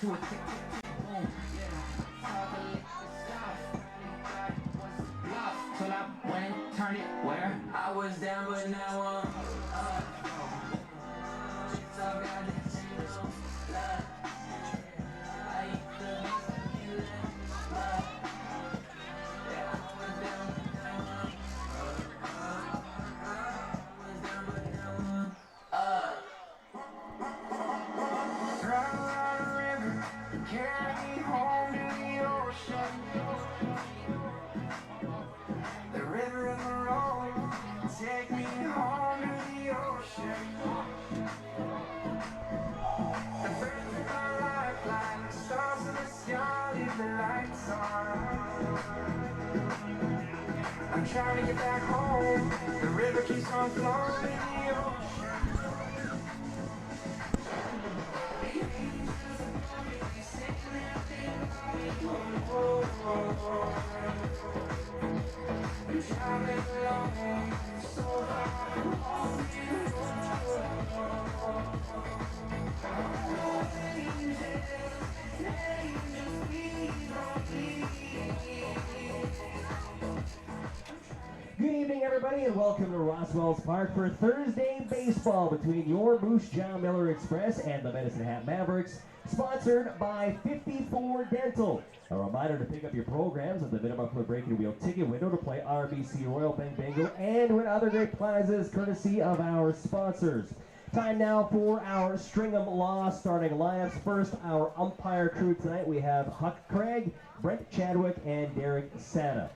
to a tick, tick, tick, boom. Yeah, till I went and turned it where I was down, but now I'm up. So I got this single love. I used to be so love. Yeah, I was down, but now I'm up. I was down, but now I'm up. Run the river, carry me home to the ocean. The river and the road, take me home to the ocean. The birds in my lifeline, the stars in the sky, leave the lights on. I'm trying to get back home, the river keeps on flowing to the ocean. Good evening, everybody, and welcome to Roswell's Park for Thursday baseball between your Moose Jaw Miller Express and the Medicine Hat Mavericks, sponsored by 54 Dental. A reminder to pick up your programs at the minimum for the breaking wheel ticket window to play RBC Royal Bank Bingo and win other great prizes courtesy of our sponsors. Time now for our Stringham Law starting lineups. First, our umpire crew tonight. We have Huck Craig, Brent Chadwick, and Derek Santa.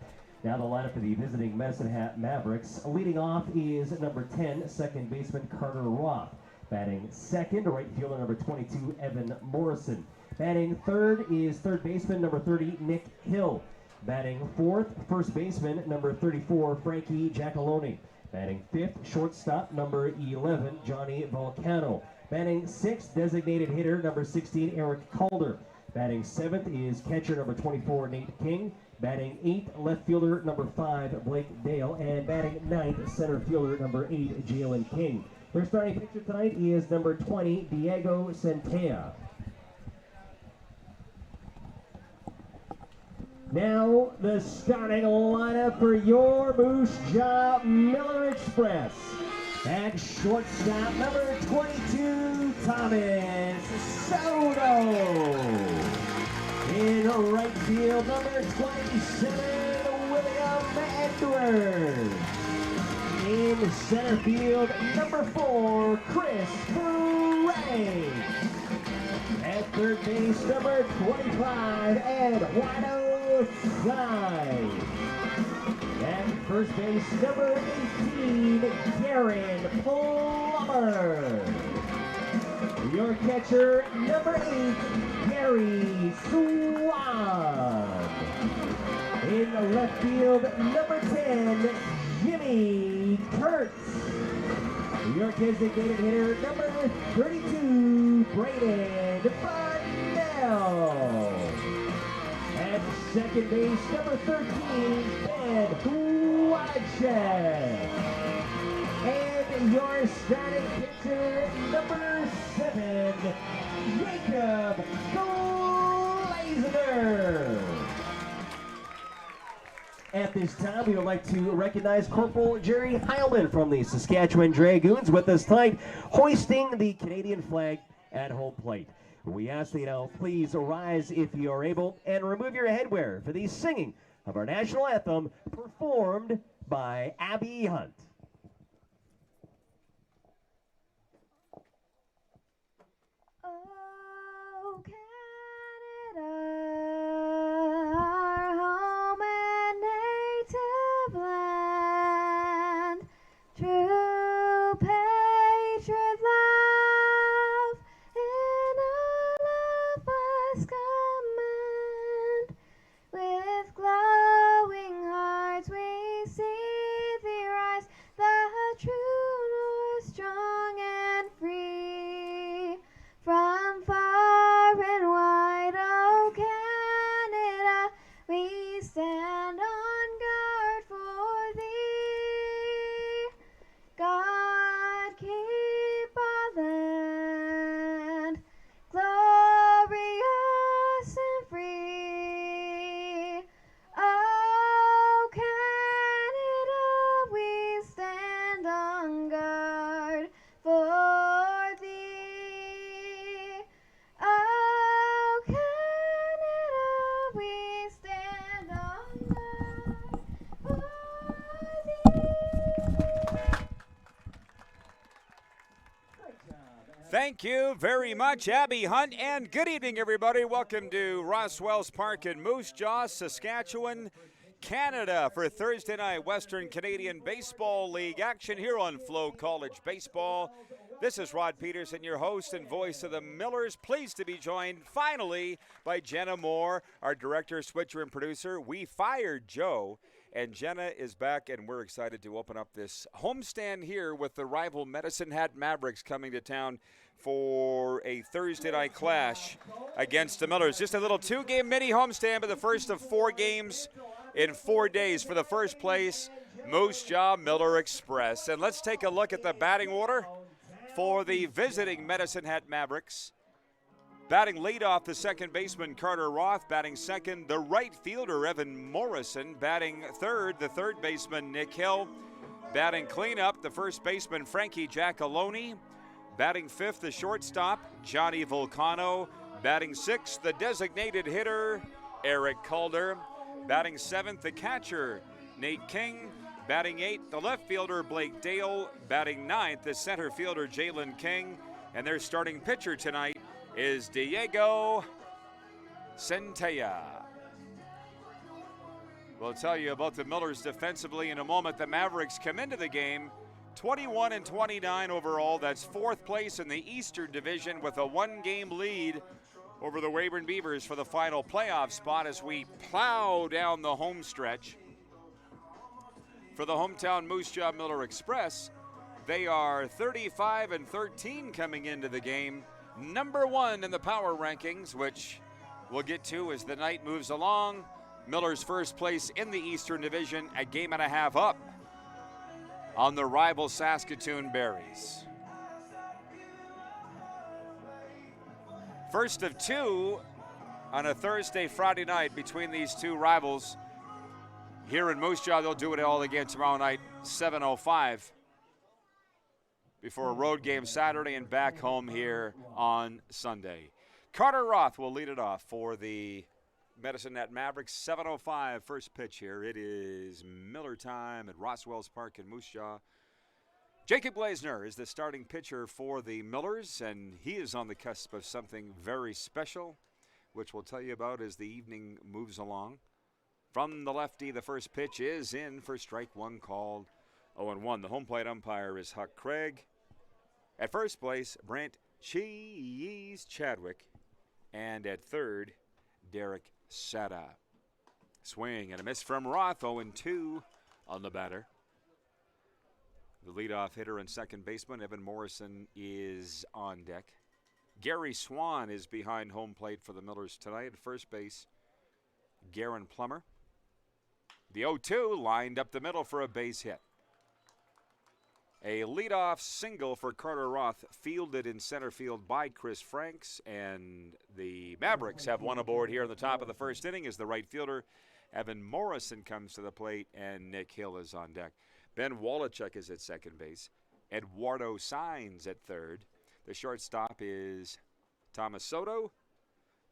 Now the lineup for the visiting Medicine Hat Mavericks. Leading off is number 10, second baseman Carter Roth. Batting second, right fielder number 22, Evan Morrison. Batting third is third baseman number 30, Nick Hill. Batting fourth, first baseman number 34, Frankie Giacalone. Batting fifth, shortstop number 11, Johnny Volcano. Batting sixth, designated hitter number 16, Eric Calder. Batting seventh is catcher number 24, Nate King. Batting eighth, left fielder number 5, Blake Dale. And batting ninth, center fielder number 8, Jalen King. Their starting pitcher tonight is number 20, Diego Centella. Now the starting lineup for your Moose Jaw Miller Express. At shortstop, number 22, Thomas Soto. In right field, number 27, William Edwards. In center field, number 4, Chris Frank. At third base, number 25, Eduardo Sai. At first base, number 18, Darren Plummer. Your catcher, number 8, Gary Swan. In the left field, number 10, Jimmy Kurtz. Your designated hitter, number 32, Braden Burnell. At second base, number 13, Ben Wojcik. And your starting pitcher, number 7, Jacob Glazner. At this time, we would like to recognize Corporal Jerry Heilman from the Saskatchewan Dragoons with us tonight, hoisting the Canadian flag at home plate. We ask that you now please rise if you are able and remove your headwear for the singing of our national anthem performed by Abby Hunt. Oh, Canada, our home and native land, true patriot love in all of us command. With glowing hearts we see thee rise Thank you very much, Abby Hunt, and good evening, everybody. Welcome to Roswell's Park in Moose Jaw, Saskatchewan, Canada for Thursday night Western Canadian Baseball League action here on FloCollege Baseball. This is Rod Peterson, your host and voice of the Millers. Pleased to be joined finally by Jenna Moore, our director, switcher, and producer. We fired Joe, and Jenna is back, and we're excited to open up this homestand here with the rival Medicine Hat Mavericks coming to town for a Thursday night clash against the Millers. Just a little two-game mini homestand, but the first of 4 games in 4 days for the first place Moose Jaw Miller Express. And let's take a look at the batting order for the visiting Medicine Hat Mavericks. Batting leadoff, the second baseman Carter Roth. Batting second, the right fielder Evan Morrison. Batting third, the third baseman Nick Hill. Batting cleanup, the first baseman Frankie Giacalone. Batting fifth, the shortstop Johnny Vulcano. Batting sixth, the designated hitter Eric Calder. Batting seventh, the catcher Nate King. Batting eighth, the left fielder Blake Dale. Batting ninth, the center fielder Jalen King. And their starting pitcher tonight is Diego Centella. We'll tell you about the Millers defensively in a moment. The Mavericks come into the game 21-29 overall. That's fourth place in the Eastern Division with a 1-game lead over the Weyburn Beavers for the final playoff spot as we plow down the home stretch. For the hometown Moose Jaw Miller Express, they are 35-13 coming into the game. Number 1 in the power rankings, which we'll get to as the night moves along. Miller's first place in the Eastern Division, a game and a half up on the rival Saskatoon Berries. First of 2 on a Thursday, Friday night between these two rivals. Here in Moose Jaw, they'll do it all again tomorrow night, 7:05. Before a road game Saturday and back home here on Sunday. Carter Roth will lead it off for the Medicine Hat Mavericks. 7:05 first pitch here. It is Miller time at Roswell's Park in Moose Jaw. Jacob Glazner is the starting pitcher for the Millers, and he is on the cusp of something very special, which we'll tell you about as the evening moves along. From the lefty, the first pitch is in for strike one, called 0-1. The home plate umpire is Huck Craig. At first place, Brent Cheese Chadwick. And at third, Derek Sata. Swing and a miss from Roth, 0-2 on the batter. The leadoff hitter and second baseman, Evan Morrison, is on deck. Gary Swan is behind home plate for the Millers tonight. At first base, Garen Plummer. The 0-2 lined up the middle for a base hit. A leadoff single for Carter Roth, fielded in center field by Chris Franks, and the Mavericks have one aboard here in the top of the first inning as the right fielder Evan Morrison comes to the plate and Nick Hill is on deck. Ben Wolochuk is at second base. Eduardo Sainz at third. The shortstop is Thomas Soto.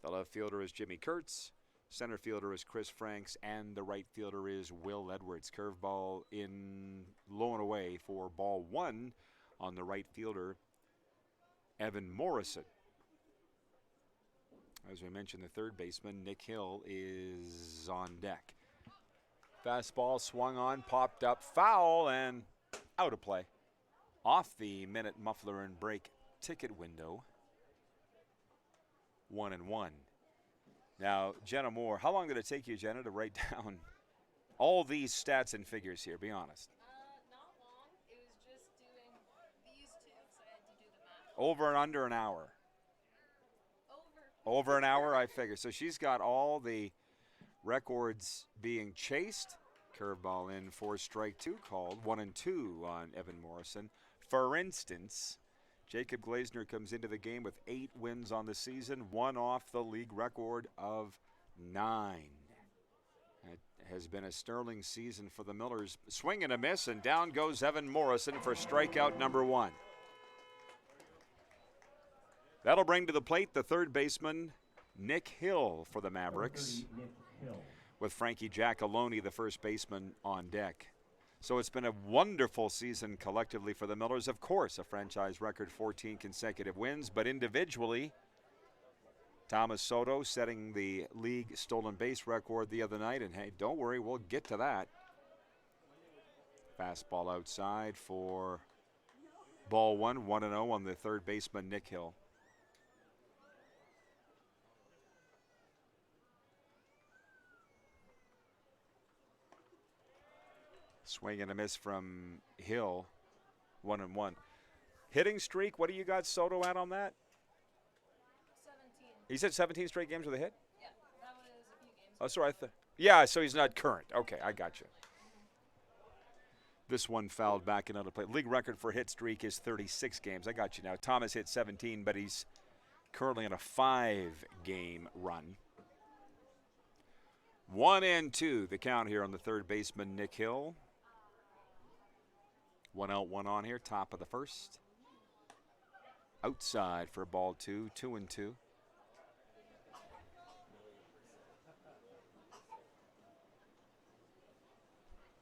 The left fielder is Jimmy Kurtz. Center fielder is Chris Franks, and the right fielder is Will Edwards. Curveball in low and away for ball 1 on the right fielder, Evan Morrison. As we mentioned, the third baseman, Nick Hill, is on deck. Fastball swung on, popped up, foul, and out of play. Off the minute muffler and break ticket window. 1-1. Now, Jenna Moore, how long did it take you, Jenna, to write down all these stats and figures here? Be honest. Not long. It was just doing these two, so I had to do the math. Over and under an hour. Over an hour, I figure. So she's got all the records being chased. Curveball in for strike 2 called. 1-2 on Evan Morrison. For instance, Jacob Glazner comes into the game with 8 wins on the season, 1 off the league record of 9. It has been a sterling season for the Millers. Swing and a miss, and down goes Evan Morrison for strikeout number 1. That'll bring to the plate the third baseman, Nick Hill, for the Mavericks, with Frankie Giacalone, the first baseman, on deck. So it's been a wonderful season collectively for the Millers. Of course, a franchise record 14 consecutive wins, but individually, Thomas Soto setting the league stolen base record the other night. And hey, don't worry, we'll get to that. Fastball outside for ball one, 1-0 on the third baseman, Nick Hill. Swing and a miss from Hill, 1-1. Hitting streak, what do you got Soto at on that? 17. He said 17 straight games with a hit? Yeah, that was a few games. Oh, sorry. Yeah, so he's not current. Okay, I got you. This one fouled back and out of play. League record for hit streak is 36 games. I got you now. Thomas hit 17, but he's currently on a 5-game run. 1-2, the count here on the third baseman, Nick Hill. 1 out, 1 on here, top of the first. Outside for ball 2, 2-2.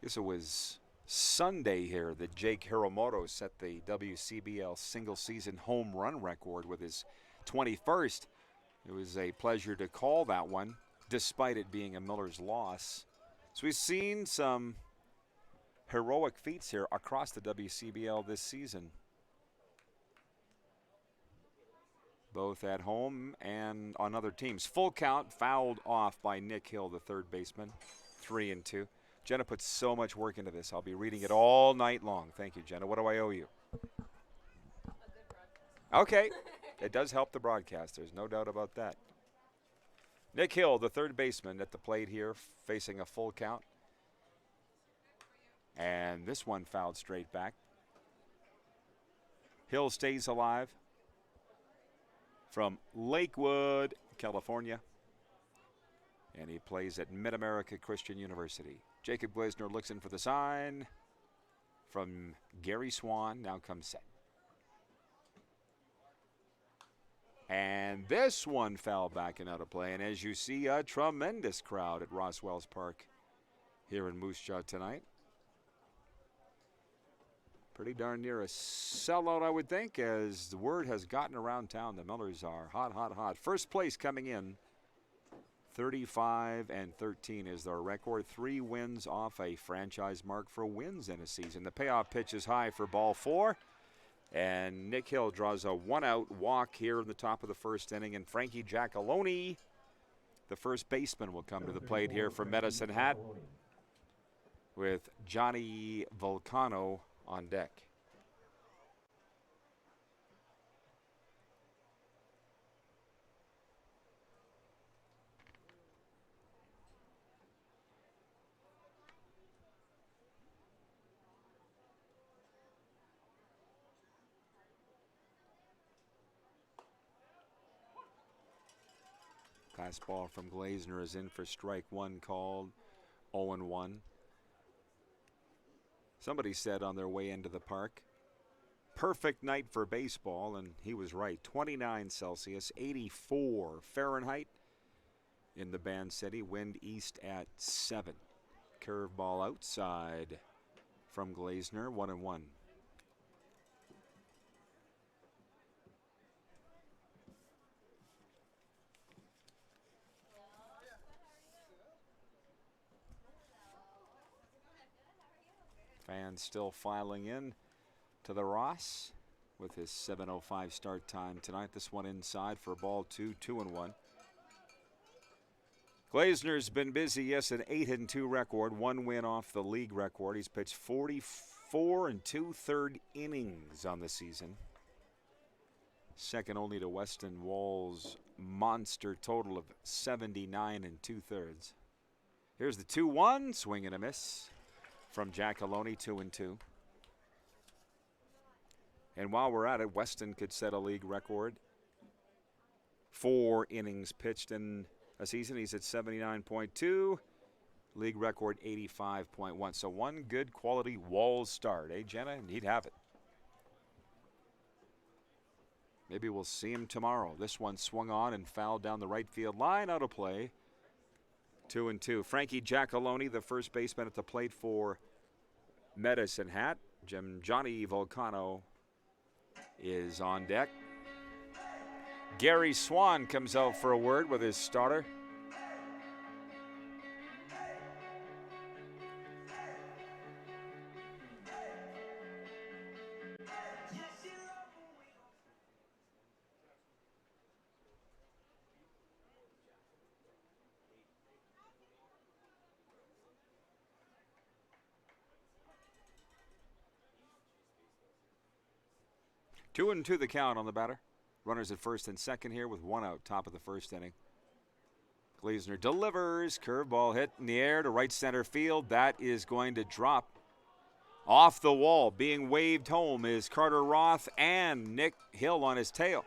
Guess it was Sunday here that Jake Hiromoto set the WCBL single-season home run record with his 21st. It was a pleasure to call that one, despite it being a Miller's loss. So we've seen some heroic feats here across the WCBL this season, both at home and on other teams. Full count, fouled off by Nick Hill, the third baseman, 3-2. Jenna put so much work into this. I'll be reading it all night long. Thank you, Jenna. What do I owe you? A good broadcast. Okay. It does help the broadcast. There's no doubt about that. Nick Hill, the third baseman, at the plate here, facing a full count. And this one fouled straight back. Hill stays alive from Lakewood, California. And he plays at Mid-America Christian University. Jacob Glazner looks in for the sign from Gary Swan. Now comes set. And this one fell back and out of play. And as you see, a tremendous crowd at Roswell's Park here in Moose Jaw tonight. Pretty darn near a sellout, I would think, as the word has gotten around town. The Millers are hot, hot, hot. First place coming in, 35-13 is their record. 3 wins off a franchise mark for wins in a season. The payoff pitch is high for ball 4. And Nick Hill draws a 1-out walk here in the top of the first inning. And Frankie Giacalone, the first baseman, will come to the plate here for Medicine Hat with Johnny Volcano on deck. Fastball from Glazner is in for strike 1 called, 0-1. Somebody said on their way into the park, perfect night for baseball, and he was right. 29 Celsius, 84 Fahrenheit in the Band City. Wind east at 7. Curveball outside from Glazner, 1-1. Fans still filing in to the Ross with his 7:05 start time tonight. This one inside for ball 2, 2-1. Glazner's been busy, yes, an 8-2 record, 1 win off the league record. He's pitched 44 2/3 innings on the season. Second only to Weston Wall's monster total of 79 2/3. Here's the 2-1, swing and a miss from Giacalone, 2-2. And while we're at it, Weston could set a league record. 4 innings pitched in a season. He's at 79.2. League record 85.1. So one good quality Walls start, eh, Jenna? And he'd have it. Maybe we'll see him tomorrow. This one swung on and fouled down the right field line, out of play. 2-2. Frankie Giacalone, the first baseman at the plate for Medicine Hat. Johnny Volcano is on deck. Gary Swan comes out for a word with his starter. Two and two the count on the batter. Runners at first and second here with one out, top of the first inning. Glazner delivers. Curveball hit in the air to right center field. That is going to drop off the wall. Being waved home is Carter Roth and Nick Hill on his tail.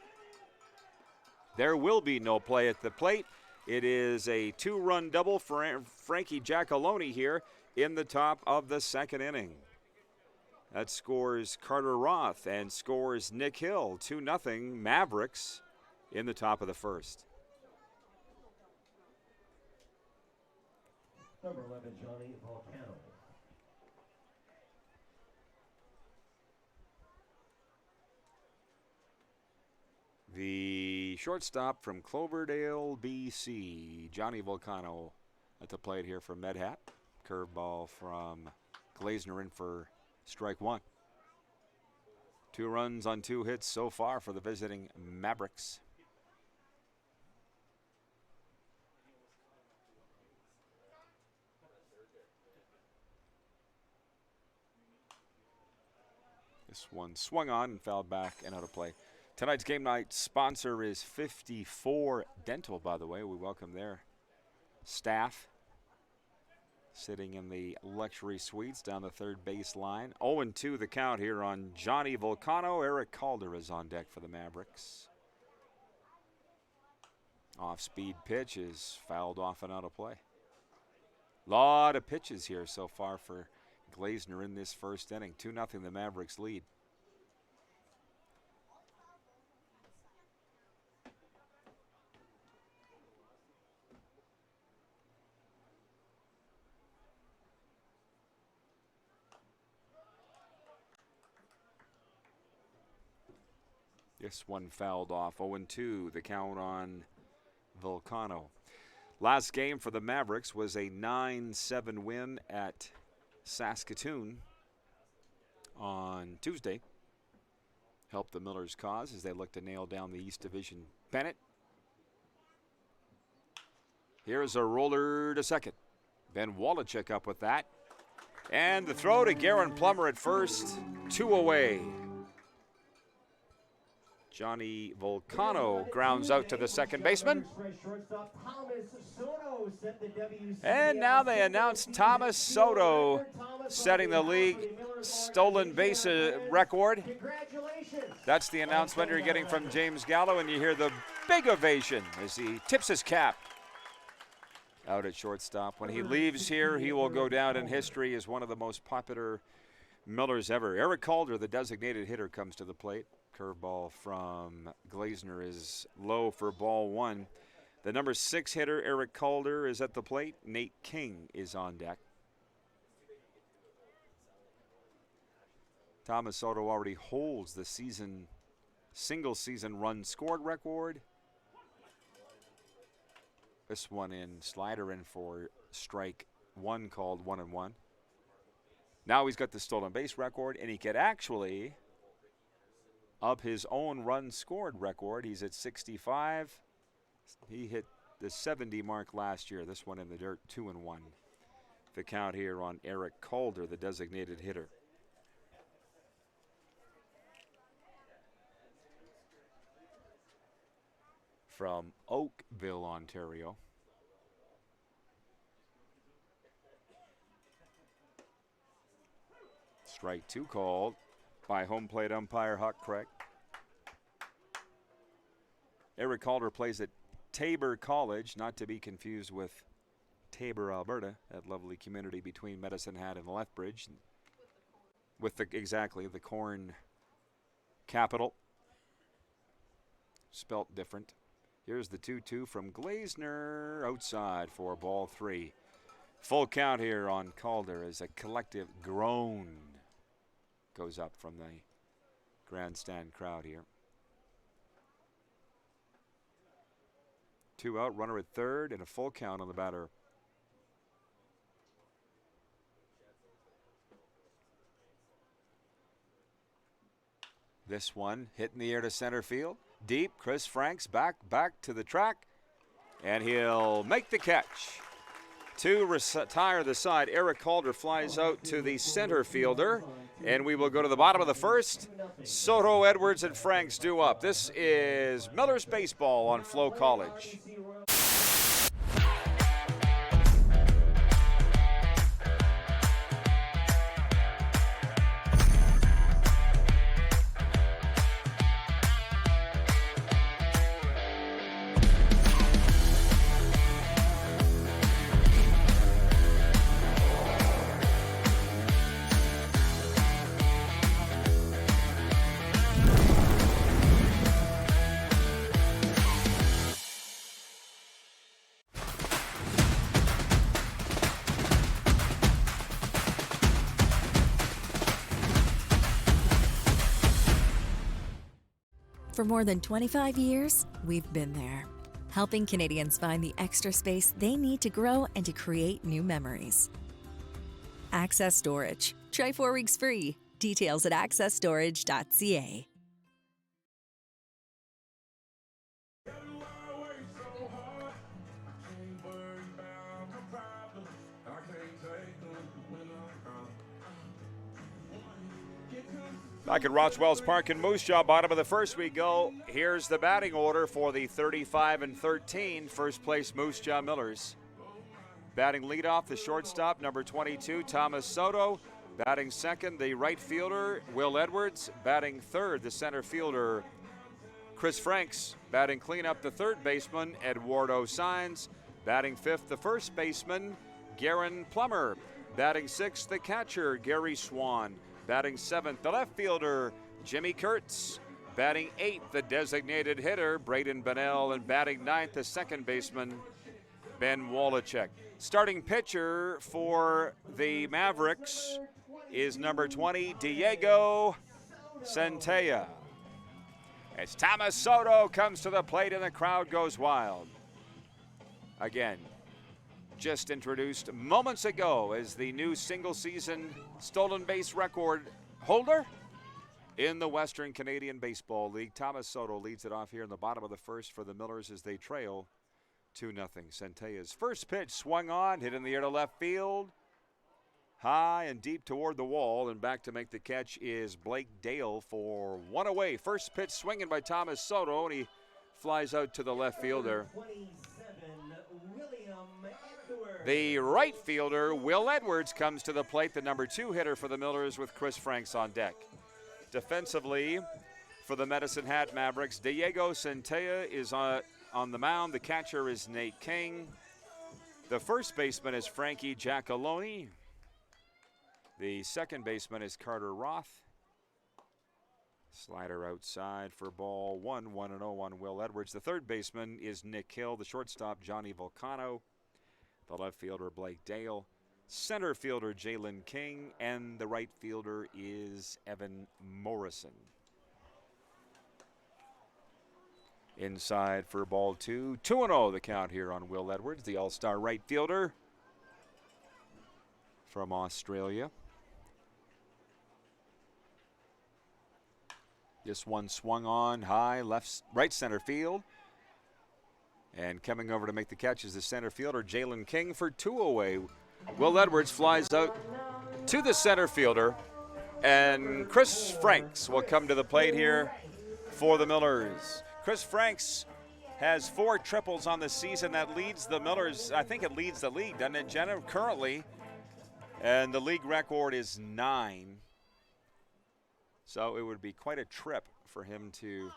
There will be no play at the plate. It is a two-run double for Frankie Giacalone here in the top of the second inning. That scores Carter Roth and scores Nick Hill. 2-0 Mavericks in the top of the first. Number 11, Johnny Volcano. The shortstop from Cloverdale, BC, Johnny Volcano at the plate here for Medhat. Curveball from Glazner in for strike one. 2 runs on 2 hits so far for the visiting Mavericks. This one swung on and fouled back and out of play. Tonight's game night sponsor is 54 Dental, by the way. We welcome their staff sitting in the luxury suites down the third base line. 0-2 the count here on Johnny Volcano. Eric Calder is on deck for the Mavericks. Off-speed pitch is fouled off and out of play. Lot of pitches here so far for Glazner in this first inning. 2-0 the Mavericks lead. This one fouled off. 0-2 the count on Volcano. Last game for the Mavericks was a 9-7 win at Saskatchewan on Tuesday. Helped the Millers' cause as they look to nail down the East Division pennant. Here's a roller to second. Ben Wallachek up with that. And the throw to Garen Plummer at first. 2 away. Johnny Volcano grounds out to the second baseman. And now they announce Thomas Soto setting the league stolen base record. That's the announcement you're getting from James Gallo, and you hear the big ovation as he tips his cap out at shortstop. When he leaves here, he will go down in history as one of the most popular Millers ever. Eric Calder, the designated hitter, comes to the plate. Curveball from Glazner is low for ball one. The number 6 hitter, Eric Calder, is at the plate. Nate King is on deck. Thomas Soto already holds the single season run scored record. This one in, slider in for strike one, called 1-1. Now he's got the stolen base record, and he could actually up his own run scored record. He's at 65. He hit the 70 mark last year. This one in the dirt, 2-1. The count here on Eric Calder, the designated hitter. From Oakville, Ontario. Strike 2 called by home plate umpire Huck Craig. Eric Calder plays at Tabor College, not to be confused with Tabor, Alberta, that lovely community between Medicine Hat and Lethbridge. With the corn capital. Spelt different. Here's the 2-2 from Glazner, outside for ball 3. Full count here on Calder as a collective groan goes up from the grandstand crowd here. 2 out, runner at third, and a full count on the batter. This one hit in the air to center field. Deep, Chris Franks back to the track, and he'll make the catch. To retire the side, Eric Calder flies out to the center fielder, and we will go to the bottom of the first. Soto, Edwards, and Franks due up. This is Miller's Baseball on FloCollege. For more than 25 years, we've been there, helping Canadians find the extra space they need to grow and to create new memories. Access Storage. Try 4 weeks free. Details at accessstorage.ca. Back at Rothwell's Park in Moose Jaw, bottom of the first we go. Here's the batting order for the 35-13 first place Moose Jaw Millers. Batting leadoff, the shortstop, number 22, Thomas Soto. Batting second, the right fielder, Will Edwards. Batting third, the center fielder, Chris Franks. Batting cleanup, the third baseman, Eduardo Saenz. Batting fifth, the first baseman, Garen Plummer. Batting sixth, the catcher, Gary Swan. Batting seventh, the left fielder, Jimmy Kurtz. Batting eighth, the designated hitter, Braden Bennell. And batting ninth, the second baseman, Ben Wolochek. Starting pitcher for the Mavericks is number 20, Diego Centella. As Thomas Soto comes to the plate and the crowd goes wild. Again, just introduced moments ago as the new single-season stolen base record holder in the Western Canadian Baseball League. Thomas Soto leads it off here in the bottom of the first for the Millers as they trail 2-0. Centella's first pitch swung on, hit in the air to left field. High and deep toward the wall, and back to make the catch is Blake Dale for one away. First pitch swinging by Thomas Soto, and he flies out to the left fielder. The right fielder, Will Edwards, comes to the plate, the number 2 hitter for the Millers with Chris Franks on deck. Defensively, for the Medicine Hat Mavericks, Diego Centella is on the mound. The catcher is Nate King. The first baseman is Frankie Giacalone. The second baseman is Carter Roth. Slider outside for ball 1, 1-0 on Will Edwards. The third baseman is Nick Hill. The shortstop, Johnny Volcano. The left fielder, Blake Dale. Center fielder, Jalen King. And the right fielder is Evan Morrison. Inside for ball 2. 2-0 the count here on Will Edwards, the all-star right fielder from Australia. This one swung on high, right center field. And coming over to make the catch is the center fielder, Jalen King, for 2 away. Will Edwards flies out to the center fielder. And Chris Franks will come to the plate here for the Millers. Chris Franks has 4 triples on the season. That leads the Millers. I think it leads the league, doesn't it, Jenna, currently? And the league record is 9. So it would be quite a trip for him to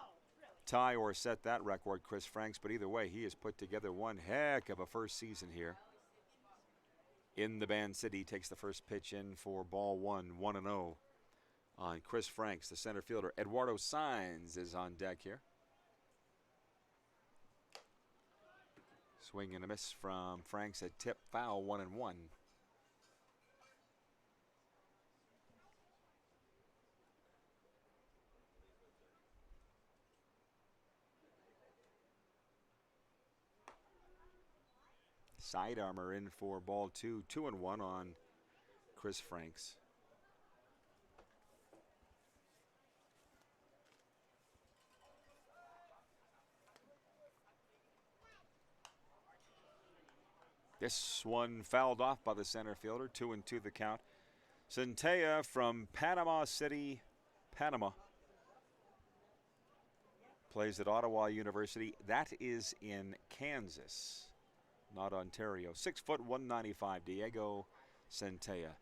tie or set that record, Chris Franks. But either way, he has put together one heck of a first season here in the Band City. Takes the first pitch in for ball 1, 1-0 on Chris Franks, the center fielder. Eduardo Saenz is on deck here. Swing and a miss from Franks at tip, foul, 1-1. Side armor in for ball 2, 2-1 on Chris Franks. This one fouled off by the center fielder, 2-2 the count. Centella from Panama City, Panama. Plays at Ottawa University. That is in Kansas, not Ontario. 6 foot, 195, Diego Centella.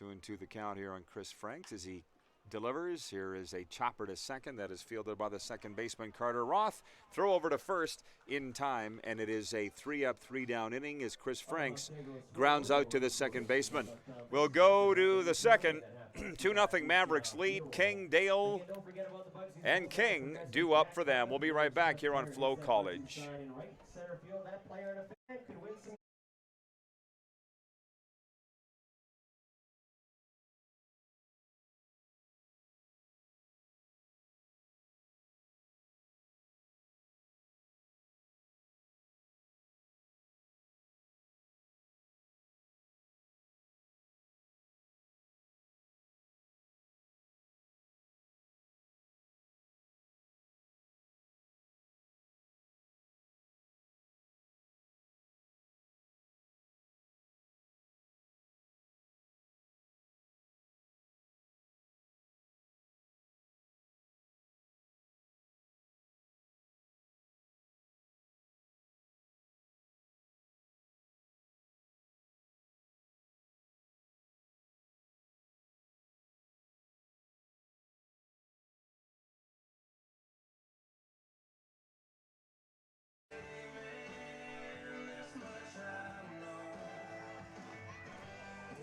2-2 the count here on Chris Franks as he delivers. Here is a chopper to second that is fielded by the second baseman Carter Roth. Throw over to first in time, and it is a 3-up, 3-down inning as Chris Franks grounds out to the second baseman. We'll go to the second. 2-0 Mavericks lead. King, Dale, and King due up for them. We'll be right back here on FloCollege.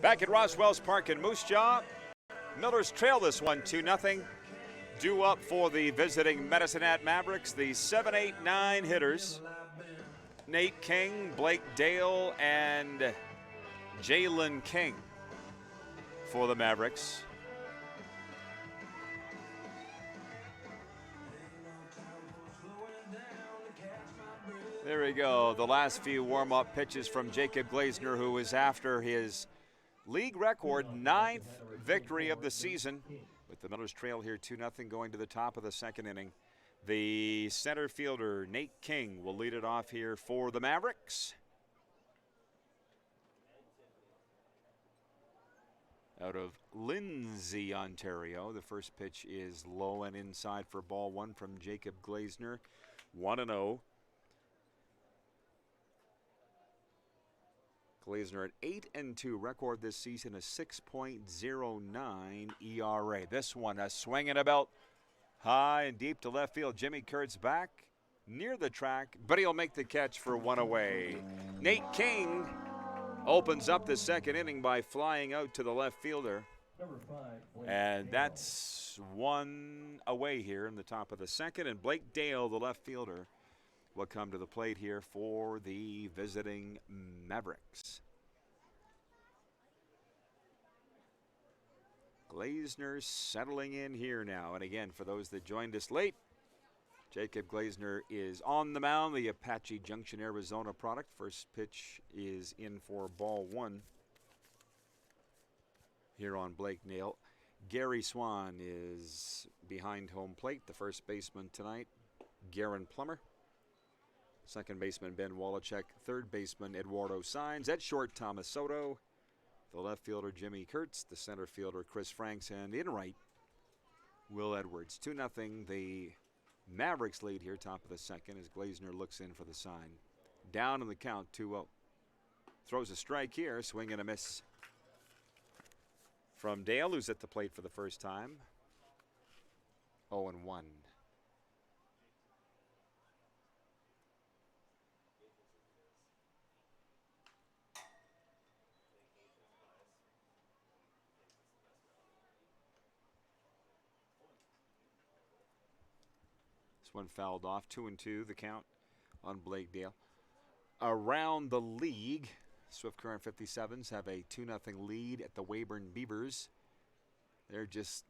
Back at Roswell's Park in Moose Jaw, Millers trail this one 2-0. Due up for the visiting Medicine Hat Mavericks, the 7, 8, 9 hitters. Nate King, Blake Dale, and Jalen King for the Mavericks. There we go. The last few warm-up pitches from Jacob Glazner, who is after his league record 9th victory of the season. With the Millers trail here 2-0 going to the top of the second inning. The center fielder, Nate King, will lead it off here for the Mavericks. Out of Lindsay, Ontario. The first pitch is low and inside for ball 1 from Jacob Glazner. 1-0. Glazner at 8-2 record this season, a 6.09 ERA. This one, a swing and a belt. High and deep to left field. Jimmy Kurtz back near the track, but he'll make the catch for one away. Nate King opens up the second inning by flying out to the left fielder. And that's one away here in the top of the second. And Blake Dale, the left fielder, will come to the plate here for the visiting Mavericks. Glazner settling in here now. And again, for those that joined us late, Jacob Glazner is on the mound, the Apache Junction, Arizona product. First pitch is in for ball 1 here on Blake Dale. Gary Swan is behind home plate, the first baseman tonight, Garen Plummer. Second baseman, Ben Wallachek. Third baseman, Eduardo Saenz. At short, Thomas Soto. The left fielder, Jimmy Kurtz. The center fielder, Chris Franks. And in right, Will Edwards. 2-0. The Mavericks lead here, top of the second, as Glazner looks in for the sign. Down in the count, 2-0. Throws a strike here. Swing and a miss from Dale, who's at the plate for the first time. 0-1. One fouled off, 2-2 the count on Blake Dale. around the league. Swift Current 57s have a 2-0 lead at the Weyburn Beavers. They're just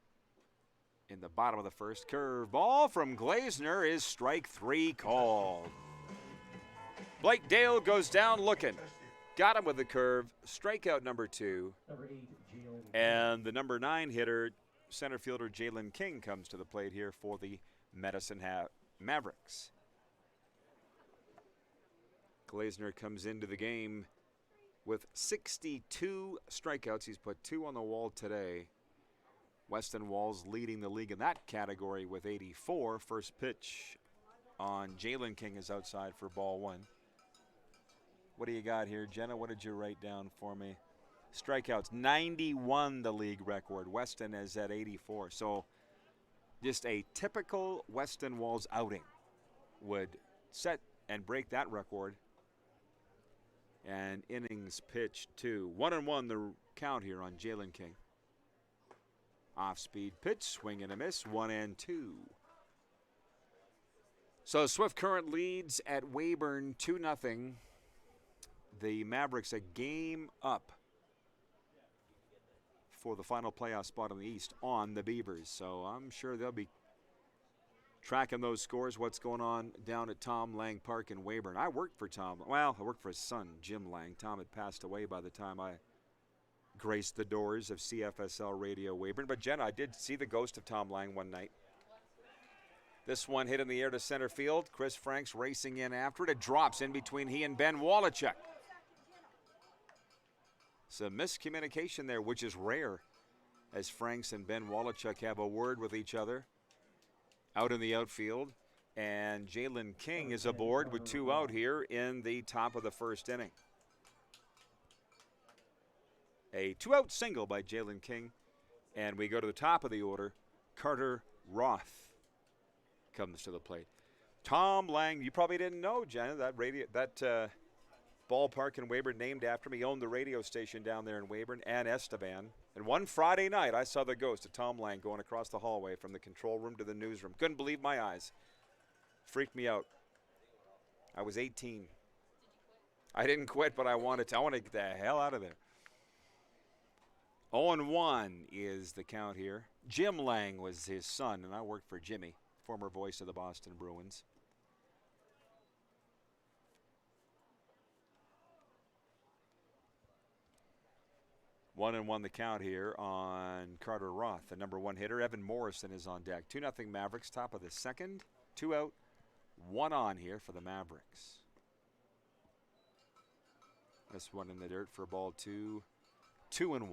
in the bottom of the first. Curve ball from Glazner is strike 3 called. Blake Dale goes down looking. Got him with the curve. Strikeout number 2. Number 8, Jalen. And the number 9 hitter, center fielder Jalen King, comes to the plate here for the Medicine Hat Mavericks. Glazner comes into the game with 62 strikeouts. He's put 2 on the wall today. Weston Walls leading the league in that category with 84. First pitch on Jalen King is outside for ball 1. What do you got here, Jenna? What did you write down for me? Strikeouts, 91 the league record. Weston is at 84. So just a typical Weston Walls outing would set and break that record. And innings pitched 2. 1-1 the count here on Jalen King. Off-speed pitch, swing and a miss, 1-2. So Swift Current leads at Weyburn 2-0. The Mavericks a game up for the final playoff spot in the East on the Beavers. So I'm sure they'll be tracking those scores, what's going on down at Tom Lang Park in Weyburn. I worked for Tom. Well, I worked for his son, Jim Lang. Tom had passed away by the time I graced the doors of CFSL Radio Weyburn. But, Jenna, I did see the ghost of Tom Lang one night. This one hit in the air to center field. Chris Franks racing in after it. It drops in between he and Ben Wallachuk. Some miscommunication there, which is rare, as Franks and Ben Wallachuk have a word with each other out in the outfield. And Jalen King is aboard with 2 out here in the top of the first inning. A 2-out single by Jalen King. And we go to the top of the order. Carter Roth comes to the plate. Tom Lang, you probably didn't know, Jenna, that ballpark in Weyburn named after me. He owned the radio station down there in Weyburn and Estevan. And one Friday night, I saw the ghost of Tom Lang going across the hallway from the control room to the newsroom. Couldn't believe my eyes. Freaked me out. I was 18. I didn't quit, but I wanted to get the hell out of there. 0-1 is the count here. Jim Lang was his son, and I worked for Jimmy, former voice of the Boston Bruins. One and one the count here on Carter Roth, the number 1 hitter. Evan Morrison is on deck. 2-0 Mavericks, top of the second. 2 out, 1 on here for the Mavericks. This one in the dirt for ball 2. 2-1.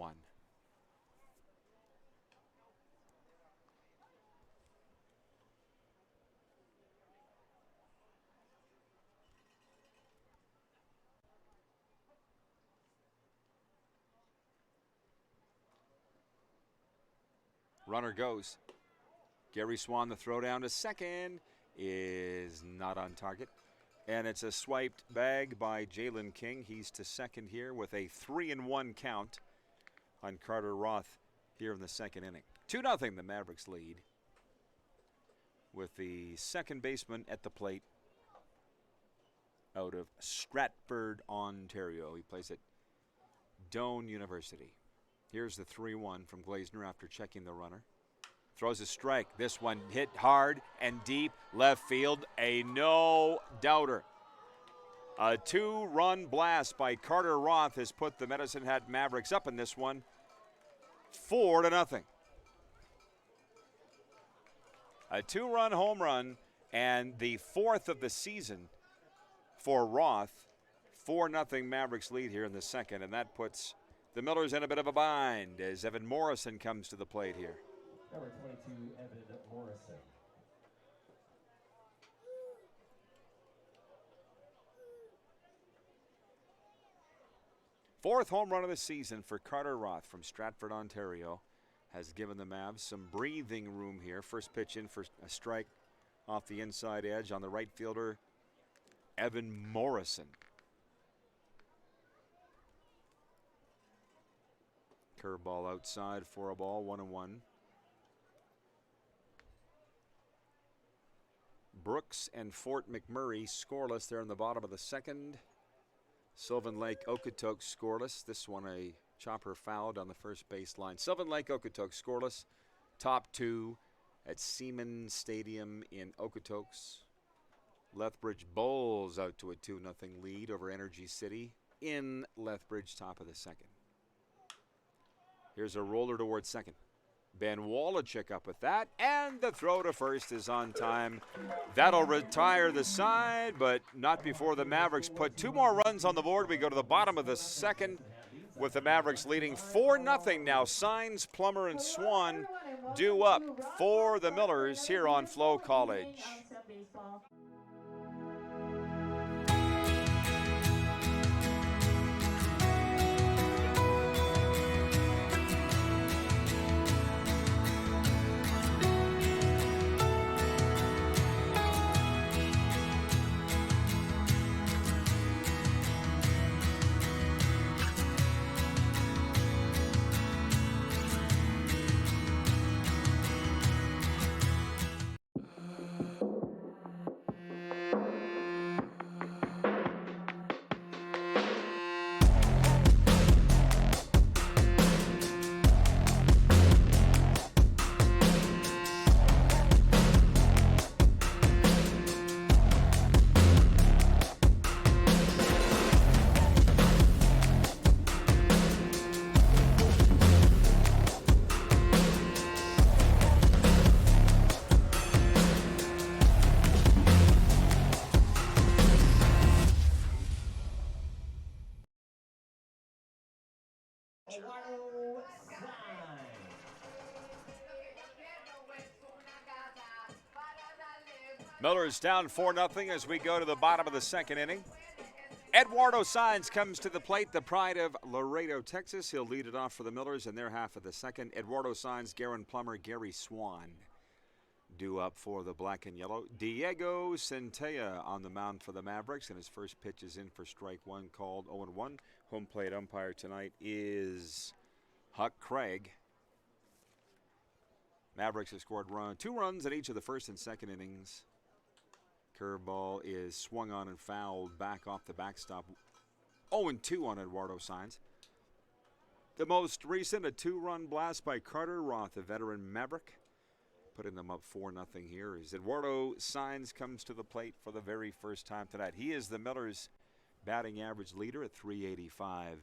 Runner goes. Gary Swan, the throw down to second, is not on target. And it's a swiped bag by Jalen King. He's to second here with a 3-1 count on Carter Roth here in the second inning. 2-0 the Mavericks lead with the second baseman at the plate out of Stratford, Ontario. He plays at Doane University. Here's the 3-1 from Glazner after checking the runner. Throws a strike. This one hit hard and deep left field. A no-doubter. A 2-run blast by Carter Roth has put the Medicine Hat Mavericks up in this one 4-0. A 2-run home run and the 4th of the season for Roth. 4-0 Mavericks lead here in the second, and that puts the Millers in a bit of a bind as Evan Morrison comes to the plate here. Number 22, Evan Morrison. Fourth home run of the season for Carter Roth from Stratford, Ontario. Has given the Mavs some breathing room here. First pitch in for a strike off the inside edge on the right fielder, Evan Morrison. Curveball outside for a ball, 1-1. Brooks and Fort McMurray scoreless there in the bottom of the second. Sylvan Lake Okotoks scoreless. This one a chopper fouled on the first baseline. Sylvan Lake Okotoks scoreless. Top two at Seaman Stadium in Okotoks. Lethbridge Bulls out to a 2-0 lead over Energy City in Lethbridge, top of the second. Here's a roller towards second. Ben Wallachek up with that, and the throw to first is on time. That'll retire the side, but not before the Mavericks put 2 more runs on the board. We go to the bottom of the second with the Mavericks leading 4-0 now. Signs, Plummer, and Swan due up for the Millers here on FloCollege. Millers down 4-0 as we go to the bottom of the second inning. Eduardo Saenz comes to the plate, the pride of Laredo, Texas. He'll lead it off for the Millers in their half of the second. Eduardo Saenz, Garen Plummer, Gary Swan due up for the black and yellow. Diego Centella on the mound for the Mavericks, and his first pitch is in for strike one, called 0-1. Home plate umpire tonight is Huck Craig. Mavericks have scored 2 runs in each of the first and second innings. Curveball is swung on and fouled back off the backstop. 0-2 on Eduardo Saenz. The most recent, a 2-run blast by Carter Roth, a veteran Maverick, putting them up 4-0 here. As Eduardo Saenz comes to the plate for the very first time tonight. He is the Millers' batting average leader at .385.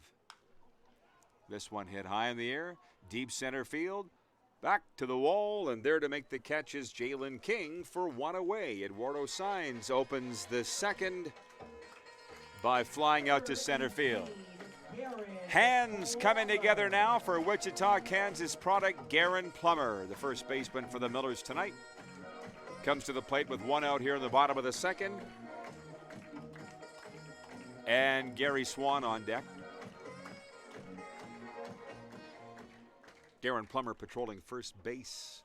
This one hit high in the air, deep center field. Back to the wall, and there to make the catch is Jalen King for one away. Eduardo Saenz opens the second by flying out to center field. Hands coming together now for Wichita, Kansas product Garen Plummer, the first baseman for the Millers tonight. Comes to the plate with 1 out here in the bottom of the second. And Gary Swan on deck. Garen Plummer patrolling first base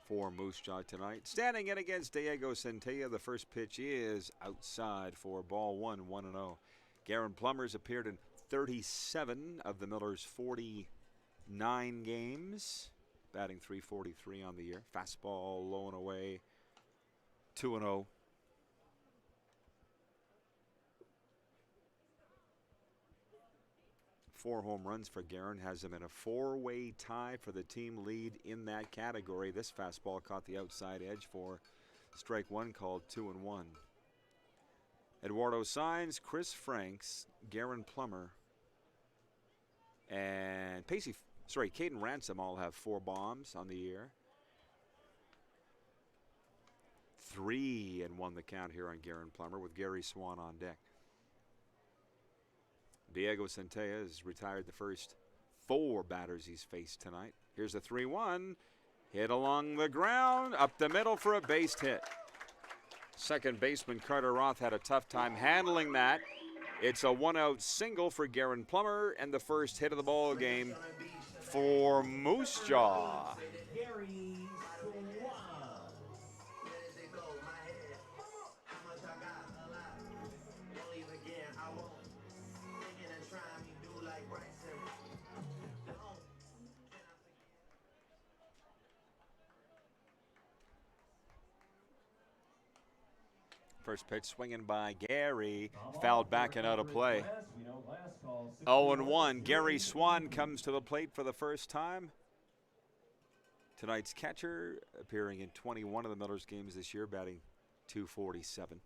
for Moose Jaw tonight. Standing in against Diego Centella, the first pitch is outside for ball 1, 1-0. Garen Plummer's appeared in 37 of the Millers' 49 games, batting .343 on the year. Fastball low and away, 2-0. Four home runs for Garen has him in a 4-way tie for the team lead in that category. This fastball caught the outside edge for strike one, called 2-1. Eduardo Saenz, Chris Franks, Garen Plummer, and Caden Ransom all have 4 bombs on the year. 3-1 the count here on Garen Plummer with Gary Swan on deck. Diego Centella has retired the first 4 batters he's faced tonight. Here's a 3-1. Hit along the ground, up the middle for a base hit. Second baseman Carter Roth had a tough time handling that. It's a 1-out single for Garen Plummer, and the first hit of the ball game for Moose Jaw. First pitch swinging by Gary, fouled back and out of play. 0-1. Gary Swan comes to the plate for the first time. Tonight's catcher, appearing in 21 of the Millers games this year, batting .247.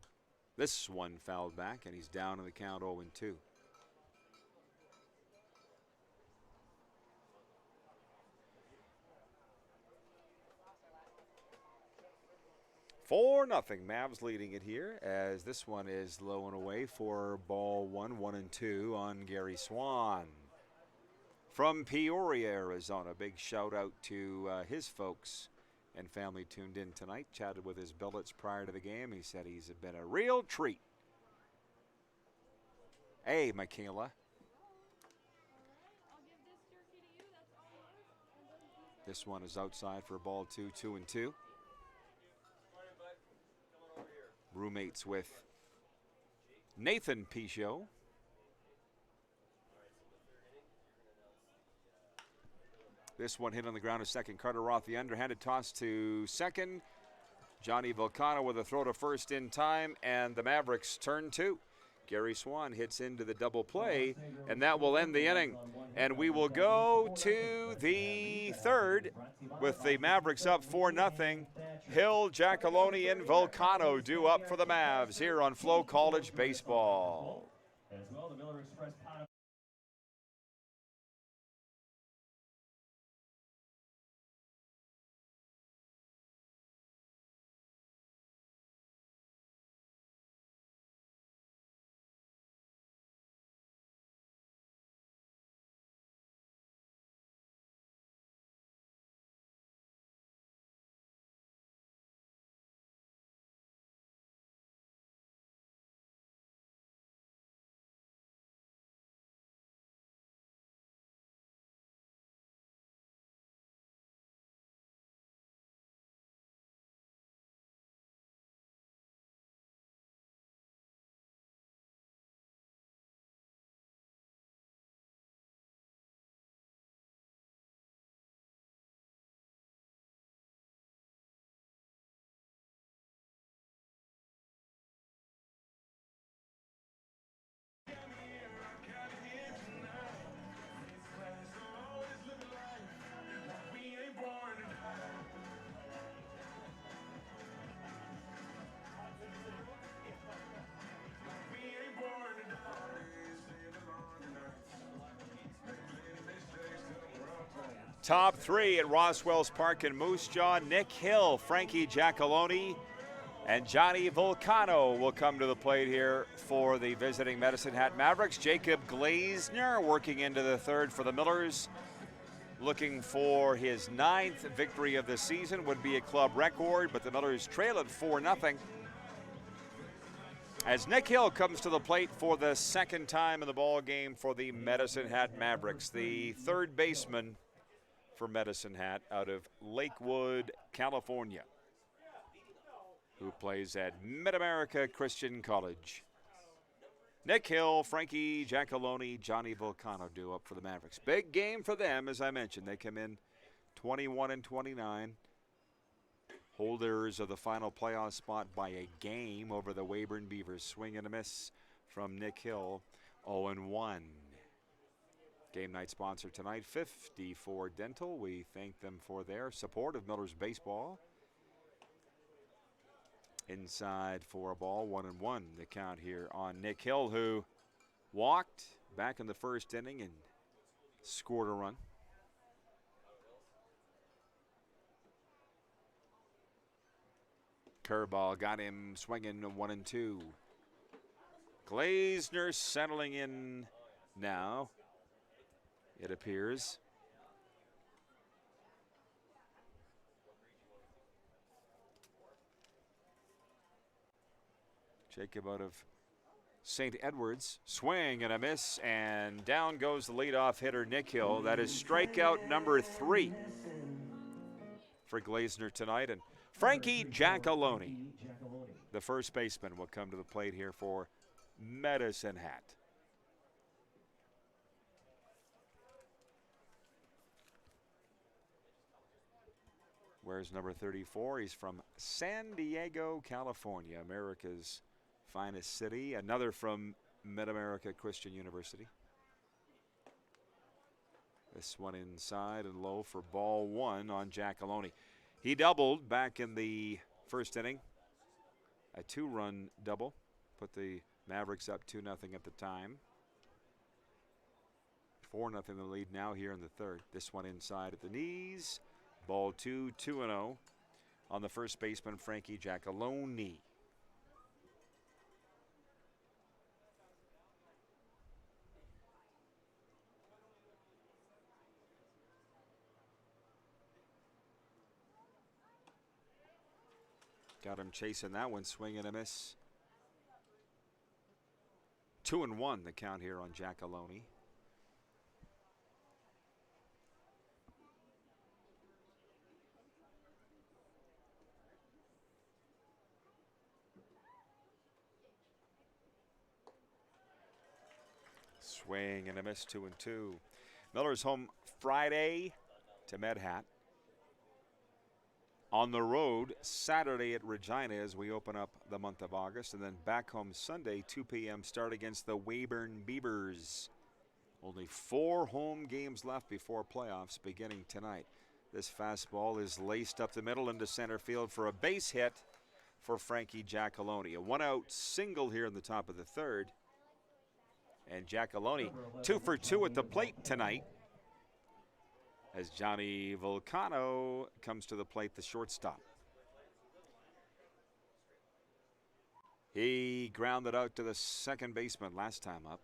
This one fouled back, and he's down in the count 0-2. For nothing, Mavs leading it here as this one is low and away for ball 1-2 on Gary Swan. From Peoria, Arizona, big shout out to his folks and family tuned in tonight. Chatted with his billets prior to the game. He said he's been a real treat. Hey, Michaela. This one is outside for ball 2-2. Roommates with Nathan Pichot. This one hit on the ground to second. Carter Roth, the underhanded toss to second. Johnny Volcano with a throw to first in time, and the Mavericks turn two. Gary Swan hits into the double play, and that will end the inning. And we will go to the third with the Mavericks up 4-0. Hill, Giacalone, and Volcano due up for the Mavs here on FloCollege Baseball. As well, the Miller Express pot Top three at Roswells Park in Moose Jaw. Nick Hill, Frankie Giacalone, and Johnny Volcano will come to the plate here for the visiting Medicine Hat Mavericks. Jacob Glazner working into the third for the Millers, looking for his 9th victory of the season. Would be a club record, but the Millers trail at 4-0. As Nick Hill comes to the plate for the second time in the ball game for the Medicine Hat Mavericks, the third baseman for Medicine Hat out of Lakewood, California, who plays at Mid-America Christian College. Nick Hill, Frankie Giacalone, Johnny Volcano due up for the Mavericks. Big game for them, as I mentioned. They come in 21-29. Holders of the final playoff spot by a game over the Weyburn Beavers. Swing and a miss from Nick Hill, 0-1. Game night sponsor tonight, 54 Dental. We thank them for their support of Millers baseball. Inside for a ball, 1-1 the count here on Nick Hill, who walked back in the first inning and scored a run. Curveball got him swinging 1-2. Glazner settling in now, it appears. Jacob out of St. Edwards, swing and a miss, and down goes the leadoff hitter Nick Hill. That is strikeout number 3 for Glazner tonight. And Frankie Giacalone, the first baseman, will come to the plate here for Medicine Hat. Where's number 34? He's from San Diego, California, America's finest city. Another from Mid-America Christian University. This one inside and low for ball one on Giacalone. He doubled back in the first inning. A 2-run double. Put the Mavericks up 2-0 at the time. 4-0 the lead now here in the third. This one inside at the knees. Ball two, 2-0 on the first baseman, Frankie Giacalone. Got him chasing that one, swing and a miss. 2-1 the count here on Giacalone. Swing and a miss, 2-2. Miller's home Friday to Medhat. On the road Saturday at Regina as we open up the month of August, and then back home Sunday, 2 p.m. start against the Weyburn Beavers. Only 4 home games left before playoffs beginning tonight. This fastball is laced up the middle into center field for a base hit for Frankie Giacalone. A 1-out single here in the top of the third. And Giacalone 2 for 2 at the plate tonight, as Johnny Vulcano comes to the plate, the shortstop. He grounded out to the second baseman last time up.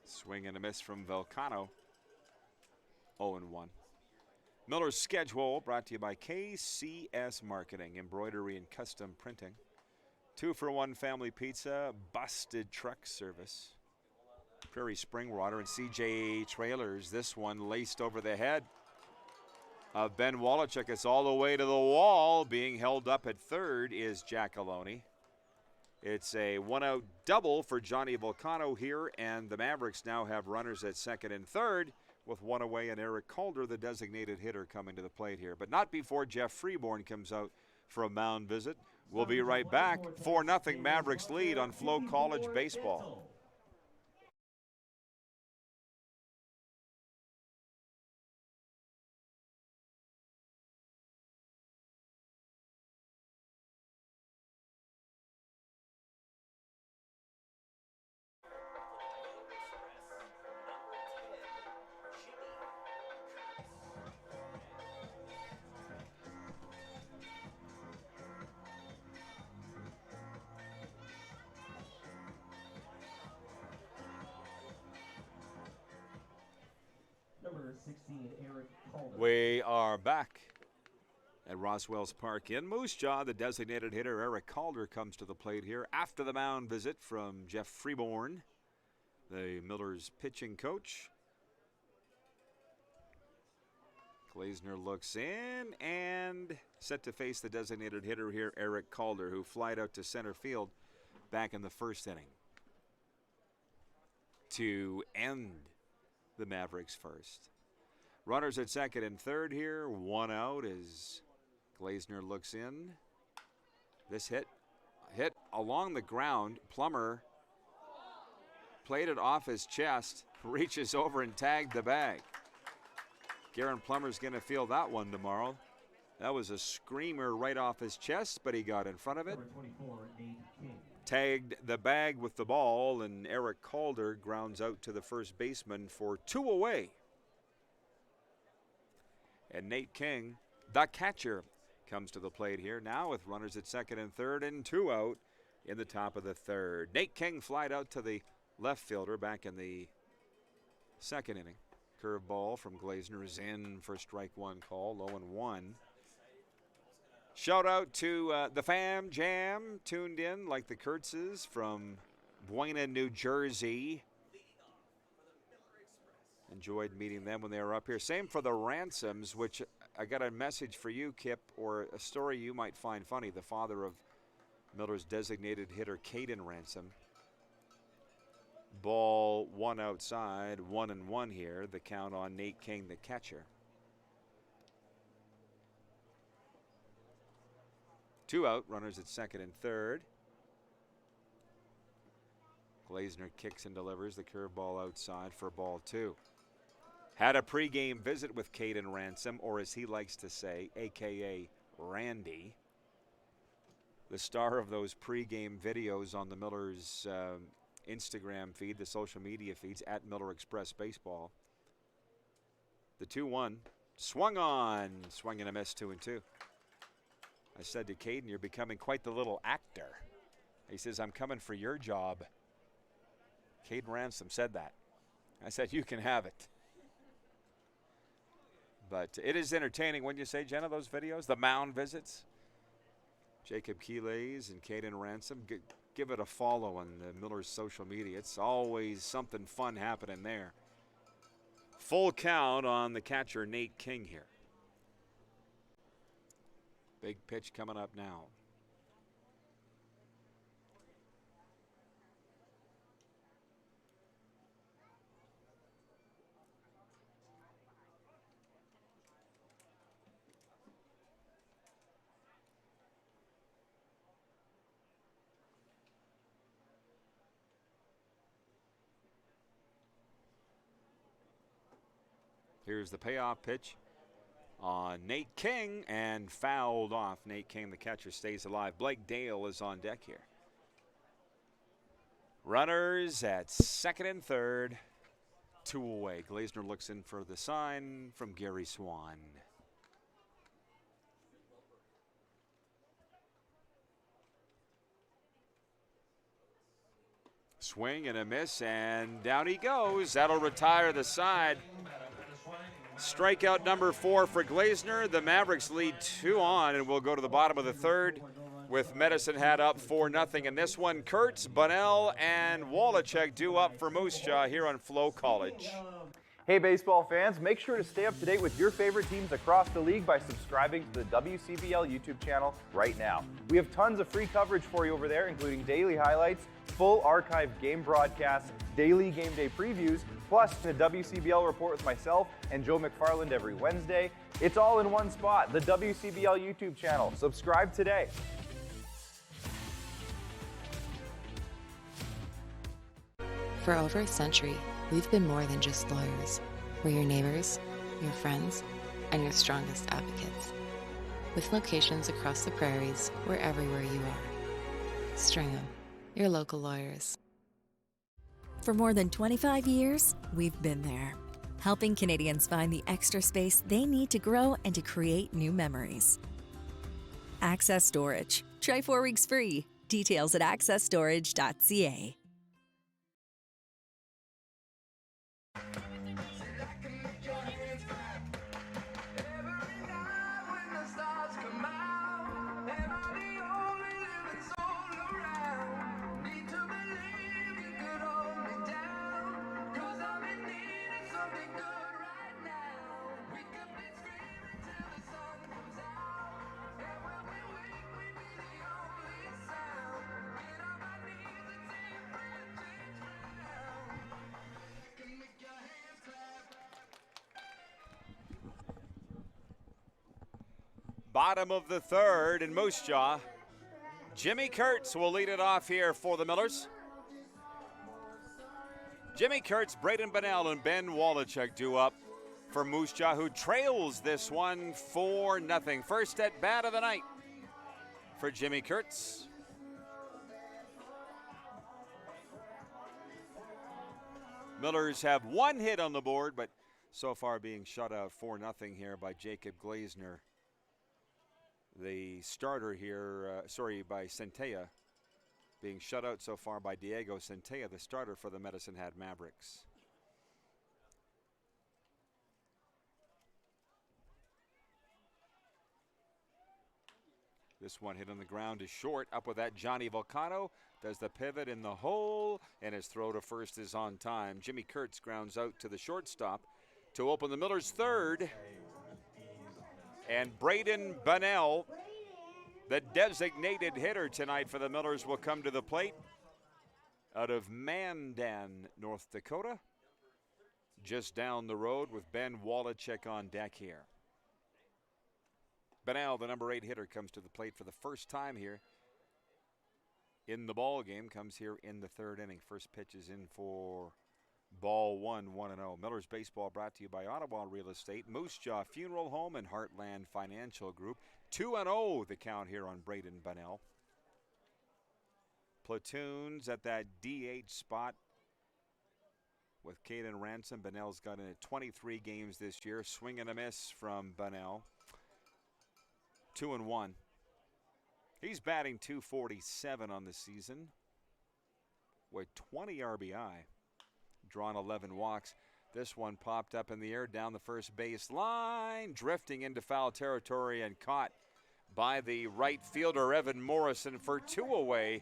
Swing and a miss from Vulcano. 0-1. Miller's schedule brought to you by KCS Marketing, embroidery and custom printing. 2-for-1 family pizza, busted truck service. Prairie Spring Water and CJ Trailers. This one laced over the head of Ben Wolochuk. It's all the way to the wall. Being held up at third is Giacalone. It's a 1-out double for Johnny Vulcano here, and the Mavericks now have runners at second and third, with one away and Eric Calder, the designated hitter, coming to the plate here. But not before Jeff Freeborn comes out for a mound visit. We'll be right back. 4-0 Mavericks lead on FloCollege baseball. We are back at Roswell's Park in Moose Jaw. The designated hitter Eric Calder comes to the plate here after the mound visit from Jeff Freeborn, the Millers pitching coach. Glazner looks in and set to face the designated hitter here, Eric Calder, who flied out to center field back in the first inning to end the Mavericks first. Runners at second and third here. 1 out as Glazner looks in. This hit along the ground. Plummer played it off his chest, reaches over and tagged the bag. Garen Plummer's going to feel that one tomorrow. That was a screamer right off his chest, but he got in front of it. Tagged the bag with the ball, and Eric Calder grounds out to the first baseman for 2 away. And Nate King, the catcher, comes to the plate here now with runners at second and third and 2 out in the top of the third. Nate King flied out to the left fielder back in the second inning. Curveball from Glazner is in for strike one call, 0-1. Shout out to the Fam Jam, tuned in like the Kurtzes from Buena, New Jersey. Enjoyed meeting them when they were up here. Same for the Ransoms, which I got a message for you, Kip, or a story you might find funny. The father of Miller's designated hitter, Caden Ransom, Ball one outside, 1-1 here. The count on Nate King, the catcher. 2 out, runners at second and third. Glazner kicks and delivers the curveball outside for ball 2. Had a pregame visit with Caden Ransom, or as he likes to say, AKA Randy. The star of those pregame videos on the Millers Instagram feed, the social media feeds at Miller Express Baseball. The 2-1 swung on, swung and a miss, 2-2. I said to Caden, you're becoming quite the little actor. He says, I'm coming for your job. Caden Ransom said that. I said, you can have it. But it is entertaining, wouldn't you say, Jenna, those videos? The mound visits. Jacob Keelays and Caden Ransom. Give it a follow on the Miller's social media. It's always something fun happening there. Full count on the catcher, Nate King here. Big pitch coming up now. Here's the payoff pitch on Nate King and fouled off. Nate King, the catcher, stays alive. Blake Dale is on deck here. Runners at second and third. 2 away. Glazner looks in for the sign from Gary Swan. Swing and a miss, and down he goes. That'll retire the side. Strikeout number 4 for Glazner. The Mavericks lead 2-on, and we'll go to the bottom of the third with Medicine Hat up 4-0 in this one. Kurtz, Bunnell, and Wallachek due up for Moose Jaw here on FloCollege. Hey baseball fans, make sure to stay up to date with your favorite teams across the league by subscribing to the WCBL YouTube channel right now. We have tons of free coverage for you over there, including daily highlights, full archive game broadcasts, daily game day previews, plus the WCBL report with myself and Joe McFarland every Wednesday. It's all in one spot, the WCBL YouTube channel. Subscribe today. For over a century, we've been more than just lawyers. We're your neighbors, your friends, and your strongest advocates. With locations across the prairies, we're everywhere you are. Stringham, your local lawyers. For more than 25 years, we've been there, helping Canadians find the extra space they need to grow and to create new memories. Access Storage. Try 4 weeks free. Details at accessstorage.ca. Bottom of the third in Moose Jaw. Jimmy Kurtz will lead it off here for the Millers. Jimmy Kurtz, Braden Bunnell, and Ben Wallachek due up for Moose Jaw, who trails this one 4-0. First at bat of the night for Jimmy Kurtz. Millers have 1 hit on the board, but so far being shut out 4-0 here by Jacob Glazner. The starter here, by Centella, being shut out so far by Diego Centella, the starter for the Medicine Hat Mavericks. This one hit on the ground is short. Up with that, Johnny Volcano does the pivot in the hole, and his throw to first is on time. Jimmy Kurtz grounds out to the shortstop to open the Millers' third. And Braden Bunnell, the designated hitter tonight for the Millers, will come to the plate. out of Mandan, North Dakota. Just down the road with Ben Wallachek on deck here. Benel, the number 8 hitter, comes to the plate for the first time here in the ball game. Comes here in the third inning. First pitch is in for ball one, 1-0. Miller's Baseball brought to you by Ottawa Real Estate, Moose Jaw Funeral Home, and Heartland Financial Group. 2-0 the count here on Braden Benel. Platoons at that DH spot with Caden Ransom. Benel's got in 23 games this year. Swing and a miss from Benel. 2-1. He's batting .247 on the season with 20 RBI. Drawn 11 walks. This one popped up in the air down the first base line, drifting into foul territory and caught by the right fielder, Evan Morrison, for 2 away.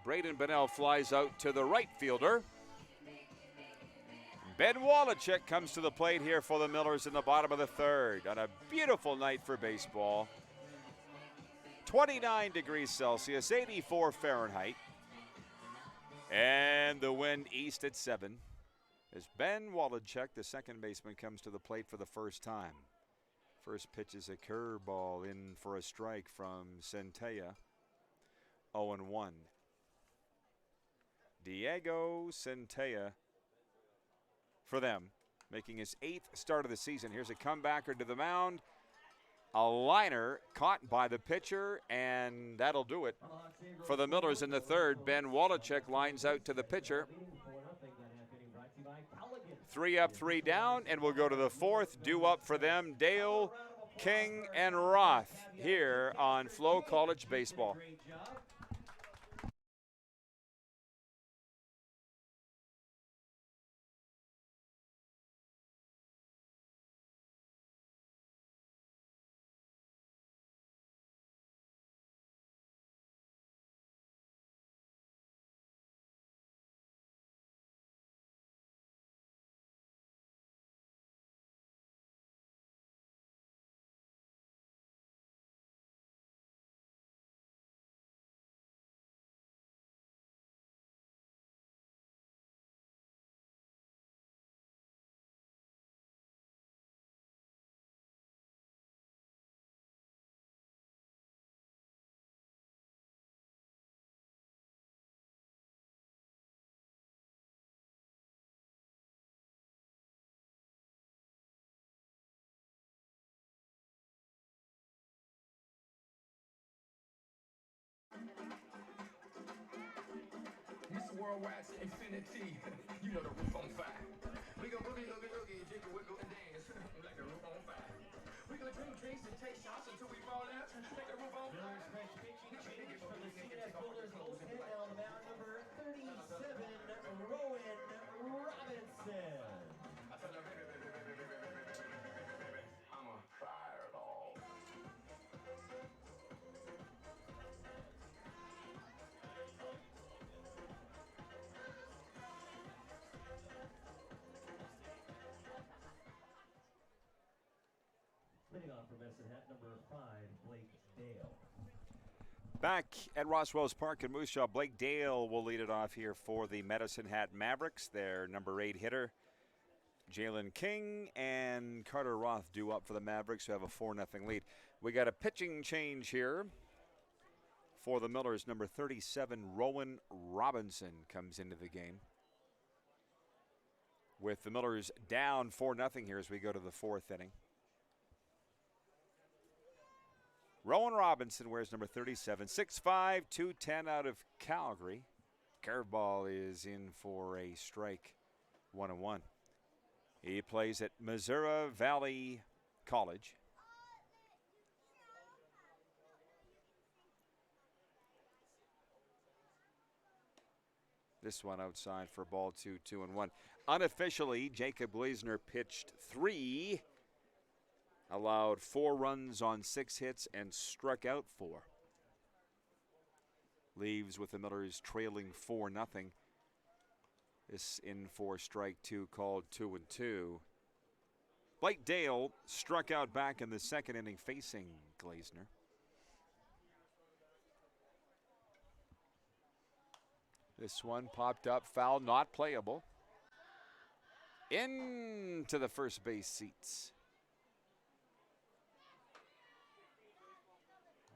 Braden Benel flies out to the right fielder. Ben Wallachek comes to the plate here for the Millers in the bottom of the third on a beautiful night for baseball. 29 degrees Celsius, 84 Fahrenheit. And the wind east at 7 as Ben Wallachek, the second baseman, comes to the plate for the first time. First pitch is a curveball in for a strike from Centella. 0-1. Diego Centella for them, making his 8th start of the season. Here's a comebacker to the mound. A liner caught by the pitcher, and that'll do it for the Millers in the third. Ben Wallachek lines out to the pitcher. 3 up, 3 down, and we'll go to the fourth. Due up for them, Dale, King, and Roth here on FloCollege Baseball. This worldwide to infinity. You know the roof on fire. We gon' boogie, oogie, oogie, jiggle, wiggle, and dance like the roof on fire. We gon' drink drinks and take shots until we fall out like the roof on fire. Miller's fresh pitching change from the CNS Builders bullpen. Now the mound, number 37, Rowan Robinson. I'm a fireball. Leading off for Medicine Hat, number 5, Blake Dale. Back at Roswell's Park in Moose Jaw, Blake Dale will lead it off here for the Medicine Hat Mavericks. Their number 8 hitter, Jalen King, and Carter Roth due up for the Mavericks, who have a 4-0 lead. We got a pitching change here for the Millers. Number 37, Rowan Robinson, comes into the game, with the Millers down 4-0 here as we go to the 4th inning. Rowan Robinson wears number 37, 6'5", 210 out of Calgary. Curveball is in for a strike, 1-1. He plays at Missouri Valley College. This one outside for ball 2, 2-1. Unofficially, Jacob Gleisner pitched 3. Allowed 4 runs on 6 hits and struck out 4. Leaves with the Millers trailing 4-0. This in for strike 2, called 2-2. Blake Dale struck out back in the 2nd inning facing Gleisner. This one popped up, foul, not playable. Into the first base seats.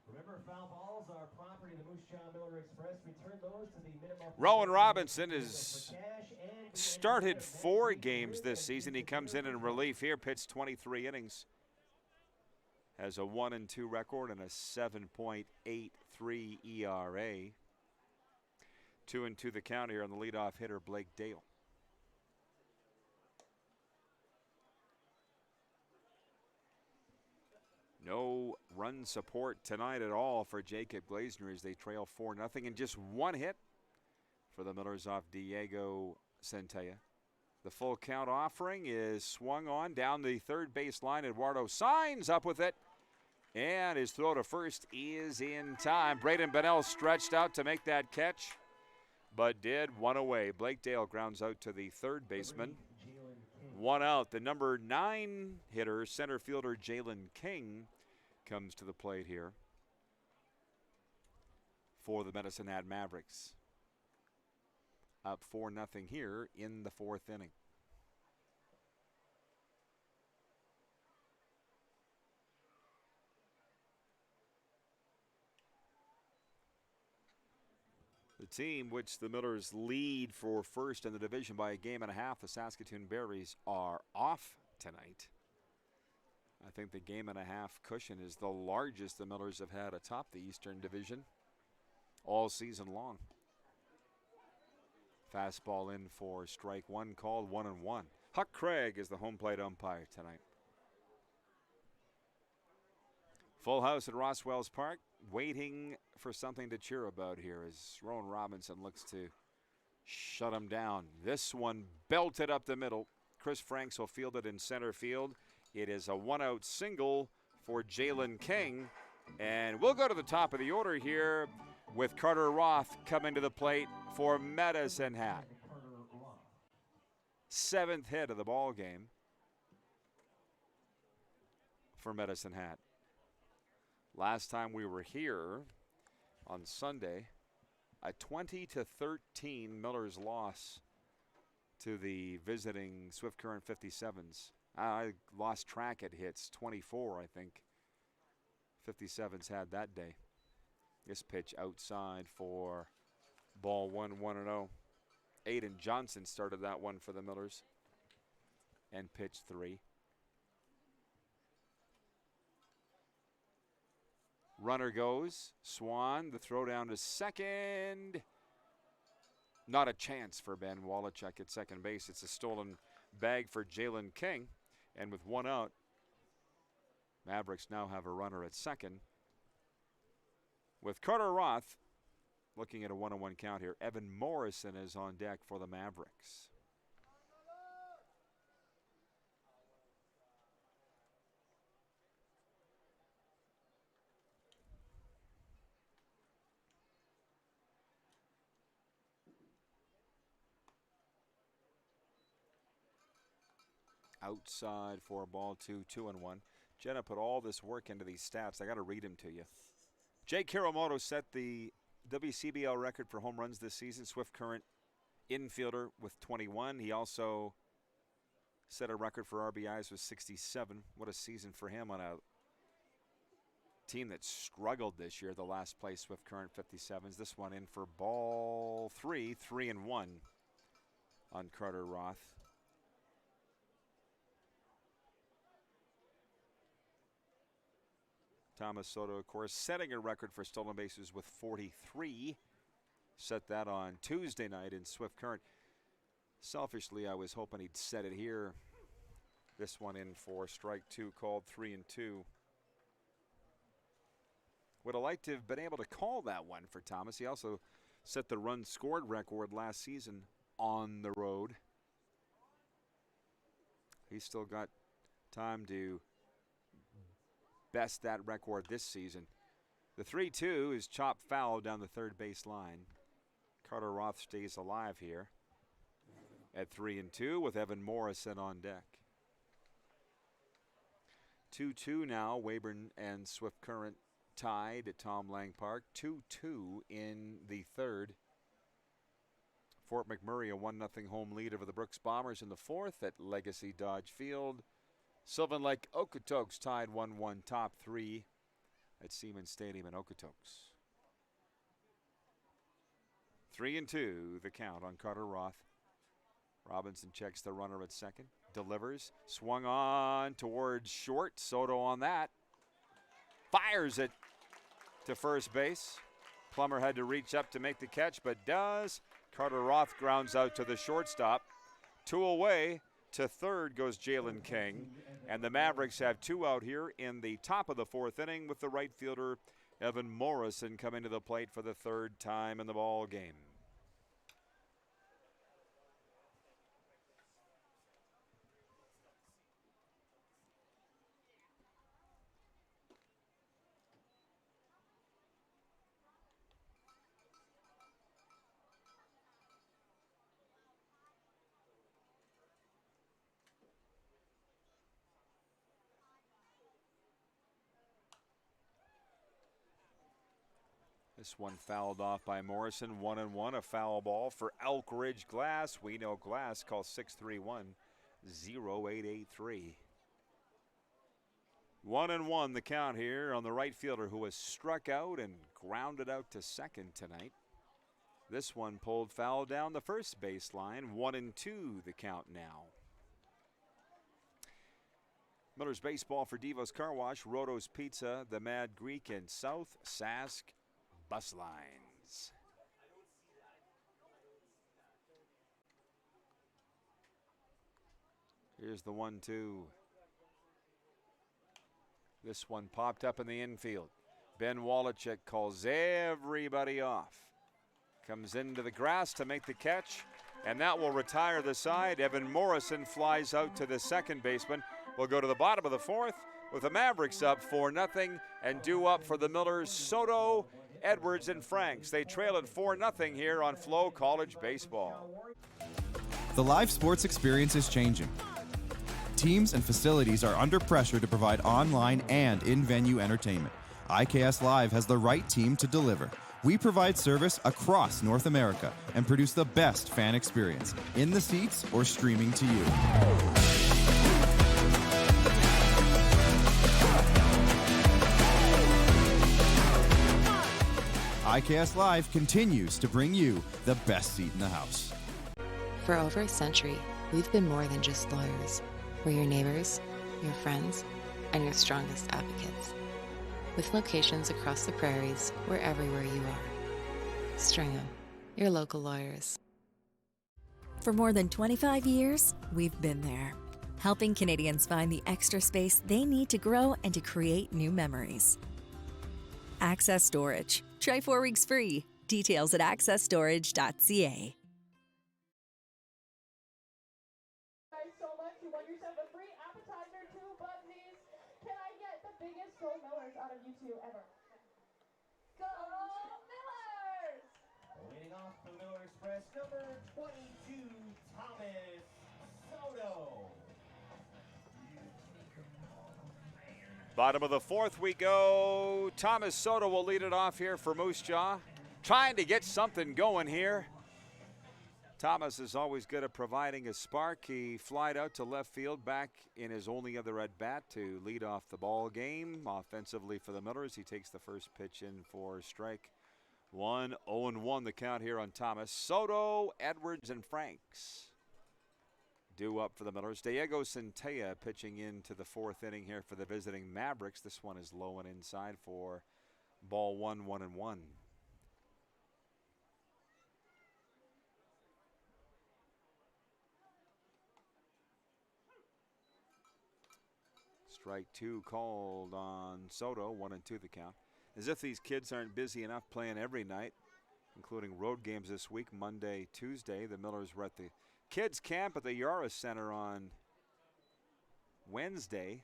Remember, foul balls are property of the Moose Jaw Miller Express. Return those to the minimum. Rowan Robinson has started 4 games this season. He comes in relief here, pitched 23 innings. Has a 1-2 record and a 7.83 ERA. 2-2 the count here on the leadoff hitter, Blake Dale. No run support tonight at all for Jacob Glazner as they trail 4-0, and just 1 hit for the Millers off Diego Centella. The full count offering is swung on down the third base line. Eduardo signs up with it, and his throw to first is in time. Braden Bennell stretched out to make that catch, but did 1 away. Blake Dale grounds out to the third baseman. 1 out. The number 9 hitter, center fielder Jalen King, comes to the plate here for the Medicine Hat Mavericks. Up 4-0 here in the 4th inning. The team which the Millers lead for first in the division by a 1.5 games, the Saskatoon Berries, are off tonight. I think the 1.5 games cushion is the largest the Millers have had atop the Eastern Division all season long. Fastball in for strike 1, called 1-1. Huck Craig is the home plate umpire tonight. Full house at Rosswells Park, waiting for something to cheer about here as Rowan Robinson looks to shut him down. This one belted up the middle. Chris Franks will field it in center field. It is a 1-out single for Jalen King. And we'll go to the top of the order here with Carter Roth coming to the plate for Medicine Hat. 7th hit of the ball game for Medicine Hat. Last time we were here on Sunday, a 20-13 Millers loss to the visiting Swift Current 57s. I lost track at hits, 24 I think 57s had that day. This pitch outside for ball 1, 1-0. Aiden Johnson started that one for the Millers and pitched 3. Runner goes. Swan, the throw down to second. Not a chance for Ben Wallachek at second base. It's a stolen bag for Jalen King. And with 1 out, Mavericks now have a runner at second. With Carter Roth looking at a 1-1 count here, Evan Morrison is on deck for the Mavericks. Outside for ball 2, 2-1. Jenna put all this work into these stats. I got to read them to you. Jake Kiramoto set the WCBL record for home runs this season. Swift Current infielder with 21. He also set a record for RBIs with 67. What a season for him on a team that struggled this year, the last place Swift Current 57s. This one in for ball 3, 3-1 on Carter Roth. Thomas Soto, of course, setting a record for stolen bases with 43. Set that on Tuesday night in Swift Current. Selfishly, I was hoping he'd set it here. This one in for strike 2, called 3-2. Would have liked to have been able to call that one for Thomas. He also set the run scored record last season on the road. He's still got time to best that record this season. The 3-2 is chopped foul down the third base line. Carter Roth stays alive here at 3-2 with Evan Morrison on deck. 2-2 now. Weyburn and Swift Current tied at Tom Lang Park. 2-2 in the third. Fort McMurray a 1-0 home lead over the Brooks Bombers in the fourth at Legacy Dodge Field. Sylvan Lake Okotoks tied 1-1 top three at Siemens Stadium in Okotoks. 3-2 the count on Carter Roth. Robinson checks the runner at second, delivers, swung on towards short. Soto on that. Fires it to first base. Plummer had to reach up to make the catch, but does. Carter Roth grounds out to the shortstop. 2 away. To third goes Jalen King. And the Mavericks have 2 out here in the top of the fourth inning with the right fielder Evan Morrison coming to the plate for the third time in the ball game. This one fouled off by Morrison. 1-1, a foul ball for Elk Ridge Glass. We know Glass. Call 631-0883. 1-1 the count here on the right fielder who was struck out and grounded out to second tonight. This one pulled foul down the first baseline. 1-2 the count now. Miller's Baseball for Devo's Car Wash, Roto's Pizza, the Mad Greek, and South Sask Bus Lines. Here's the 1-2. This one popped up in the infield. Ben Wallachek calls everybody off. Comes into the grass to make the catch, and that will retire the side. Evan Morrison flies out to the second baseman. We'll go to the bottom of the fourth with the Mavericks up 4-0 and due up for the Millers, Soto, Edwards, and Franks. They trail at 4-0 here on FloCollege Baseball. The live sports experience is changing. Teams and facilities are under pressure to provide online and in-venue entertainment. IKS Live has the right team to deliver. We provide service across North America and produce the best fan experience, in the seats or streaming to you. IKS Live continues to bring you the best seat in the house. For over a century, we've been more than just lawyers. We're your neighbors, your friends, and your strongest advocates. With locations across the prairies, we're everywhere you are. Stringham, your local lawyers. For more than 25 years, we've been there, helping Canadians find the extra space they need to grow and to create new memories. Access Storage. Try 4 weeks free. Details at accessstorage.ca. Thanks so much. You won yourself a free appetizer, 2 Buzzies. Can I get the biggest Go Millers out of you two ever? Go Millers! Leading off the Miller Express, number 22, Thomas Soto. Bottom of the fourth we go. Thomas Soto will lead it off here for Moose Jaw. Trying to get something going here. Thomas is always good at providing a spark. He flied out to left field back in his only other at-bat to lead off the ball game. Offensively for the Millers, he takes the first pitch in for strike one. 0-1 the count here on Thomas. Soto, Edwards, and Franks due up for the Millers. Diego Centella pitching into the fourth inning here for the visiting Mavericks. This one is low and inside for ball one, 1-1. Strike 2 called on Soto, 1-2 the count. As if these kids aren't busy enough playing every night, including road games this week, Monday, Tuesday. The Millers were at the kids camp at the Yara Center on Wednesday.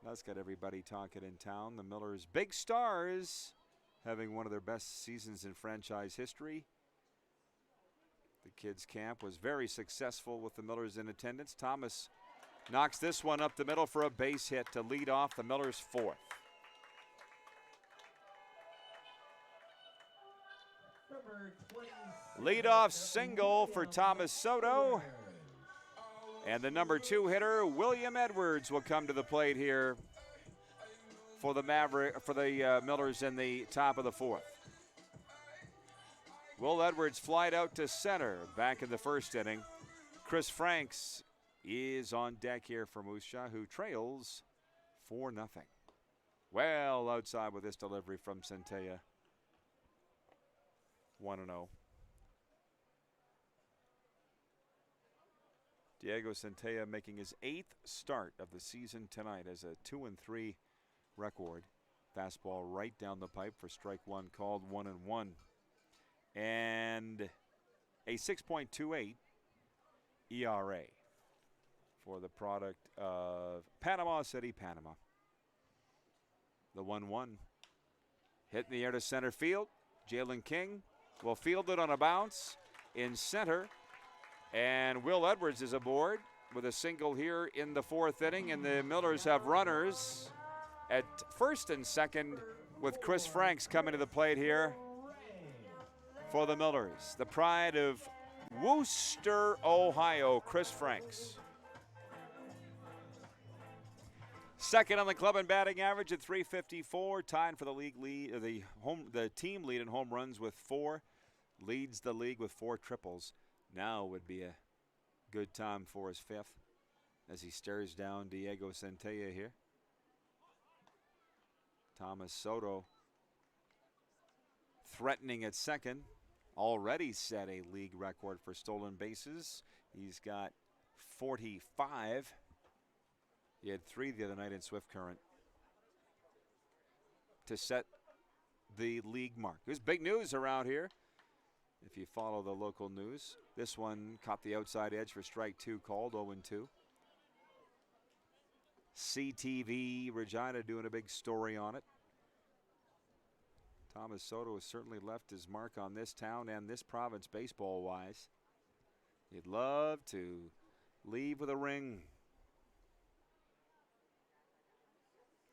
That's got everybody talking in town. The Millers' big stars having one of their best seasons in franchise history. The kids camp was very successful with the Millers in attendance. Thomas knocks this one up the middle for a base hit to lead off the Millers' fourth. Number number 26. Leadoff single for Thomas Soto. And the number 2 hitter, William Edwards, will come to the plate here for the Millers in the top of the 4th. Will Edwards flied out to center back in the first inning. Chris Franks is on deck here for Moose Jaw, who trails 4-0. Well outside with this delivery from Centella. 1-0. Diego Centella making his 8th start of the season tonight as a 2-3 record. Fastball right down the pipe for strike 1 called, 1-1. And a 6.28 ERA for the product of Panama City, Panama. The 1-1. Hit in the air to center field. Jalen King will field it on a bounce in center. And Will Edwards is aboard with a single here in the 4th inning. And the Millers have runners at first and second with Chris Franks coming to the plate here for the Millers. The pride of Wooster, Ohio, Chris Franks. Second on the club in batting average at .354, tied for the league lead, the team lead in home runs with 4, leads the league with 4 triples. Now would be a good time for his 5th as he stares down Diego Centella here. Thomas Soto threatening at second, already set a league record for stolen bases. He's got 45. He had 3 the other night in Swift Current to set the league mark. There's big news around here if you follow the local news. This one caught the outside edge for strike 2 called, 0-2. CTV Regina doing a big story on it. Thomas Soto has certainly left his mark on this town and this province baseball-wise. He'd love to leave with a ring.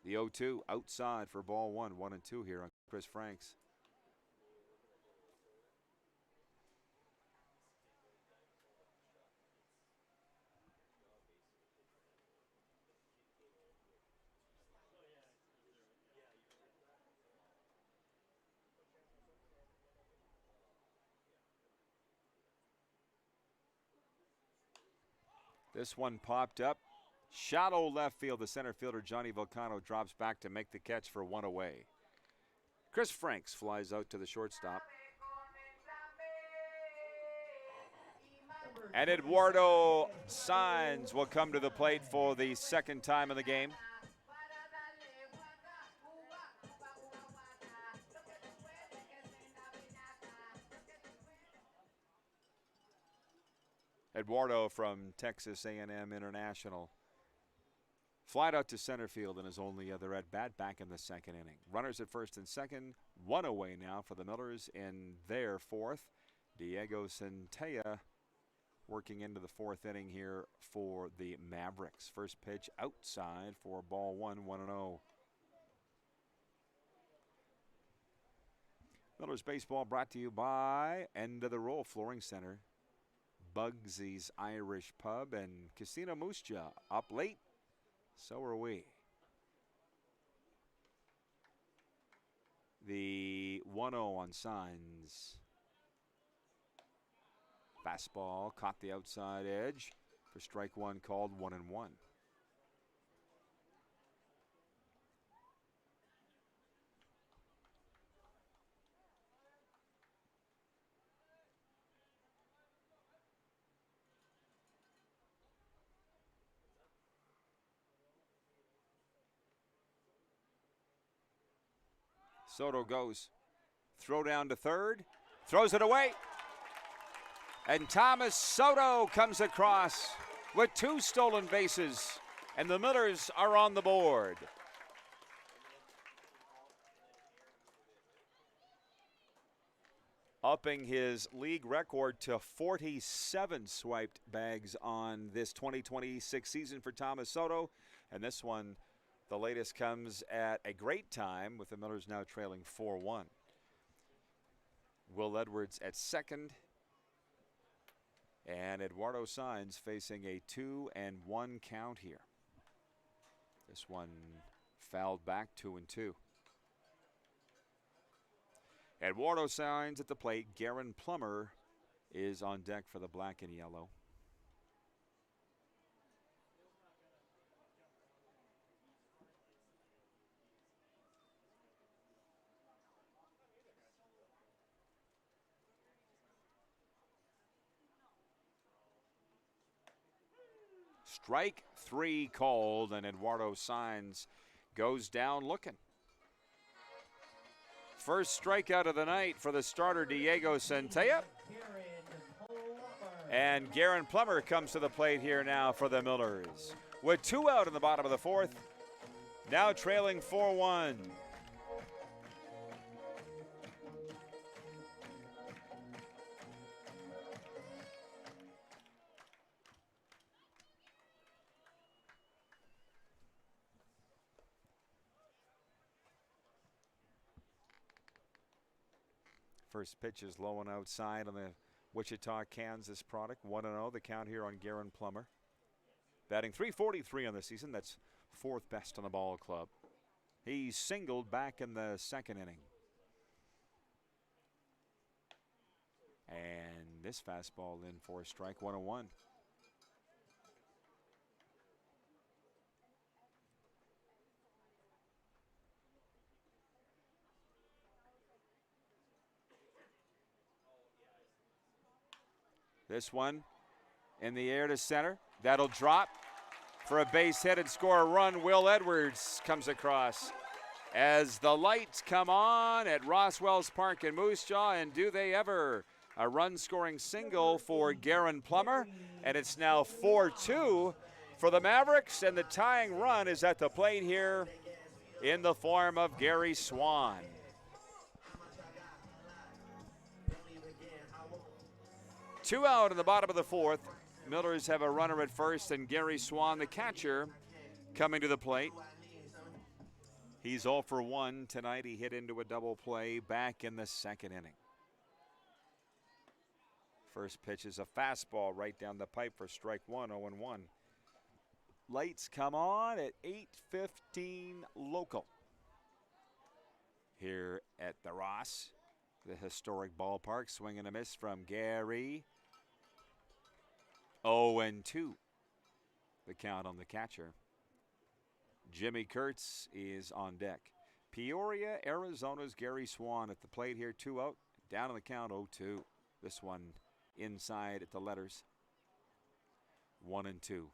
The 0-2 outside for ball 1, 1-2 here on Chris Franks. This one popped up. Shallow left field. The center fielder, Johnny Volcano, drops back to make the catch for 1 away. Chris Franks flies out to the shortstop. And Eduardo Saenz will come to the plate for the 2nd time in the game. Eduardo from Texas A&M International. Flied out to center field in his only other at-bat back in the 2nd inning. Runners at first and second, 1 away now for the Millers in their 4th. Diego Centella working into the 4th inning here for the Mavericks. First pitch outside for ball 1, 1-0. Millers baseball brought to you by End of the Roll Flooring Center, Bugsy's Irish Pub, and Casino Moose Jaw. Up late, so are we. The 1-0 on Signs. Fastball caught the outside edge for strike 1 called, 1-1. Soto goes. Throw down to third. Throws it away. And Thomas Soto comes across with 2 stolen bases. And the Millers are on the board. Upping his league record to 47 swiped bags on this 2026 season for Thomas Soto. And this one, the latest, comes at a great time with the Millers now trailing 4-1. Will Edwards at second. And Eduardo Sainz facing a 2-1 count here. This one fouled back 2-2. Eduardo Sainz at the plate. Garen Plummer is on deck for the black and yellow. Strike 3 called, and Eduardo Sainz goes down looking. First strikeout of the night for the starter, Diego Centella. And Garen Plummer comes to the plate here now for the Millers. With 2 out in the bottom of the 4th, now trailing 4-1. First pitch is low and outside on the Wichita, Kansas product. 1-0, the count here on Garen Plummer. Batting .343 on the season. That's 4th best on the ball club. He singled back in the 2nd inning. And this fastball in for a strike, 1-1. This one in the air to center. That'll drop for a base hit and score a run. Will Edwards comes across as the lights come on at Roswell's Park in Moose Jaw, and do they ever. A run-scoring single for Garen Plummer, and it's now 4-2 for the Mavericks, and the tying run is at the plate here in the form of Gary Swan. Two out in the bottom of the 4th. Millers have a runner at first, and Gary Swan, the catcher, coming to the plate. He's 0 for 1 tonight. He hit into a double play back in the 2nd inning. First pitch is a fastball right down the pipe for strike 1, 0-1. Lights come on at 8:15 local here at the Ross, the historic ballpark. Swing and a miss from Gary. 0-2, the count on the catcher. Jimmy Kurtz is on deck. Peoria, Arizona's Gary Swan at the plate here, 2 out. Down on the count, 0-2. This one inside at the letters, 1-2.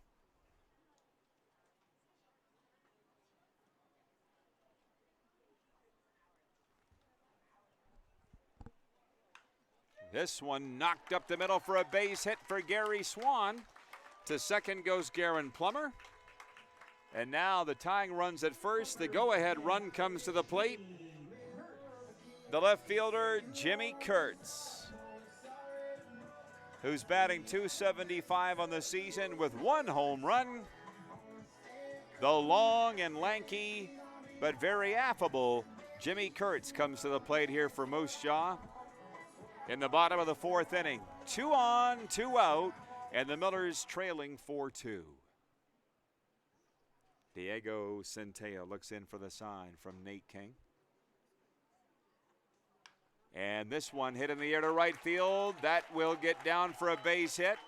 This one knocked up the middle for a base hit for Gary Swan. To second goes Garen Plummer. And now the tying runs at first. The go-ahead run comes to the plate. The left fielder, Jimmy Kurtz, who's batting .275 on the season with 1 home run. The long and lanky, but very affable Jimmy Kurtz comes to the plate here for Moose Jaw. In the bottom of the 4th inning, 2 on, 2 out, and the Millers trailing 4-2. Diego Centella looks in for the sign from Nate King. And this one hit in the air to right field. That will get down for a base hit.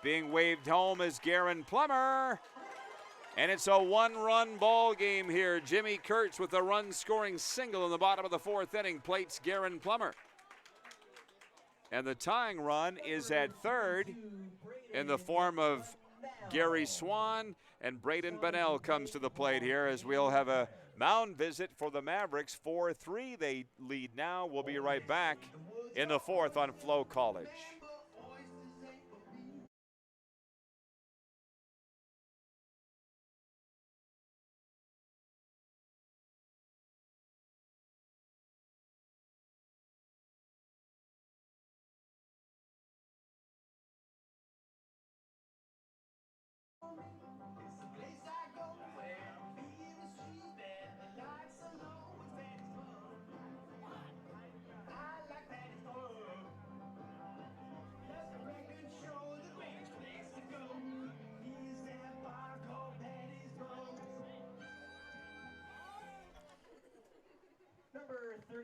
Being waved home is Garen Plummer. And it's a 1-run ball game here. Jimmy Kurtz with a run-scoring single in the bottom of the 4th inning plates Garen Plummer. And the tying run is at third in the form of Gary Swan, and Braden Bennell comes to the plate here as we'll have a mound visit for the Mavericks. 4-3 they lead now. We'll be right back in the 4th on FloCollege.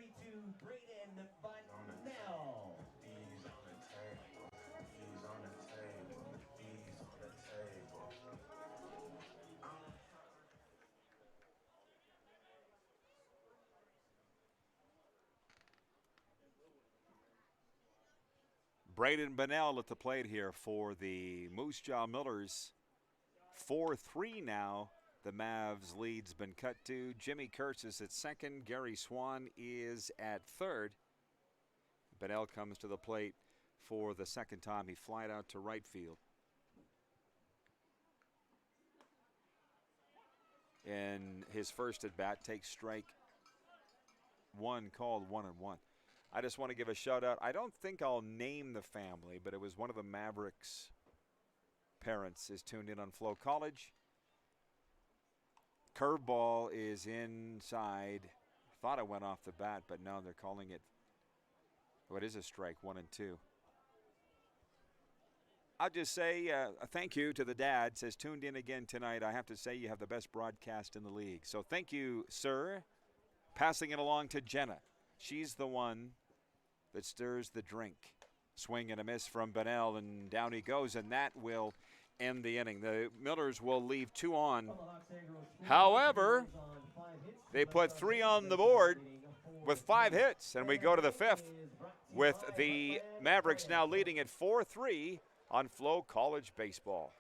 32, Braden Bunnell. He's on the table. He's on the table. He's on the table. Braden Bunnell at the plate here for the Moose Jaw Millers. 4-3 now. The Mavs lead's been cut to. Jimmy Kurtz is at second. Gary Swan is at third. Bunnell comes to the plate for the second time. He flied out to right field. And his first at bat takes strike one, called 1-1. I just want to give a shout out. I don't think I'll name the family, but it was one of the Mavericks parents is tuned in on FloCollege. Curveball is inside. Thought it went off the bat, but no, they're calling it. What is a strike, 1-2. I'll just say a thank you to the dad. Says tuned in again tonight. I have to say you have the best broadcast in the league. So thank you, sir. Passing it along to Jenna. She's the one that stirs the drink. Swing and a miss from Bunnell, and down he goes, and that will end the inning. The Millers will leave 2 on. However, they put 3 on the board with 5 hits, and we go to the 5th with the Mavericks now leading at 4-3 on FloCollege Baseball.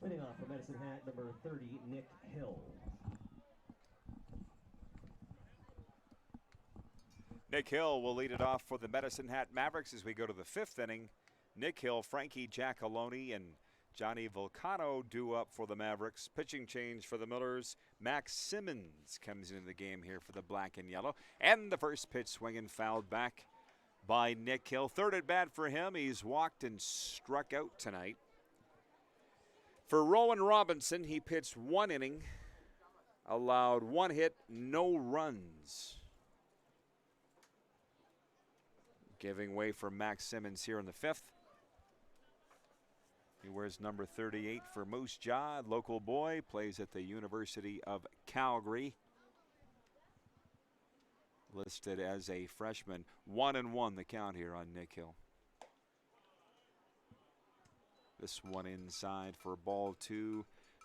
Leading off for Medicine Hat, number 30, Nick Hill. Nick Hill will lead it off for the Medicine Hat Mavericks as we go to the 5th inning. Nick Hill, Frankie Giacalone, and Johnny Volcano due up for the Mavericks. Pitching change for the Millers. Max Simmons comes into the game here for the black and yellow. And the first pitch swinging fouled back by Nick Hill. Third at bat for him. He's walked and struck out tonight. For Rowan Robinson, he pitched 1 inning, allowed 1 hit, no runs. Giving way for Max Simmons here in the 5th. He wears number 38 for Moose Jaw, local boy, plays at the University of Calgary. Listed as a freshman. 1-1 the count here on Nick Hill. This one inside for ball 2,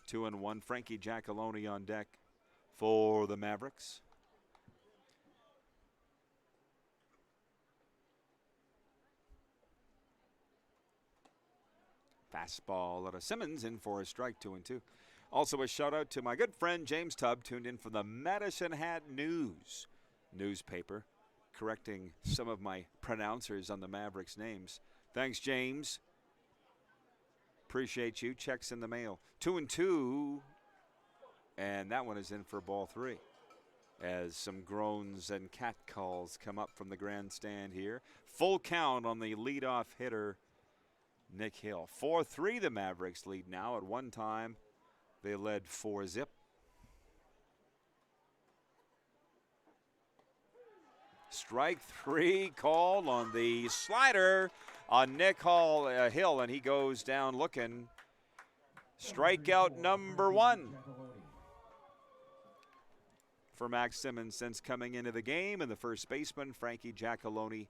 2-1. Frankie Giacalone on deck for the Mavericks. Fastball out of Simmons, in for a strike, 2-2. Also, a shout out to my good friend James Tubb, tuned in from the Medicine Hat News newspaper, correcting some of my pronouncers on the Mavericks names. Thanks, James. Appreciate you. Checks in the mail. 2-2. And that one is in for ball 3. As some groans and cat calls come up from the grandstand here. Full count on the leadoff hitter, Nick Hill. 4-3 the Mavericks lead now. At one time, they led 4-zip. Strike 3 called on the slider on Nick Hill, and he goes down looking. Strikeout number 1 for Max Simmons since coming into the game, and the first baseman, Frankie Giacalone,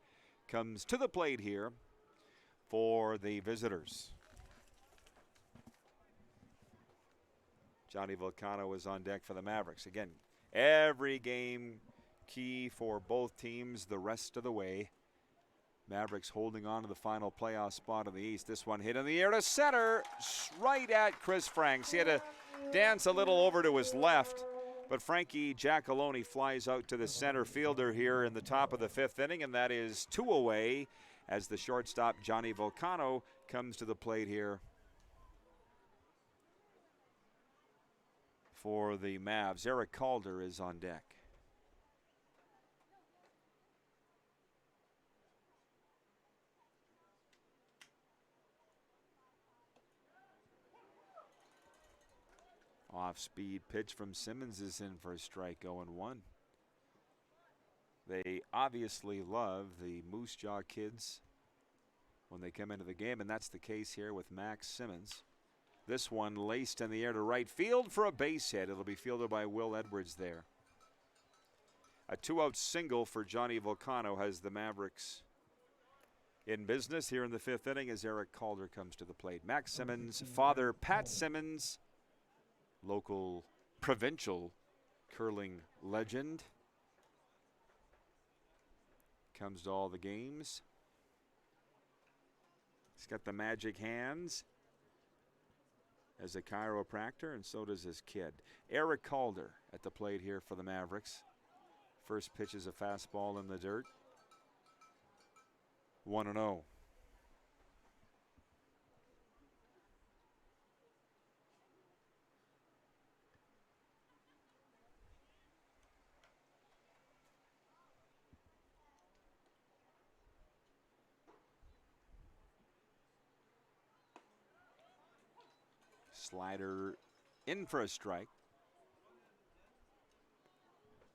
comes to the plate here for the visitors. Johnny Vulcano is on deck for the Mavericks. Again, every game key for both teams the rest of the way. Mavericks holding on to the final playoff spot in the East. This one hit in the air to center, right at Chris Franks. He had to dance a little over to his left, but Frankie Giacalone flies out to the center fielder here in the top of the 5th inning, and that is 2 away as the shortstop, Johnny Vulcano, comes to the plate here for the Mavs. Eric Calder is on deck. Off-speed pitch from Simmons is in for a strike, 0-1. They obviously love the Moose Jaw kids when they come into the game, and that's the case here with Max Simmons. This one laced in the air to right field for a base hit. It'll be fielded by Will Edwards there. A 2-out single for Johnny Vulcano has the Mavericks in business here in the 5th inning as Eric Calder comes to the plate. Max Simmons' father, Pat Simmons, local provincial curling legend, comes to all the games. He's got the magic hands as a chiropractor, and so does his kid. Eric Calder at the plate here for the Mavericks. First pitch is a fastball in the dirt. 1-0. Slider in for a strike.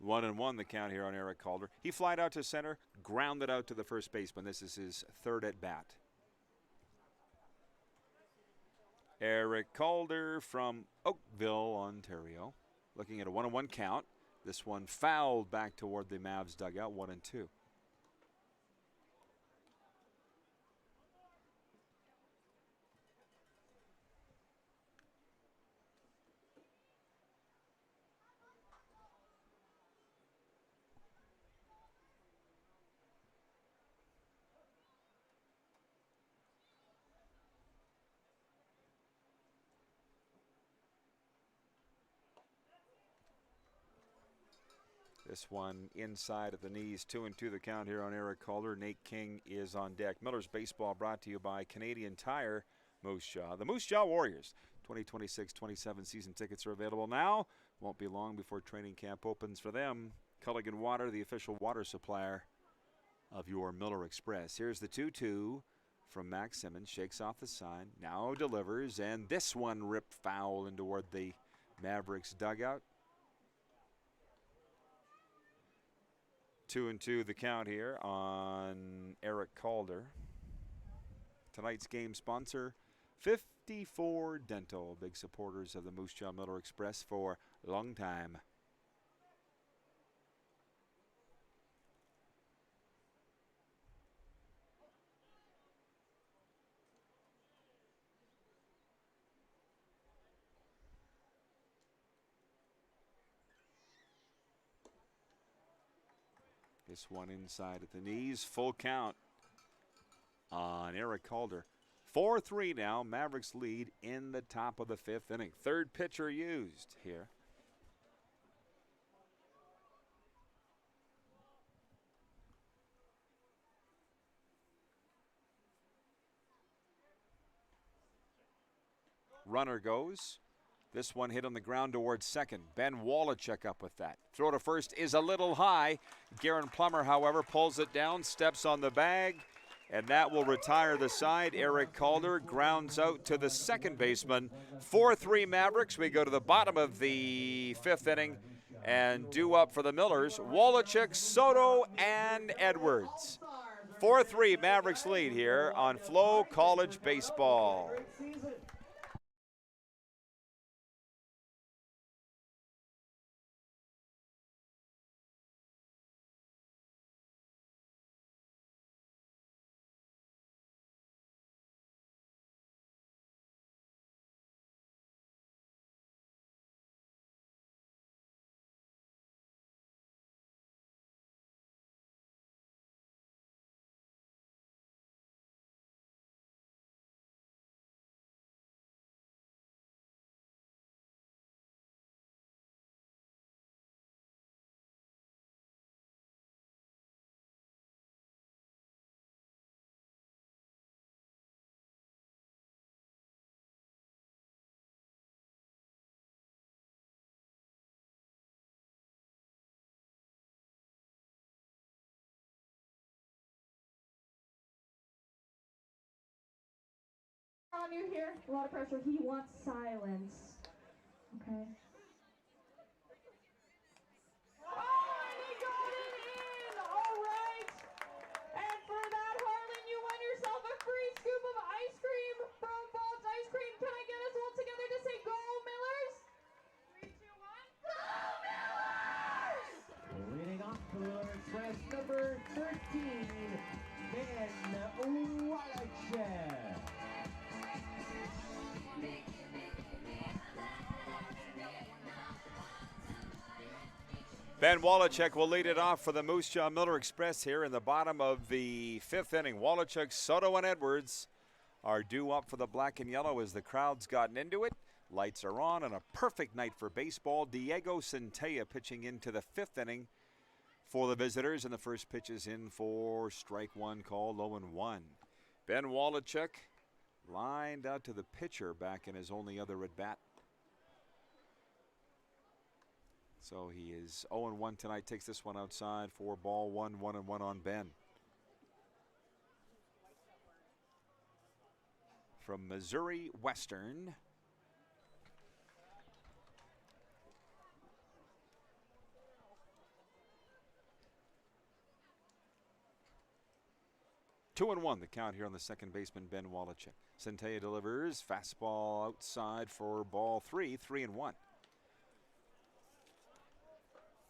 1-1 the count here on Eric Calder. He flied out to center, grounded out to the first baseman. This is his 3rd at bat. Eric Calder from Oakville, Ontario, looking at a 1-1 count. This one fouled back toward the Mavs dugout, 1-2. This one inside of the knees, 2-2 the count here on Eric Calder. Nate King is on deck. Miller's Baseball brought to you by Canadian Tire, Moose Jaw. The Moose Jaw Warriors 2026-27 season tickets are available now. Won't be long before training camp opens for them. Culligan Water, the official water supplier of your Miller Express. Here's the 2-2 from Max Simmons. Shakes off the sign, now delivers, and this one ripped foul in toward the Mavericks dugout. 2-2 the count here on Eric Calder. Tonight's game sponsor, 54 Dental, big supporters of the Moose Jaw Miller Express for a long time. This one inside at the knees, full count on Eric Calder. 4-3 now. Mavericks lead in the top of the 5th inning. Third pitcher used here. Runner goes. This one hit on the ground towards second. Ben Wallachek up with that. Throw to first is a little high. Garen Plummer, however, pulls it down, steps on the bag, and that will retire the side. Eric Calder grounds out to the second baseman. 4-3 Mavericks. We go to the bottom of the 5th inning and due up for the Millers. Wallachek, Soto, and Edwards. 4-3 Mavericks lead here on FloCollege Baseball. On you here, a lot of pressure. He wants silence. Okay. Oh, and he got it in! All right. And for that, Harlan, you won yourself a free scoop of ice cream from Bolt's Ice Cream. Can I get us all together to say go Millers? 3, 2, 1. Go Millers! Leading off the Miller Express, number 13, Ben Wallachek. Ben Wallachek will lead it off for the Moose Jaw Miller Express here in the bottom of the 5th inning. Wallachek, Soto, and Edwards are due up for the black and yellow as the crowd's gotten into it. Lights are on and a perfect night for baseball. Diego Centella pitching into the 5th inning for the visitors, and the first pitch is in for strike one, called 0-1. Ben Wallachek lined out to the pitcher back in his only other at bat. So he is 0-1 tonight, takes this one outside for ball one, 1-1 on Ben. From Missouri Western, two and 1 the count here on the second baseman, Ben Wallachek. Centella delivers, fastball outside for ball 3, 3-1.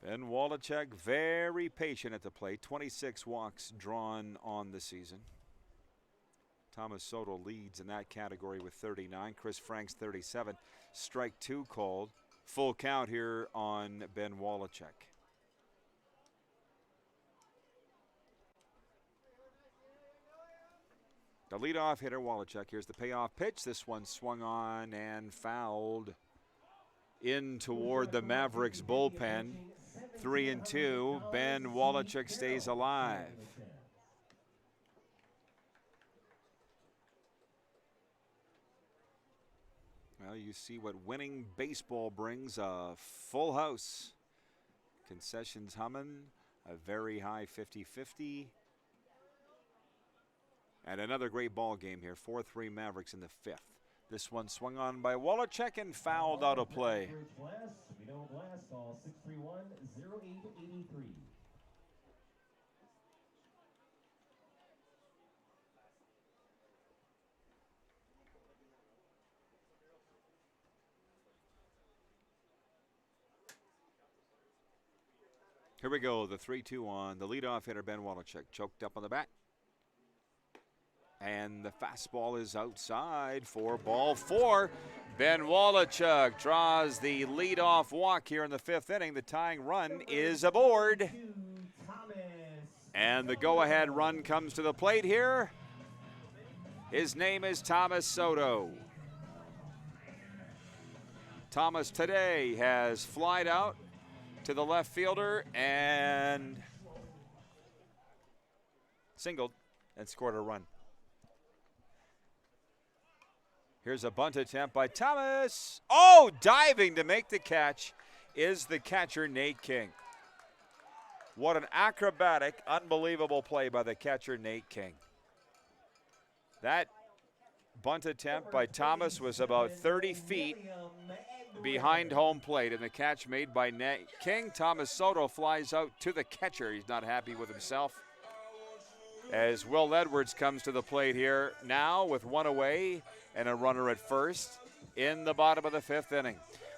Ben Wallachek very patient at the plate. 26 walks drawn on the season. Thomas Soto leads in that category with 39. Chris Franks 37. Strike two called. Full count here on Ben Wallachek. The leadoff hitter Wallachek. Here's the payoff pitch. This one swung on and fouled in toward the Mavericks bullpen. 3-2. Ben Wallachek stays alive. Well, you see what winning baseball brings, a full house. Concessions humming, a very high 50-50. And another great ball game here. 4-3 Mavericks in the 5th. This one swung on by Wallachek and fouled out of play. Here we go, the 3-2 on the leadoff hitter, Ben Wallachek. Choked up on the bat. And the fastball is outside for ball 4. Ben Wallachek draws the leadoff walk here in the 5th inning. The tying run is aboard. And the go-ahead run comes to the plate here. His name is Thomas Soto. Thomas today has flied out to the left fielder and singled and scored a run. Here's a bunt attempt by Thomas. Oh, diving to make the catch is the catcher, Nate King. What an acrobatic, unbelievable play by the catcher, Nate King. That bunt attempt by Thomas was about 30 feet behind home plate, and the catch made by Nate King. Thomas Soto flies out to the catcher. He's not happy with himself. As Will Edwards comes to the plate here now with one away and a runner at first in the bottom of the 5th inning.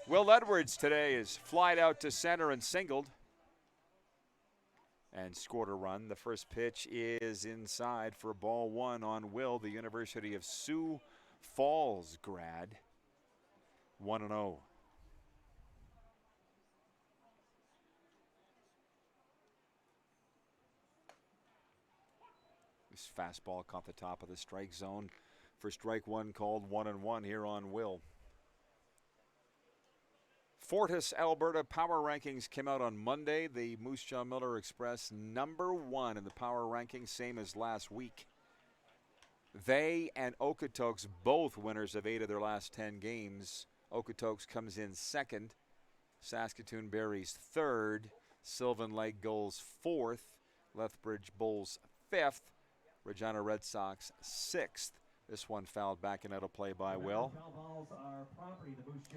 Will Edwards today is flied out to center and singled and scored a run. The first pitch is inside for ball 1 on Will, the University of Sioux Falls grad. 1-0. This fastball caught the top of the strike zone for strike 1, called 1-1 here on Will. Fortis Alberta power rankings came out on Monday. The Moose Jaw Miller Express #1 in the power rankings, same as last week. They and Okotoks both winners of 8 of their last 10 games. Okotoks comes in 2nd. Saskatoon Berries 3rd. Sylvan Lake Gulls 4th. Lethbridge Bulls 5th. Regina Red Sox 6th. This one fouled back and out of play by Will.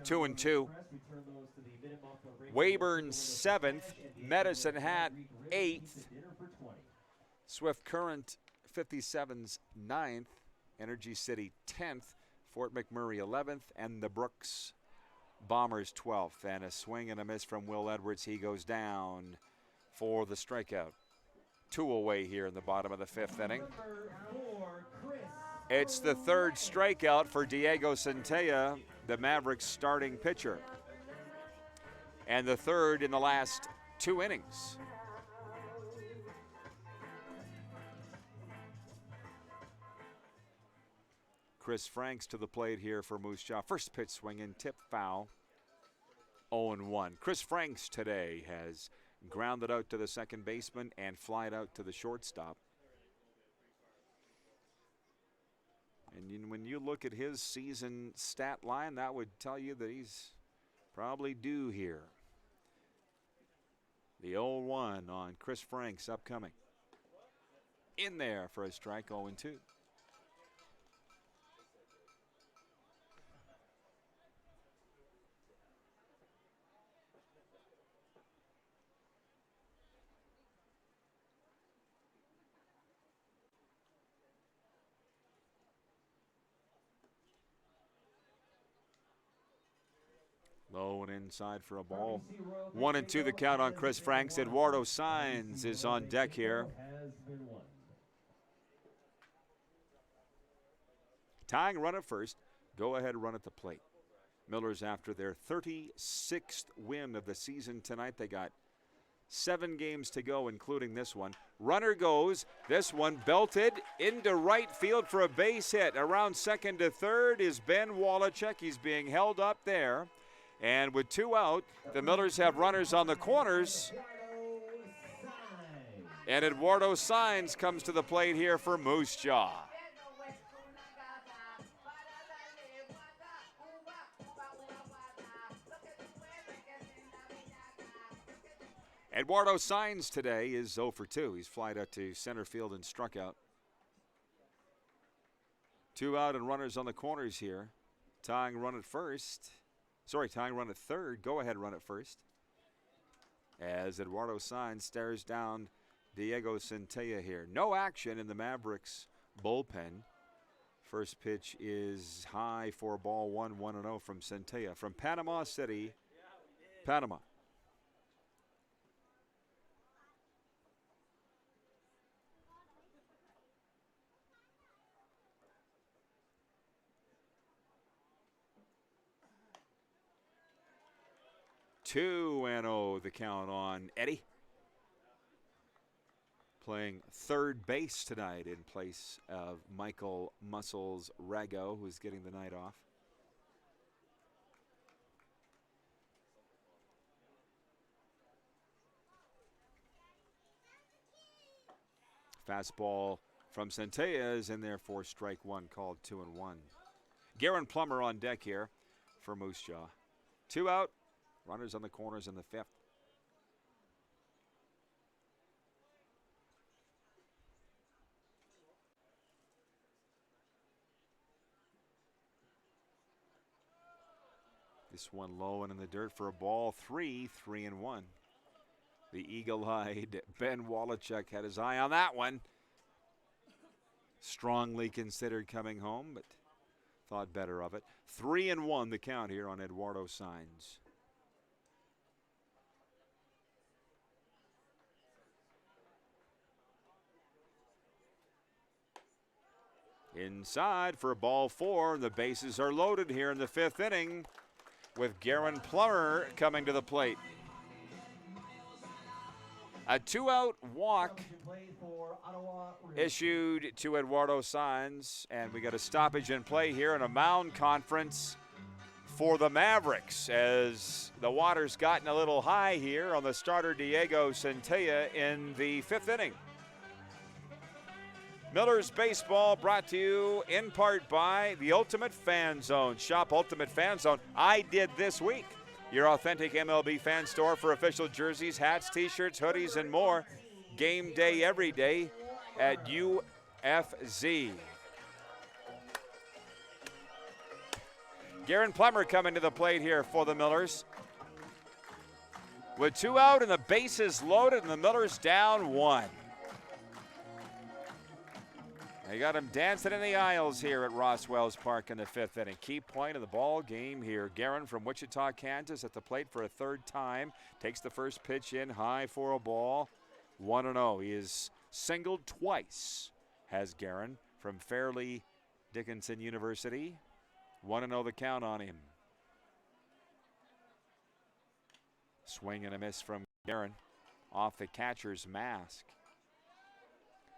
2-2. Weyburn 7th. Medicine Hat 8th. Swift Current 57's 9th. Energy City 10th. Fort McMurray 11th. And the Brooks Bombers 12th. And a swing and a miss from Will Edwards. He goes down for the strikeout. 2 away here in the bottom of the 5th inning. It's the 3rd strikeout for Diego Centella, the Mavericks starting pitcher. And the 3rd in the last 2 innings. Chris Franks to the plate here for Moose Jaw. First pitch swinging, tip foul. 0-1. Chris Franks today has grounded out to the second baseman and flied out to the shortstop. And when you look at his season stat line, that would tell you that he's probably due here. The 0-1 on Chris Franks upcoming. In there for a strike, 0-2. Low and inside for a ball. 1-2 the count on Chris Franks. Eduardo Sainz is on deck here. Tying run at first. Go ahead run at the plate. Miller's after their 36th win of the season tonight. They got 7 games to go, including this one. Runner goes. This one belted into right field for a base hit. Around second to third is Ben Wallachek. He's being held up there. And with 2 out, the Millers have runners on the corners. And Eduardo Sainz comes to the plate here for Moose Jaw. Eduardo Sainz today is 0 for 2. He's flied out to center field and struck out. 2 out and runners on the corners here. Tying run at first. Tying run at third. Go ahead run at first. As Eduardo Sainz stares down Diego Centella here. No action in the Mavericks bullpen. First pitch is high for ball 1, 1-0 from Centella from Panama City, Panama. Two and 0 the count on Eddie. playing third base tonight in place of Michael Muscles Rago, who's getting the night off. Fastball from Centella is in there for strike one, called 2-1. Garen Plummer on deck here for Moose Jaw. 2 out, runners on the corners in the 5th. This one low and in the dirt for a ball. 3-1. The eagle-eyed Ben Wallachuk had his eye on that one. Strongly considered coming home, but thought better of it. 3-1 the count here on Eduardo Sainz. Inside for ball 4. The bases are loaded here in the 5th inning with Garen Plummer coming to the plate. A 2-out walk issued to Eduardo Sainz, and we got a stoppage in play here in a mound conference for the Mavericks as the water's gotten a little high here on the starter Diego Centella in the 5th inning. Miller's Baseball brought to you in part by the Ultimate Fan Zone. Shop Ultimate Fan Zone. I did this week. Your authentic MLB fan store for official jerseys, hats, t-shirts, hoodies, and more. Game day every day at UFZ. Garen Plummer coming to the plate here for the Millers. With 2 out and the bases loaded and the Millers down 1. They got him dancing in the aisles here at Ross Wells Park in the 5th inning. Key point of the ball game here. Garen from Wichita, Kansas at the plate for a 3rd time. Takes the first pitch in high for a ball. 1-0. He is singled twice, has Garen from Fairleigh Dickinson University. 1-0 the count on him. Swing and a miss from Garen off the catcher's mask.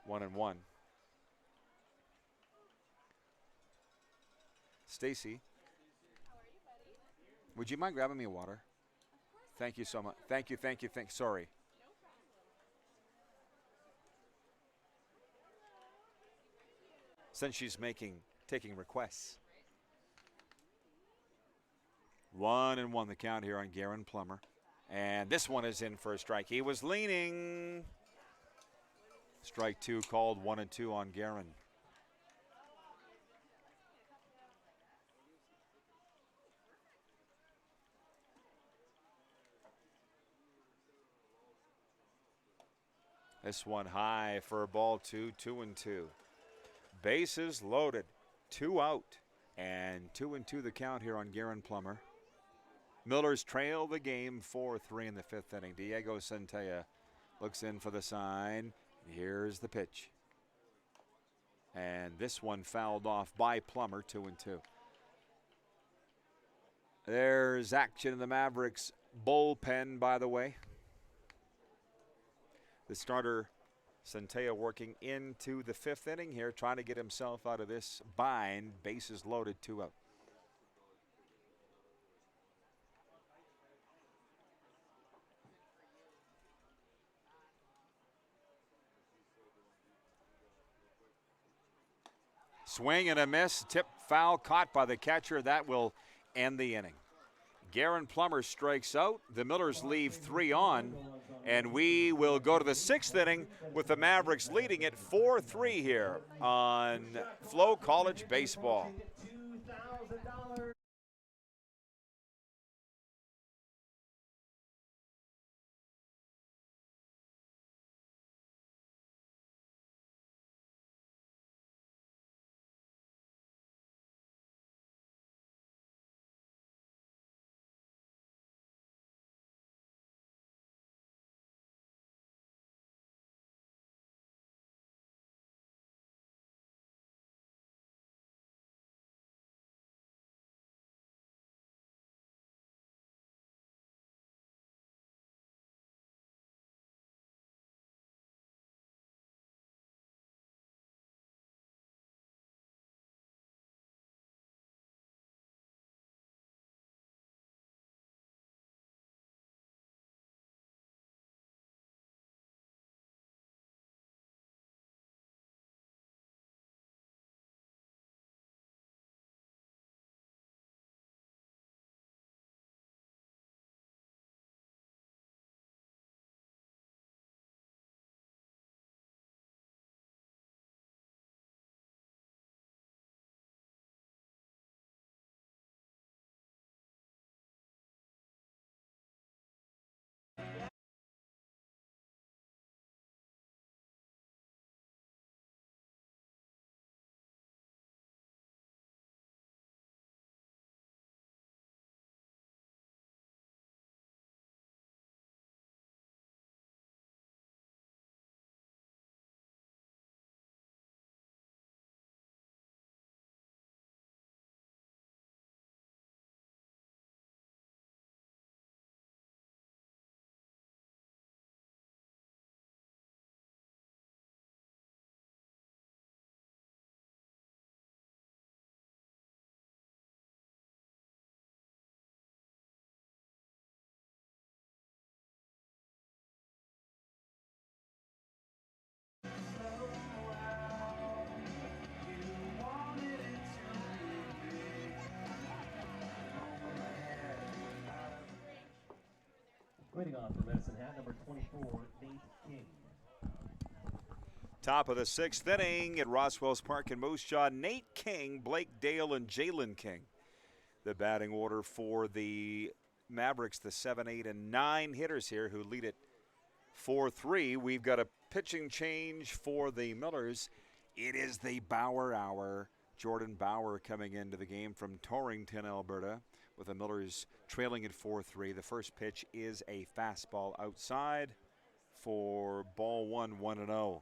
1-1. Stacy, would you mind grabbing me a water? Thank you so much. Thank you. Sorry. Since she's taking requests. 1-1 the count here on Garen Plummer. And this one is in for a strike. He was leaning. Strike 2 called, 1-2 on Garen. This one high for a ball 2, 2-2. Bases loaded, 2 out, and 2-2 the count here on Garen Plummer. Millers trail the game 4-3 in the 5th inning. Diego Centella looks in for the sign. Here's the pitch. And this one fouled off by Plummer, 2-2. There's action in the Mavericks bullpen, by the way. The starter, Centella, working into the 5th inning here, trying to get himself out of this bind. Bases loaded, 2 out. Swing and a miss, tip foul caught by the catcher. That will end the inning. Garen Plummer strikes out. The Millers leave 3 on. And we will go to the 6th inning with the Mavericks leading it 4-3 here on FloCollege Baseball. Leading off for Medicine Hat, number 24, Nate King. Top of the 6th inning at Roswell's Park in Moose Jaw. Nate King, Blake Dale, and Jalen King. The batting order for the Mavericks, the 7, 8, and 9 hitters here who lead it 4-3. We've got a pitching change for the Millers. It is the Bauer hour. Jordan Bauer coming into the game from Torrington, Alberta, with the Millers trailing at 4-3. The first pitch is a fastball outside for ball 1, 1-0.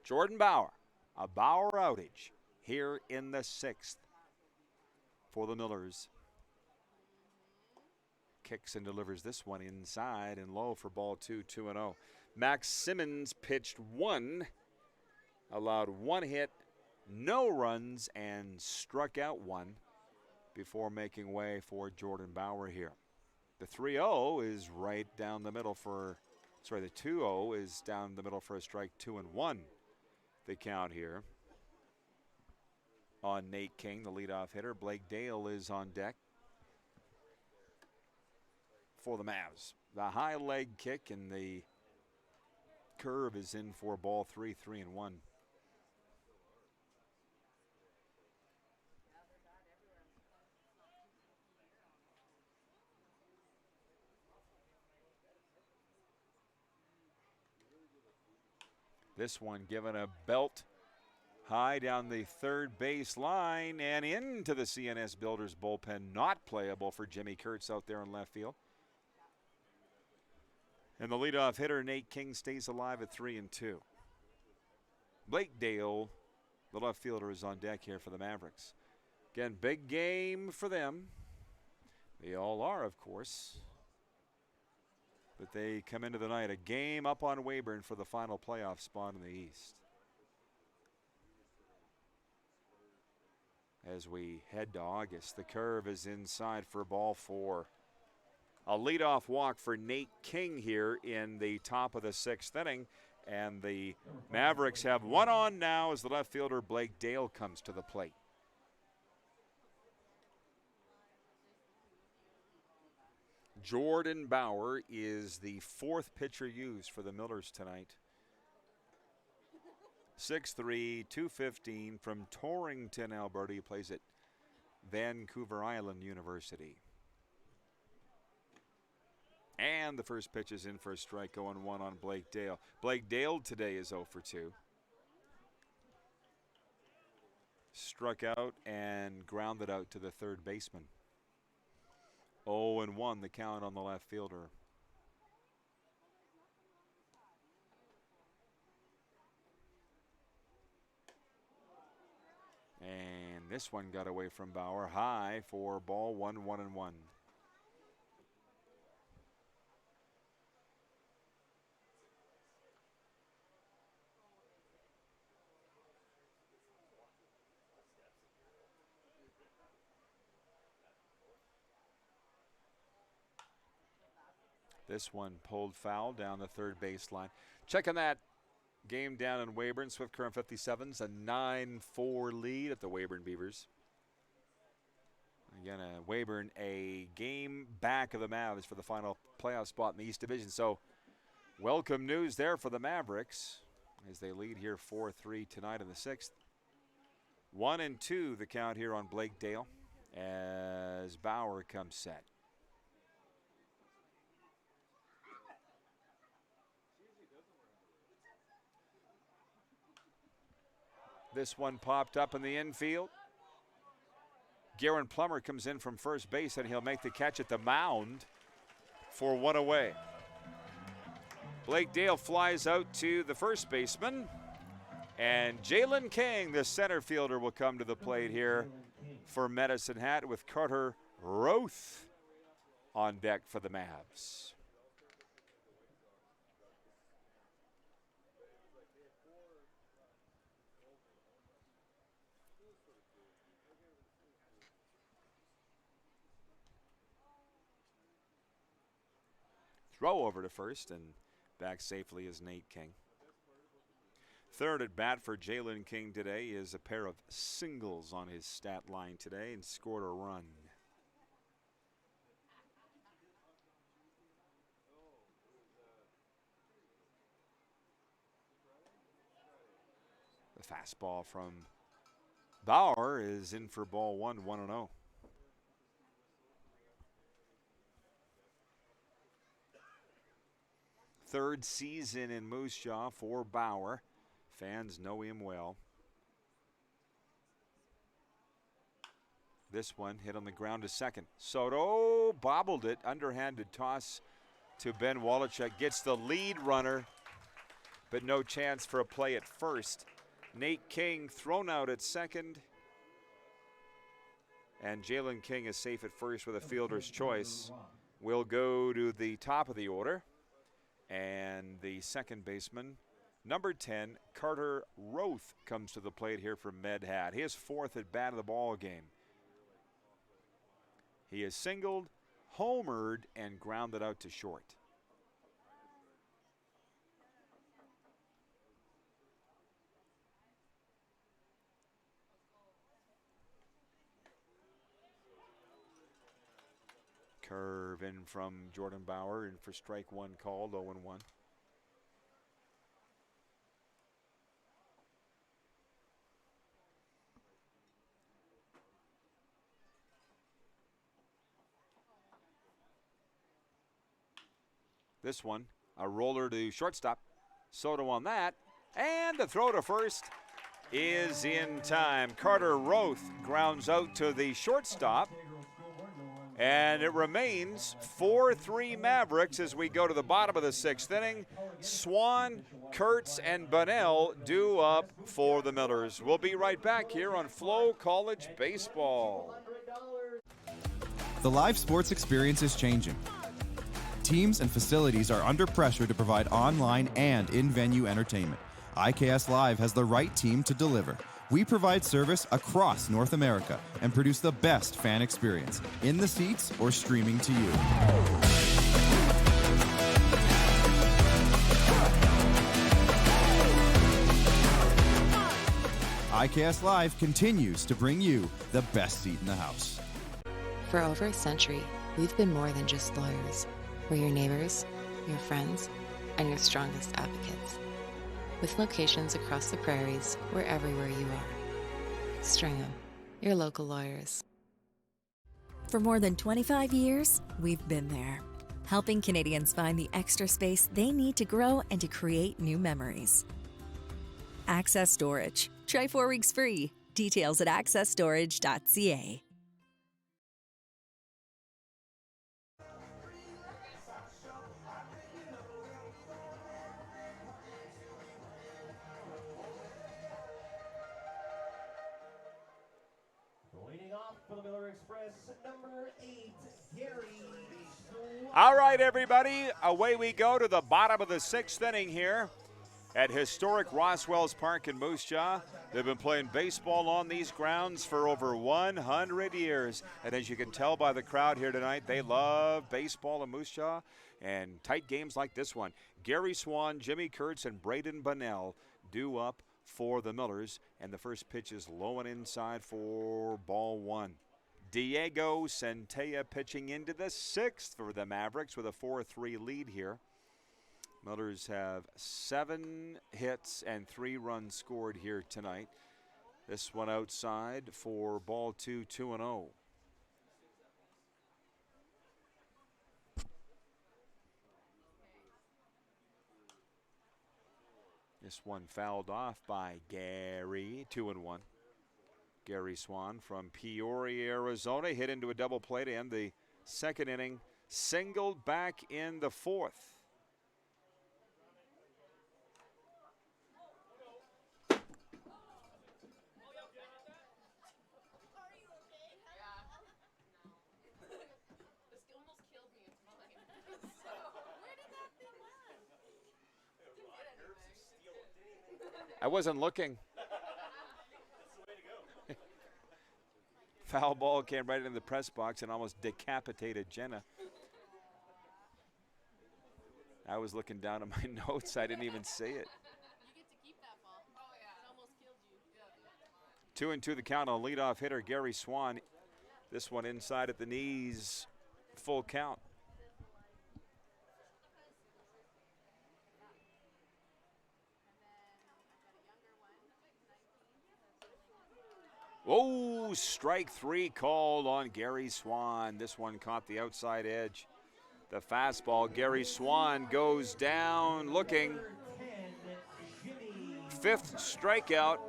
Jordan Bauer, a Bauer outage here in the 6th for the Millers. Kicks and delivers this one inside and low for ball 2, 2-0. Max Simmons pitched 1, allowed 1 hit, no runs, and struck out 1 before making way for Jordan Bauer here. The 3-0 is right down the middle for, sorry, the 2-0 is down the middle for a strike, 2-1. The count here on Nate King, the leadoff hitter. Blake Dale is on deck for the Mavs. The high leg kick and the curve is in for ball 3, 3-1. This one given a belt high down the third base line and into the CNS Builders bullpen. Not playable for Jimmy Kurtz out there in left field. And the leadoff hitter, Nate King, stays alive at 3-2. Blake Dale, the left fielder, is on deck here for the Mavericks. Again, big game for them. They all are, of course. But they come into the night a game up on Weyburn for the final playoff spot in the East. As we head to August, the curve is inside for ball 4. A leadoff walk for Nate King here in the top of the 6th inning. And the Mavericks have one on now as the left fielder Blake Dale comes to the plate. Jordan Bauer is the 4th pitcher used for the Millers tonight. 6'3", 215 from Torrington, Alberta. He plays at Vancouver Island University. And the first pitch is in for a strike, 0-1 on Blake Dale. Blake Dale today is 0 for 2. Struck out and grounded out to the third baseman. 0-1 the count on the left fielder. And this one got away from Bauer. High for ball 1, 1-1. This one pulled foul down the third baseline. Checking that game down in Weyburn. Swift Current 57s, a 9-4 lead at the Weyburn Beavers. Again, Weyburn a game back of the Mavs for the final playoff spot in the East Division. So welcome news there for the Mavericks as they lead here 4-3 tonight in the 6th. 1-2 the count here on Blake Dale as Bauer comes set. This one popped up in the infield. Garen Plummer comes in from first base and he'll make the catch at the mound for 1 away. Blake Dale flies out to the first baseman. And Jalen King, the center fielder, will come to the plate here for Medicine Hat with Carter Roth on deck for the Mavs. Throw over to first and back safely is Nate King. Third at bat for Jalen King today is a pair of singles on his stat line today and scored a run. Fastball from Bauer is in for ball one, 1-0. Third season in Moose Jaw for Bauer. Fans know him well. This one hit on the ground to second. Soto bobbled it. Underhanded toss to Ben Wallachek. Gets the lead runner, but no chance for a play at first. Nate King thrown out at second. And Jalen King is safe at first with a fielder's choice. We'll go to the top of the order. And the second baseman, number 10, Carter Roth, comes to the plate here for Medhat. His fourth at bat of the ball game. He is singled, homered, and grounded out to short. Curve in from Jordan Bauer, and for strike one called, 0-1. This one, a roller to shortstop. Soto on that, and the throw to first is in time. Carter Roth grounds out to the shortstop. And it remains 4-3 Mavericks as we go to the bottom of the sixth inning. Swan, Kurtz, and Bunnell due up for the Millers. We'll be right back here on FloCollege Baseball. The live sports experience is changing. Teams and facilities are under pressure to provide online and in-venue entertainment. IKS Live has the right team to deliver. We provide service across North America and produce the best fan experience, in the seats or streaming to you. IKS Live continues to bring you the best seat in the house. For over a century, we've been more than just lawyers. We're your neighbors, your friends, and your strongest advocates. With locations across the prairies, we're everywhere you are. Stringham, your local lawyers. For more than 25 years, we've been there, helping Canadians find the extra space they need to grow and to create new memories. Access Storage. Try 4 weeks free. Details at accessstorage.ca. Leading off for the Miller Express, number 8, Gary. All right, everybody, away we go to the bottom of the sixth inning here at historic Roswells Park in Moose Jaw. They've been playing baseball on these grounds for over 100 years. And as you can tell by the crowd here tonight, they love baseball in Moose Jaw and tight games like this one. Gary Swan, Jimmy Kurtz, and Braden Bunnell due up for the Millers. And the first pitch is low and inside for ball one. Diego Centella pitching into the sixth for the Mavericks with a 4-3 lead here. Millers have 7 hits and 3 runs scored here tonight. This one outside for ball 2, 2-0. This one fouled off by Gary, 2-1. Gary Swan from Peoria, Arizona, hit into a double play to end the second inning. Singled back in the fourth. I wasn't looking. Foul ball came right into the press box and almost decapitated Jenna. I was looking down at my notes. I didn't even see it. You get to keep that ball. Oh, yeah. It almost killed you. 2-2 the count on leadoff hitter Gary Swan. This one inside at the knees. Full count. Oh, strike three called on Gary Swan. This one caught the outside edge. The fastball, Gary Swan goes down looking. Fifth strikeout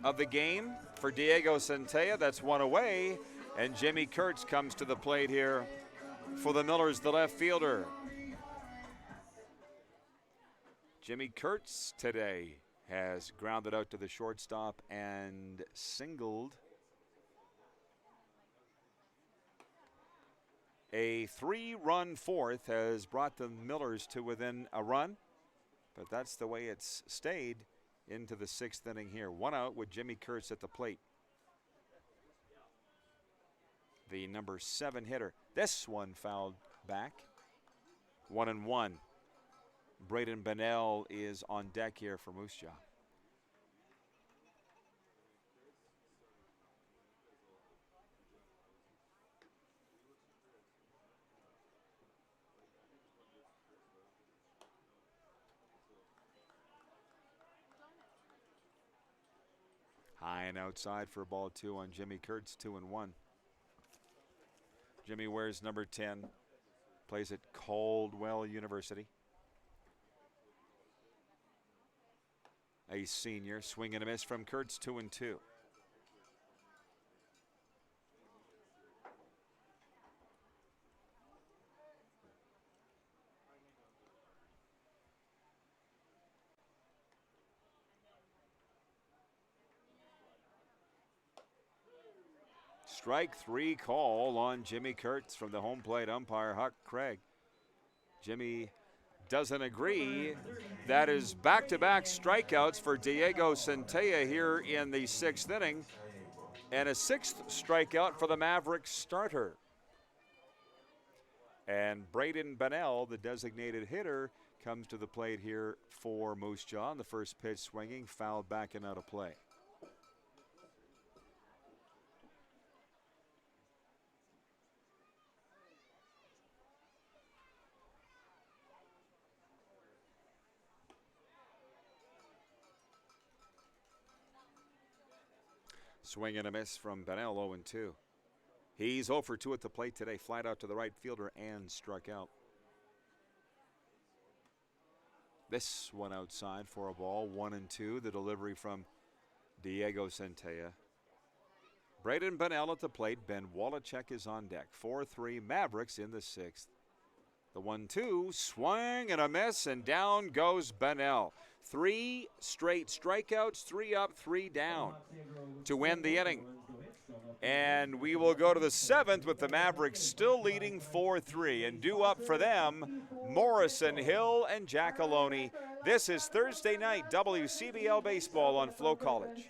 of the game for Diego Centella. That's one away. And Jimmy Kurtz comes to the plate here for the Millers, the left fielder. Jimmy Kurtz today has grounded out to the shortstop and singled. A 3-run fourth has brought the Millers to within a run, but that's the way it's stayed into the sixth inning here. One out with Jimmy Kurtz at the plate. The number 7 hitter. This one fouled back. 1-1. Braden Bennell is on deck here for Moose Jaw. High and outside for ball 2 on Jimmy Kurtz, 2-1. Jimmy wears number 10, plays at Caldwell University. A senior, swing and a miss from Kurtz, 2-2. Strike 3 call on Jimmy Kurtz from the home plate umpire, Huck Craig. Jimmy doesn't agree. That is back-to-back strikeouts for Diego Centella here in the 6th inning, and a 6th strikeout for the Mavericks starter. And Braden Bennell, the designated hitter, comes to the plate here for Moose Jaw. The first pitch swinging, fouled back and out of play. Swing and a miss from Bennell, 0-2. He's 0 for 2 at the plate today. Flat out to the right fielder and struck out. This one outside for a ball, 1-2. The delivery from Diego Centella. Braden Bennell at the plate. Ben Wallachek is on deck. 4-3 Mavericks in the 6th. The 1-2, swing and a miss, and down goes Bennell. 3 straight strikeouts, 3 up, 3 down to end the inning. And we will go to the 7th with the Mavericks still leading 4-3. And due up for them, Morrison, Hill, and Giacalone. This is Thursday night WCBL baseball on FloCollege.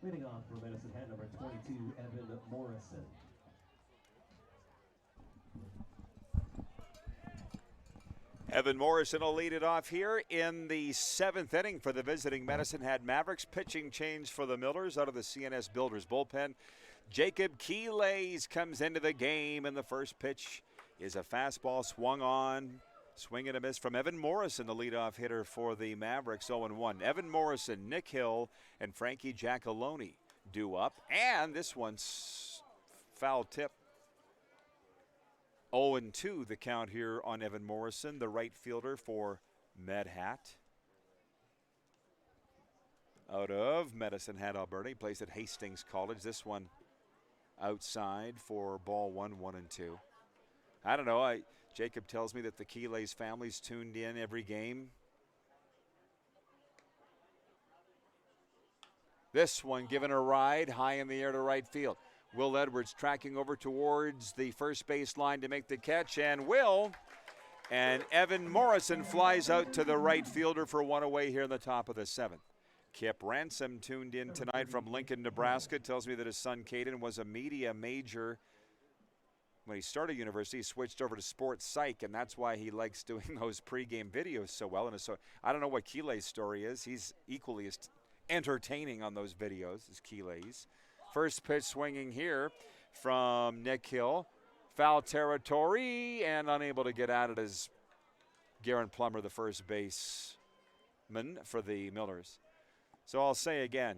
Leading off for Medicine Hat, number 22, Evan Morrison. Evan Morrison will lead it off here in the 7th inning for the visiting Medicine Hat Mavericks. Pitching change for the Millers out of the CNS Builders bullpen. Jacob Keelays comes into the game, and the first pitch is a fastball swung on. Swing and a miss from Evan Morrison, the leadoff hitter for the Mavericks, 0-1. Evan Morrison, Nick Hill, and Frankie Giacalone due up. And this one's foul tip. 0-2 the count here on Evan Morrison, the right fielder for Med Hat. Out of Medicine Hat, Alberta. He plays at Hastings College. This one outside for ball 1-1-2. I don't know. Jacob tells me that the Keelays family's tuned in every game. This one given a ride high in the air to right field. Will Edwards tracking over towards the first base line to make the catch, and and Evan Morrison flies out to the right fielder for one away here in the top of the 7th. Kip Ransom tuned in tonight from Lincoln, Nebraska. Tells me that his son Caden was a media major. When he started university, he switched over to sports psych, and that's why he likes doing those pregame videos so well. And so I don't know what Keelay's story is. He's equally as entertaining on those videos as Keelay's. First pitch swinging here from Nick Hill. Foul territory and unable to get at it as Garen Plummer, the first baseman for the Millers. So I'll say again,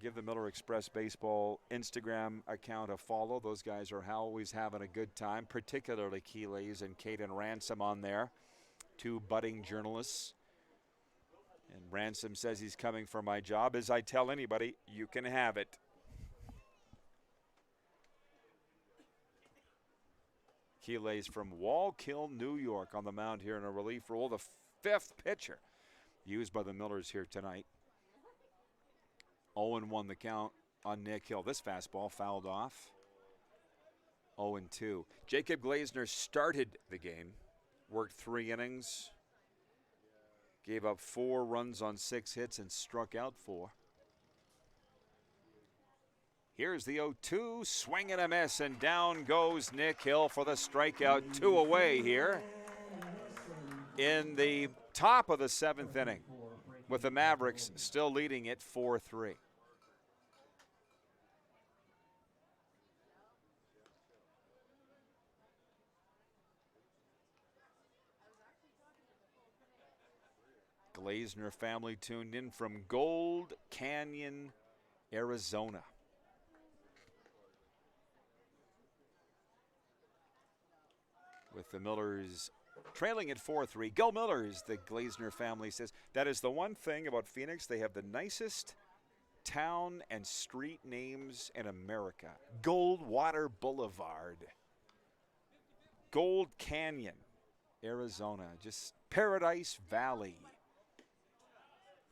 give the Miller Express Baseball Instagram account a follow. Those guys are always having a good time, particularly Keelays and Caden Ransom on there, 2 budding journalists. And Ransom says he's coming for my job. As I tell anybody, you can have it. Keelays from Wallkill, New York on the mound here in a relief role. The 5th pitcher used by the Millers here tonight. 0-1 the count on Nick Hill. This fastball fouled off. 0-2. Jacob Glazner started the game, worked 3 innings, gave up 4 runs on 6 hits and struck out 4. Here's the 0-2, swing and a miss, and down goes Nick Hill for the strikeout. 2 away here in the top of the 7th inning, with the Mavericks still leading it 4-3. Glazner family tuned in from Gold Canyon, Arizona. With the Millers trailing at 4-3. Go Millers, the Glazner family says. That is the one thing about Phoenix. They have the nicest town and street names in America. Goldwater Boulevard. Gold Canyon, Arizona. Just Paradise Valley.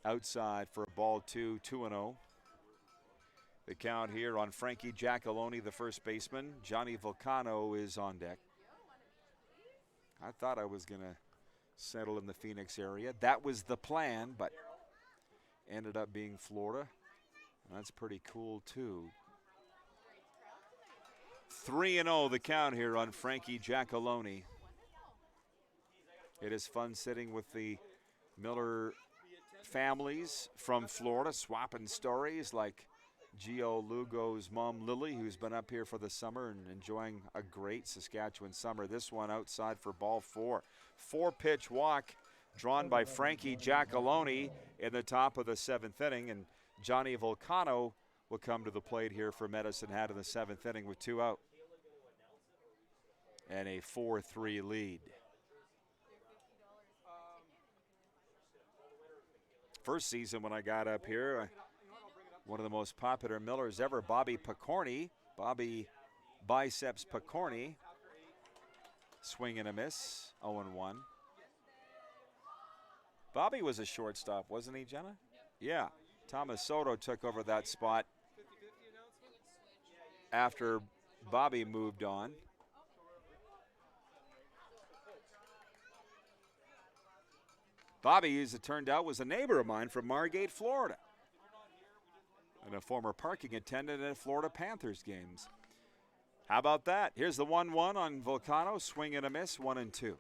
Outside for ball 2, 2-0. The count here on Frankie Giacalone, the first baseman. Johnny Vulcano is on deck. I thought I was going to settle in the Phoenix area. That was the plan, but ended up being Florida. And that's pretty cool, too. 3-0 the count here on Frankie Giacalone. It is fun sitting with the Miller families from Florida, swapping stories like Gio Lugo's mom, Lily, who's been up here for the summer and enjoying a great Saskatchewan summer. This one outside for ball 4. 4-pitch walk drawn by Frankie Giacalone in the top of the 7th inning, and Johnny Vulcano will come to the plate here for Medicine Hat in the 7th inning with 2 out. And a 4-3 lead. First season when I got up here, one of the most popular Millers ever, Bobby Picorni. Bobby Biceps Picorni. Swing and a miss, 0-1. Bobby was a shortstop, wasn't he, Jenna? Yeah. Thomas Soto took over that spot after Bobby moved on. Bobby, as it turned out, was a neighbor of mine from Margate, Florida, and a former parking attendant at Florida Panthers games. How about that? Here's the 1-1 on Vulcano. Swing and a miss, 1-2.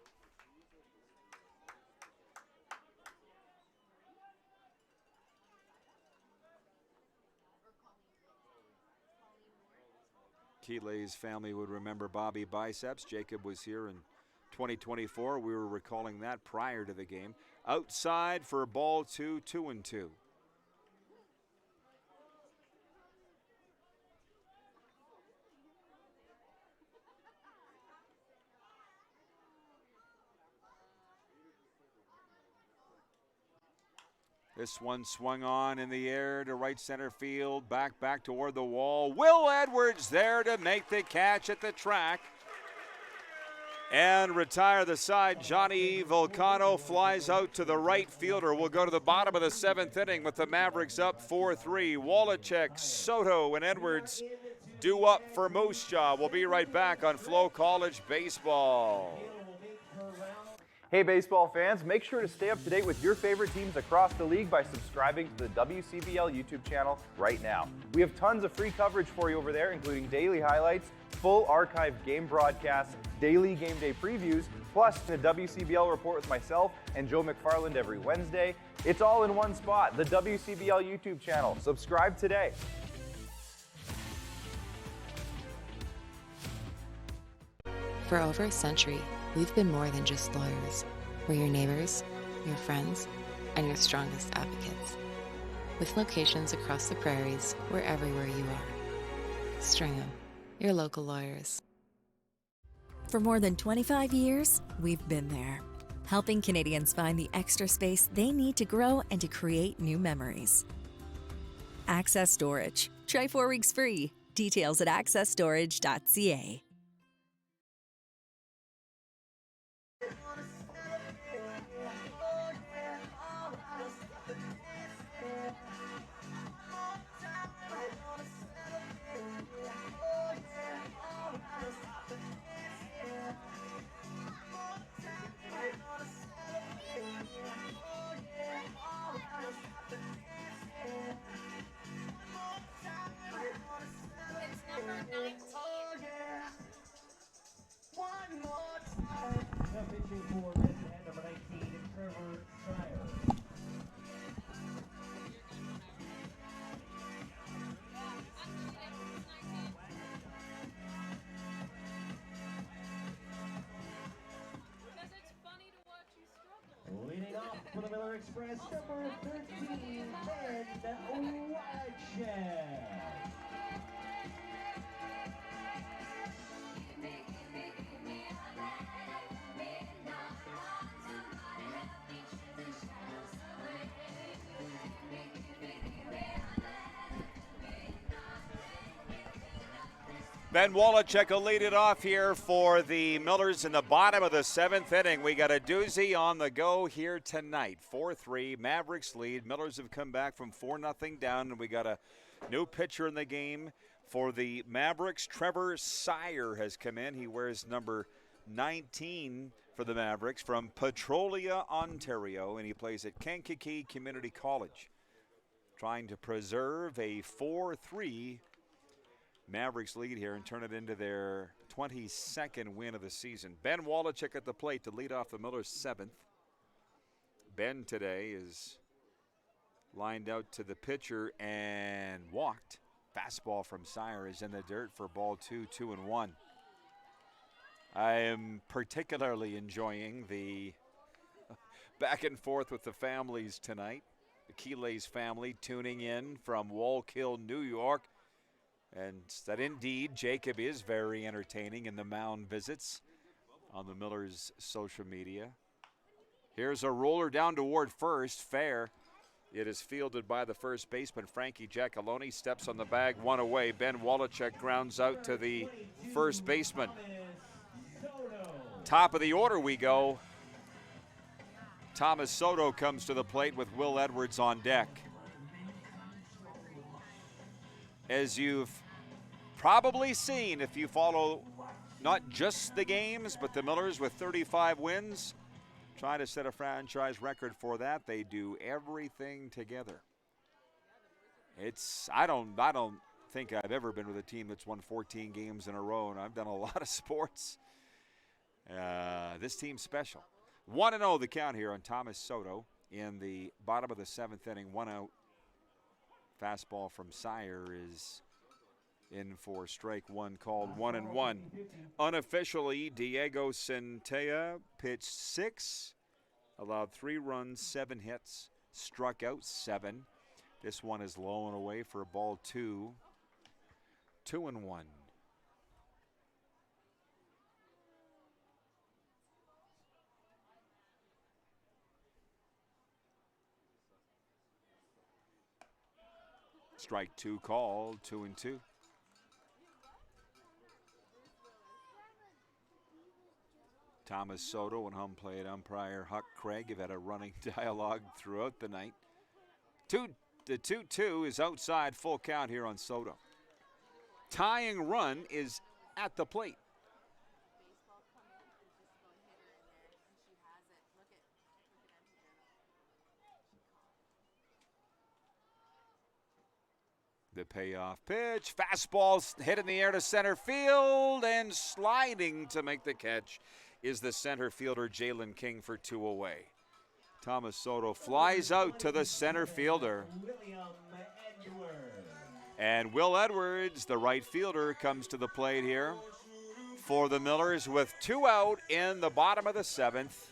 Keeley's family would remember Bobby Biceps. Jacob was here in 2024. We were recalling that prior to the game. Outside for ball 2, 2-2. This one swung on in the air to right center field, back toward the wall. Will Edwards there to make the catch at the track and retire the side. Johnny Volcano flies out to the right fielder. We'll go to the bottom of the 7th inning with the Mavericks up 4-3. Wallachek, Soto, and Edwards due up for Moose Jaw. We'll be right back on FloCollege Baseball. Hey baseball fans, make sure to stay up to date with your favorite teams across the league by subscribing to the WCBL YouTube channel right now. We have tons of free coverage for you over there, including daily highlights, full archived game broadcasts, daily game day previews, plus the WCBL report with myself and Joe McFarland every Wednesday. It's all in one spot, the WCBL YouTube channel. Subscribe today. For over a century, we've been more than just lawyers. We're your neighbors, your friends, and your strongest advocates. With locations across the prairies, we're everywhere you are. Stringham, your local lawyers. For more than 25 years, we've been there, helping Canadians find the extra space they need to grow and to create new memories. Access Storage. Try 4 weeks free. Details at accessstorage.ca. Leading off for the Miller Express, number 13, Ben Wallachek. Ben Wallachek will lead it off here for the Millers in the bottom of the 7th inning. We got a doozy on the go here tonight. 4-3, Mavericks lead. Millers have come back from 4-0 down, and we got a new pitcher in the game for the Mavericks. Trevor Sire has come in. He wears number 19 for the Mavericks from Petrolia, Ontario, and he plays at Kankakee Community College. Trying to preserve a 4-3 Mavericks lead here and turn it into their 22nd win of the season. Ben Wallachek at the plate to lead off the Millers' 7th. Ben today is lined out to the pitcher and walked. Fastball from Sire is in the dirt for ball 2, 2-1. I am particularly enjoying the back and forth with the families tonight. The Keeley's family tuning in from Wallkill, New York. And that indeed, Jacob is very entertaining in the mound visits on the Millers' social media. Here's a roller down toward first, fair. It is fielded by the first baseman, Frankie Giacalone, steps on the bag, one away. Ben Wallachek grounds out to the first baseman. Top of the order we go. Thomas Soto comes to the plate with Will Edwards on deck. As you've probably seen if you follow not just the games, but the Millers with 35 wins, trying to set a franchise record for that. They do everything together. I don't think I've ever been with a team that's won 14 games in a row, and I've done a lot of sports. This team's special. 1-0 the count here on Thomas Soto in the bottom of the 7th inning. 1 out. Fastball from Sire is in for strike one, called 1-1. Unofficially, Diego Centella pitched 6, allowed 3 runs, 7 hits, struck out 7. This one is low and away for ball 2. 2-1. Strike 2 called, 2-2. Thomas Soto and home plate umpire Huck Craig have had a running dialogue throughout the night. The 2-2 is outside, full count here on Soto. Tying run is at the plate. The payoff pitch, fastball hit in the air to center field, and sliding to make the catch is the center fielder Jalen King for 2 away. Thomas Soto flies out to the center fielder. And Will Edwards, the right fielder, comes to the plate here for the Millers with 2 out in the bottom of the 7th.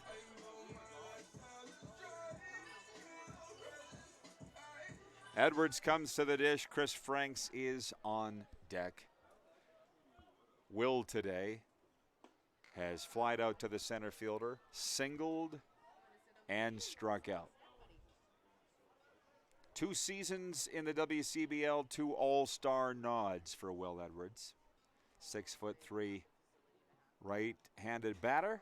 Edwards comes to the dish. Chris Franks is on deck. Will today has flied out to the center fielder, singled, and struck out. 2 seasons in the WCBL, 2 all-star nods for Will Edwards. 6'3" right-handed batter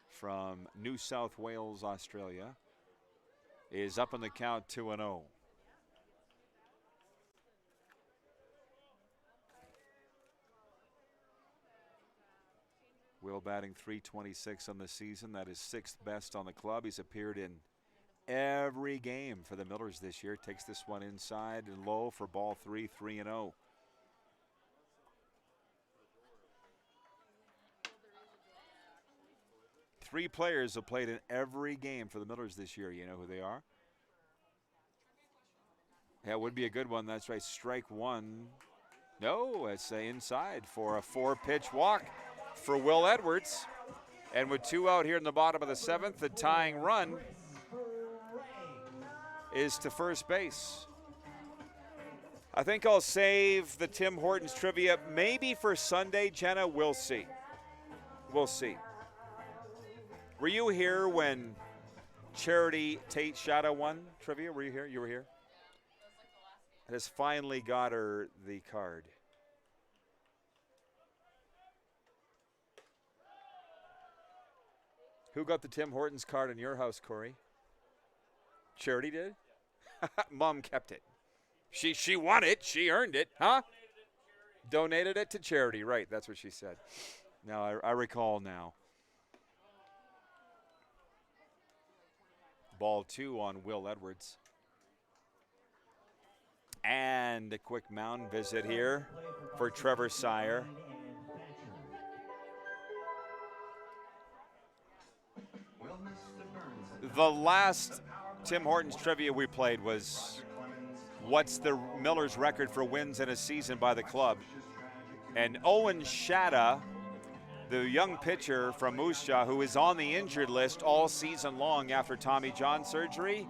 from New South Wales, Australia, is up in the count 2-0. Will batting .326 on the season. That is 6th best on the club. He's appeared in every game for the Millers this year. Takes this one inside and low for ball 3, 3-0. Three players have played in every game for the Millers this year. You know who they are? Yeah, it would be a good one. That's right. Strike 1. No, it's inside for a 4-pitch walk for Will Edwards. And with 2 out here in the bottom of the 7th, the tying run is to first base. I think I'll save the Tim Hortons trivia maybe for Sunday, Jenna. We'll see. We'll see. Were you here when Charity Tate Shada won trivia? Were you here? You were here? Has finally got her the card. Who got the Tim Hortons card in your house, Corey? Charity did? Mom kept it. She won it. She earned it, huh? Donated it to charity. Right, that's what she said. Now, I recall now. Ball 2 on Will Edwards. And a quick mound visit here for Trevor Sire. The last Tim Hortons trivia we played was what's the Millers record for wins in a season by the club? And Owen Shada, the young pitcher from Moose Jaw, who is on the injured list all season long after Tommy John surgery,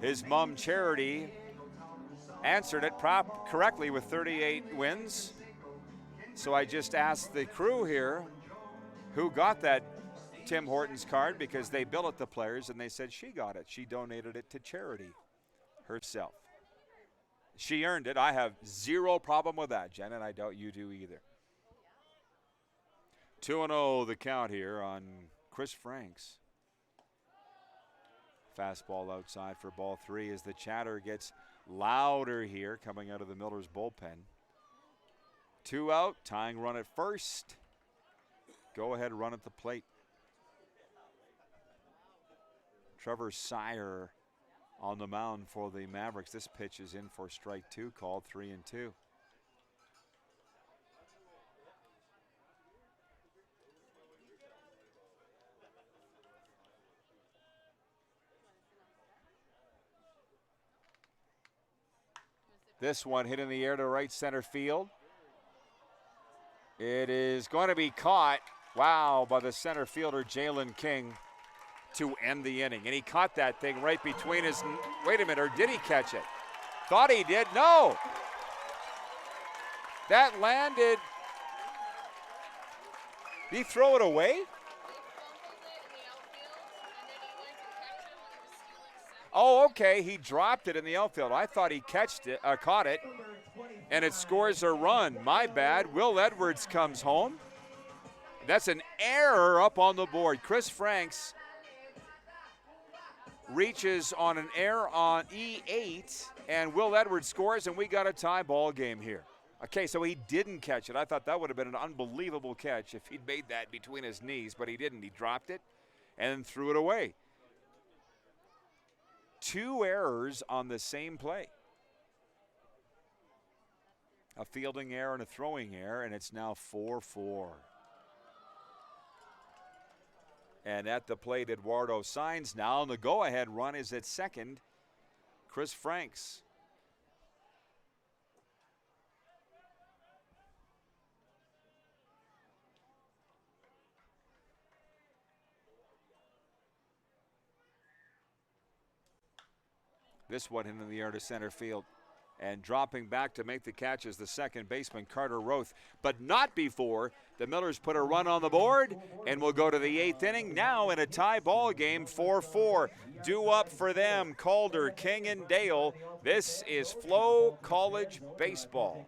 his mom Charity answered it correctly with 38 wins. So I just asked the crew here who got that Tim Hortons card, because they bill it the players, and they said she got it. She donated it to charity herself. She earned it. I have zero problem with that, Jen, and I doubt you do either. 2-0 the count here on Chris Franks. Fastball outside for ball 3 as the chatter gets louder here coming out of the Millers bullpen. 2 out, tying run at first. Go ahead run at the plate. Trevor Sire on the mound for the Mavericks. This pitch is in for strike 2, called 3-2. This one hit in the air to right center field. It is going to be caught, wow, by the center fielder, Jalen King, to end the inning. And he caught that thing right between his, wait a minute, or did he catch it? Thought he did, no. That landed, did he throw it away? Oh, okay, he dropped it in the outfield. I thought he caught it, and it scores a run. My bad. Will Edwards comes home. That's an error up on the board. Chris Franks reaches on an error on E8, and Will Edwards scores, and we got a tie ball game here. Okay, so he didn't catch it. I thought that would have been an unbelievable catch if he'd made that between his knees, but he didn't. He dropped it and threw it away. 2 errors on the same play. A fielding error and a throwing error, and it's now 4-4. And at the plate, Eduardo Sainz now, and the go-ahead run is at second. Chris Franks. This one into the air to center field. And dropping back to make the catch is the second baseman, Carter Roth. But not before the Millers put a run on the board, and we'll go to the 8th inning. Now in a tie ball game, 4-4. Due up for them, Calder, King, and Dale. This is FloCollege baseball.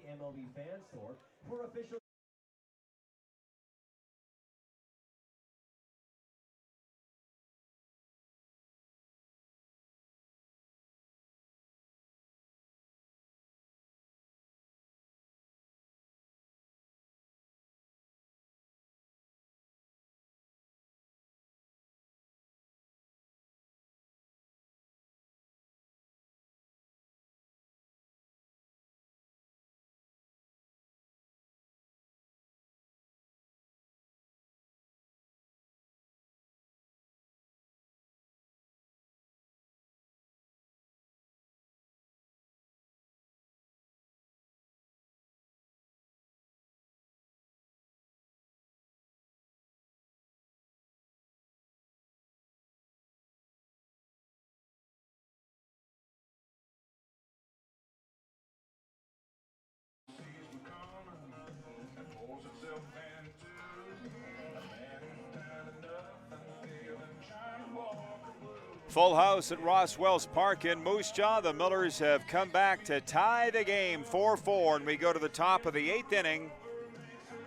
Full house at Ross Wells Park in Moose Jaw. The Millers have come back to tie the game 4-4, and we go to the top of the 8th inning.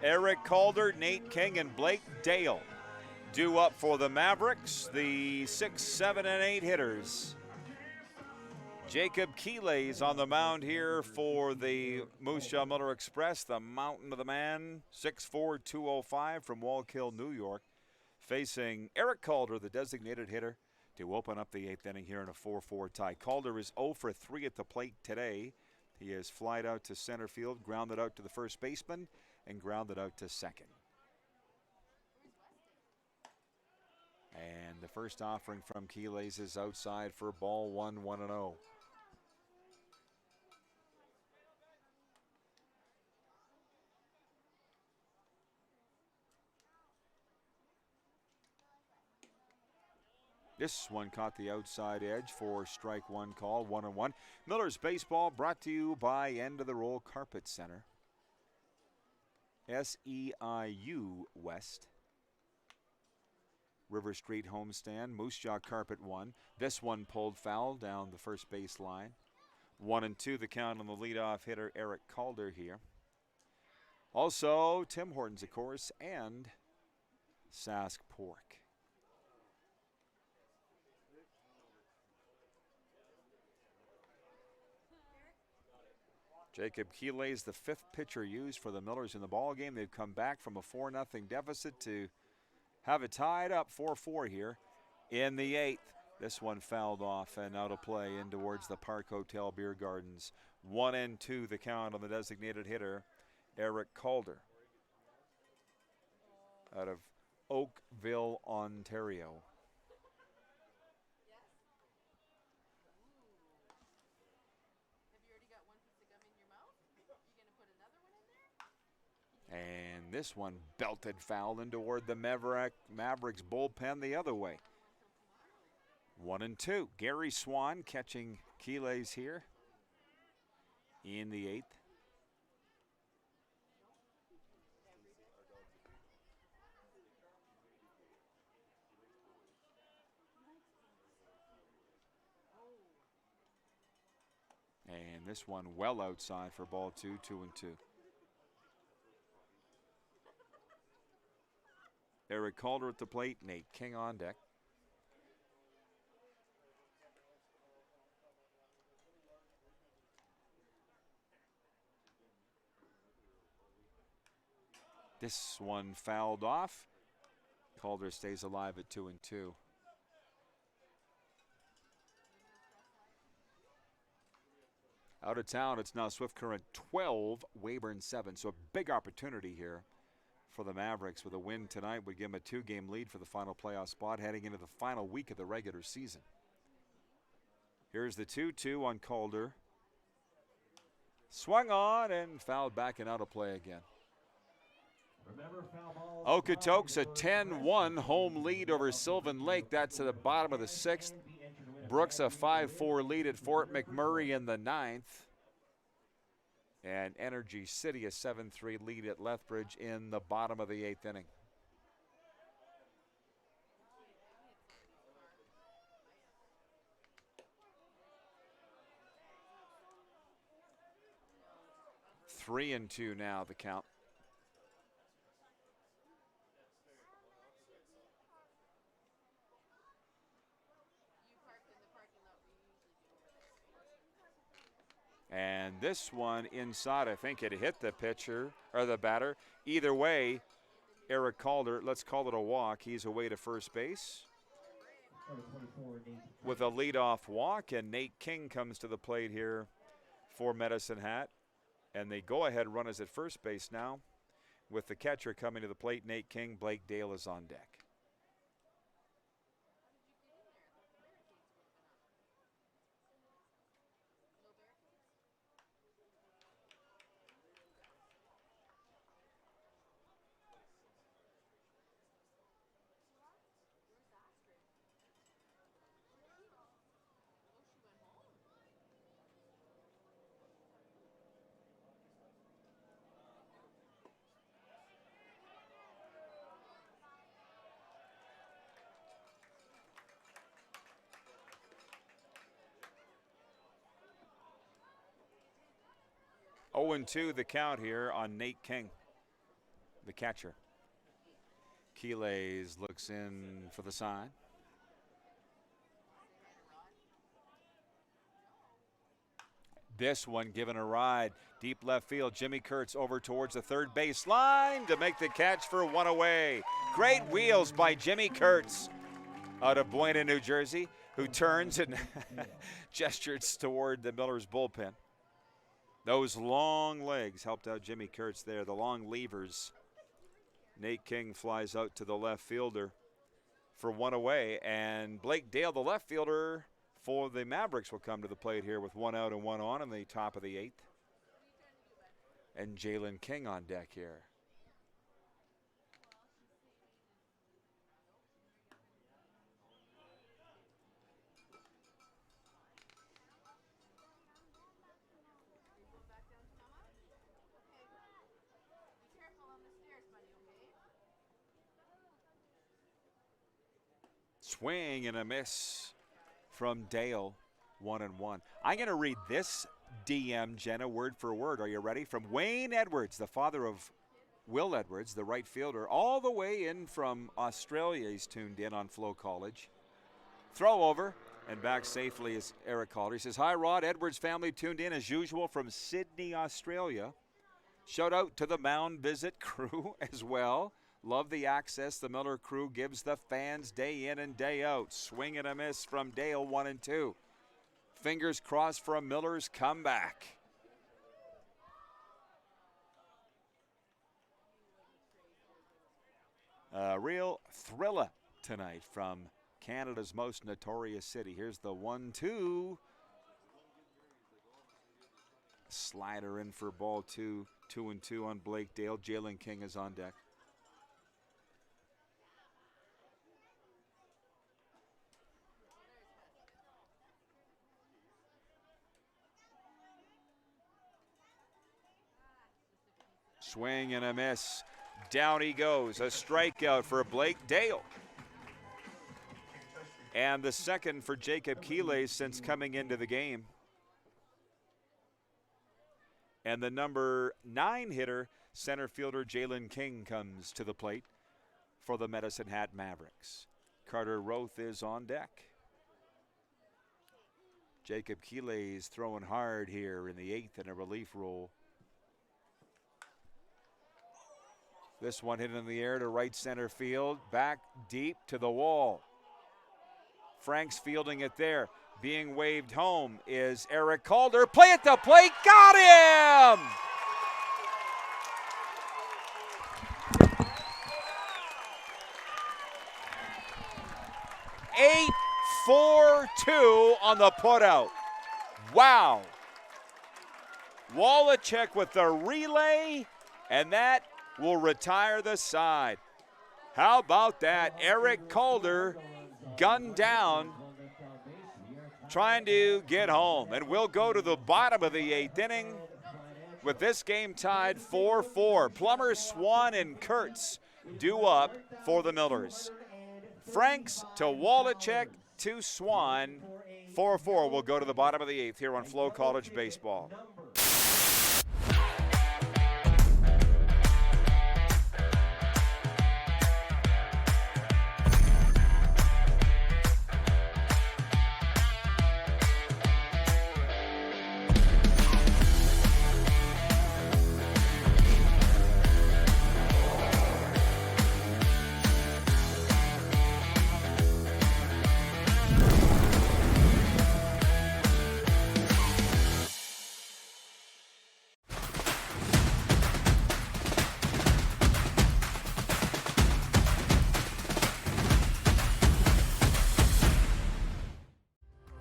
Eric Calder, Nate King, and Blake Dale due up for the Mavericks, the 6, 7, and 8 hitters. Jacob Keeley's on the mound here for the Moose Jaw Miller Express, the mountain of the man, 6'4", 205 from Wallkill, New York, facing Eric Calder, the designated hitter, to open up the 8th inning here in a 4-4 tie. Calder is 0 for 3 at the plate today. He has flied out to center field, grounded out to the first baseman, and grounded out to second. And the first offering from Keeley's is outside for ball 1, 1-0. This one caught the outside edge for strike 1 call, 1-1. Millers baseball brought to you by End of the Roll Carpet Center. SEIU West. River Street homestand, Moose Jaw Carpet 1. This one pulled foul down the first base line. 1-2 the count on the leadoff hitter, Eric Calder here. Also, Tim Hortons, of course, and Sask Pork. Jacob Keeley is the 5th pitcher used for the Millers in the ballgame. They've come back from a 4-0 deficit to have it tied up 4-4 here in the 8th. This one fouled off and out of play in towards the Park Hotel Beer Gardens. 1-2 the count on the designated hitter, Eric Calder, out of Oakville, Ontario. And this one belted foul in toward the Mavericks bullpen the other way. 1-2. Gary Swan catching Keelays here in the 8th. And this one well outside for ball 2, 2-2. Eric Calder at the plate, Nate King on deck. This one fouled off. Calder stays alive at 2-2. Out of town, it's now Swift Current 12, Weyburn 7. So a big opportunity here for the Mavericks. With a win tonight would give them a 2-game lead for the final playoff spot heading into the final week of the regular season. Here's the 2-2 on Calder. Swung on and fouled back and out of play again. Okotoks a 10-1 home lead over Sylvan Lake. That's at the bottom of the 6th. Brooks a 5-4 lead at Fort McMurray in the 9th. And Energy City a 7-3 lead at Lethbridge in the bottom of the 8th inning. Three and 2 now, the count. And this one inside, I think it hit the pitcher or the batter. Either way, Eric Calder, let's call it a walk. He's away to first base with a leadoff walk, and Nate King comes to the plate here for Medicine Hat. And the go-ahead run is at first base now. With the catcher coming to the plate, Nate King, Blake Dale is on deck. Oh, 0-2 the count here on Nate King, the catcher. Keelays looks in for the sign. This one given a ride. Deep left field, Jimmy Kurtz over towards the third base line to make the catch for one away. Great wheels by Jimmy Kurtz out of Buena, New Jersey, who turns and gestures toward the Millers bullpen. Those long legs helped out Jimmy Kurtz there, the long levers. Nate King flies out to the left fielder for one away, and Blake Dale, the left fielder for the Mavericks, will come to the plate here with 1 out and 1 on in the top of the 8th. And Jalen King on deck here. Swing and a miss from Dale, 1-1. I'm going to read this DM, Jenna, word for word. Are you ready? From Wayne Edwards, the father of Will Edwards, the right fielder, all the way in from Australia. He's tuned in on FloCollege. Throw over and back safely is Eric Calder. He says, "Hi, Rod. Edwards family tuned in as usual from Sydney, Australia. Shout out to the Mound Visit crew as well. Love the access the Miller crew gives the fans day in and day out." Swing and a miss from Dale, 1-2. Fingers crossed for a Miller's comeback. A real thriller tonight from Canada's most notorious city. Here's the 1-2. Slider in for ball 2, 2-2 on Blake Dale. Jalen King is on deck. Swing and a miss. Down he goes. A strikeout for Blake Dale. And the second for Jacob Keeley since coming into the game. And the number 9 hitter, center fielder Jalen King, comes to the plate for the Medicine Hat Mavericks. Carter Roth is on deck. Jacob Keeley's throwing hard here in the 8th in a relief role. This one hit in the air to right center field, back deep to the wall. Frank's fielding it there. Being waved home is Eric Calder. Play at the plate, got him! Eight, 4-2 on the putout. Wow. Wallachek with the relay, and that will retire the side. How about that? Eric Calder gunned down, trying to get home. And we'll go to the bottom of the 8th inning with this game tied 4-4. Plummer, Swan, and Kurtz due up for the Millers. Franks to Wallachek to Swan. 4-4 will go to the bottom of the 8th here on FloCollege Baseball.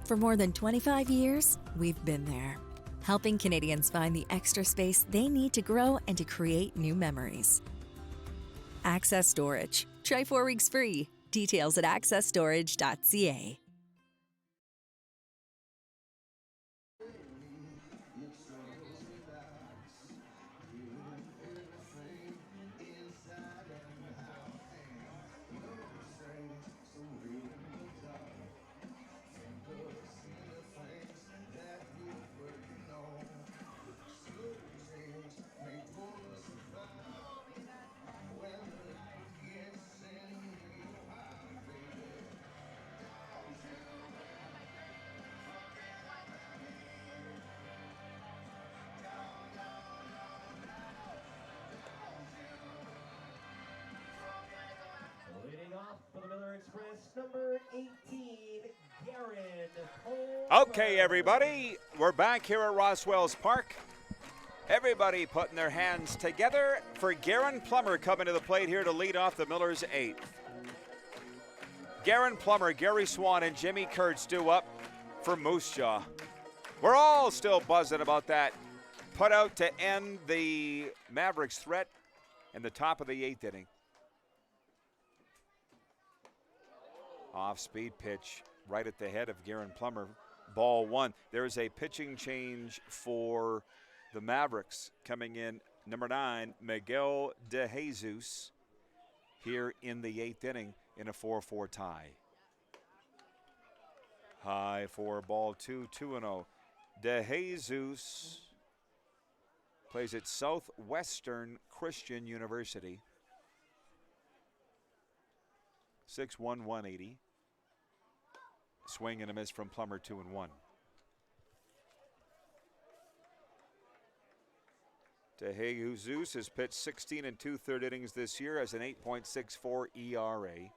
For more than 25 years, we've been there, helping Canadians find the extra space they need to grow and to create new memories. Access Storage. Try 4 weeks free. Details at accessstorage.ca. Number 18, Garen Cole. Okay, everybody, we're back here at Roswell's Park. Everybody putting their hands together for Garen Plummer coming to the plate here to lead off the Millers' 8th. Garen Plummer, Gary Swan, and Jimmy Kurtz due up for Moose Jaw. We're all still buzzing about that put out to end the Mavericks' threat in the top of the 8th inning. Off-speed pitch right at the head of Garen Plummer. Ball 1. There's a pitching change for the Mavericks coming in. Number 9, Miguel De Jesus here in the 8th inning in a 4-4 tie. High for ball 2, 2-0. De Jesus plays at Southwestern Christian University. 6'1", 180. Swing and a miss from Plummer, 2-1. De Jesus has pitched 16 2/3 innings this year, has an 8.64 ERA.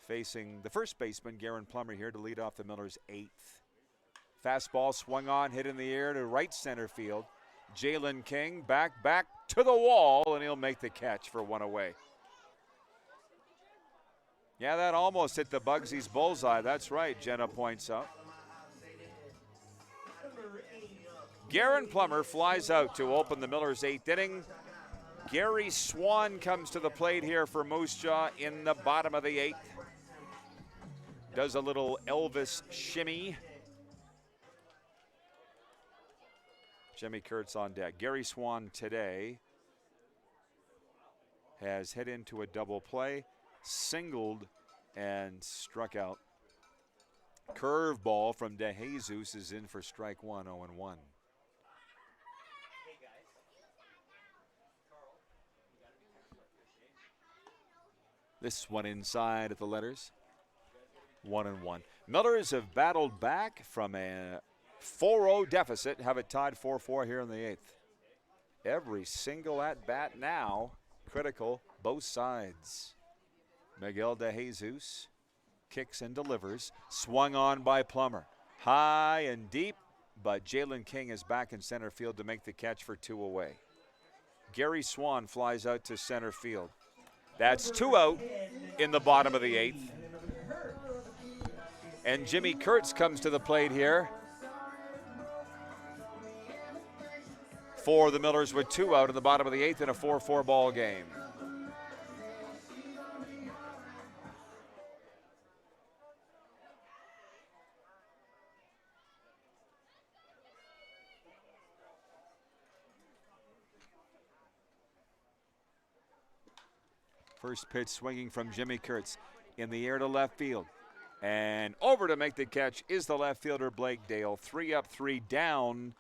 Facing the first baseman, Garen Plummer, here to lead off the Millers' 8th. Fastball swung on, hit in the air to right center field. Jalen King back to the wall, and he'll make the catch for one away. Yeah, that almost hit the Bugsy's bullseye. That's right, Jenna points out. Garen Plummer flies out to open the Millers' 8th inning. Gary Swan comes to the plate here for Moose Jaw in the bottom of the 8th. Does a little Elvis shimmy. Jimmy Kurtz on deck. Gary Swan today has hit into a double play, singled, and struck out. Curveball from DeJesus is in for strike one, 0-1. This one inside at the letters, 1-1. Millers have battled back from a 4-0 deficit, have it tied 4-4 here in the 8th. Every single at-bat now critical, both sides. Miguel DeJesus kicks and delivers, swung on by Plummer. High and deep, but Jalen King is back in center field to make the catch for 2 away. Gary Swan flies out to center field. That's 2 out in the bottom of the 8th. And Jimmy Kurtz comes to the plate here for the Millers with 2 out in the bottom of the 8th in a 4-4 ball game. First pitch swinging from Jimmy Kurtz in the air to left field. And over to make the catch is the left fielder Blake Dale. 3 up, 3 down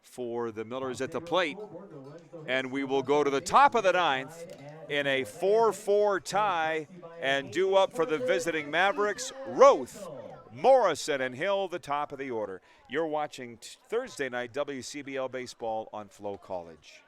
for the Millers at the plate. And we will go to the top of the 9th in a 4-4 tie and due up for the visiting Mavericks, Roth, Morrison, and Hill, the top of the order. You're watching Thursday night WCBL baseball on FloCollege.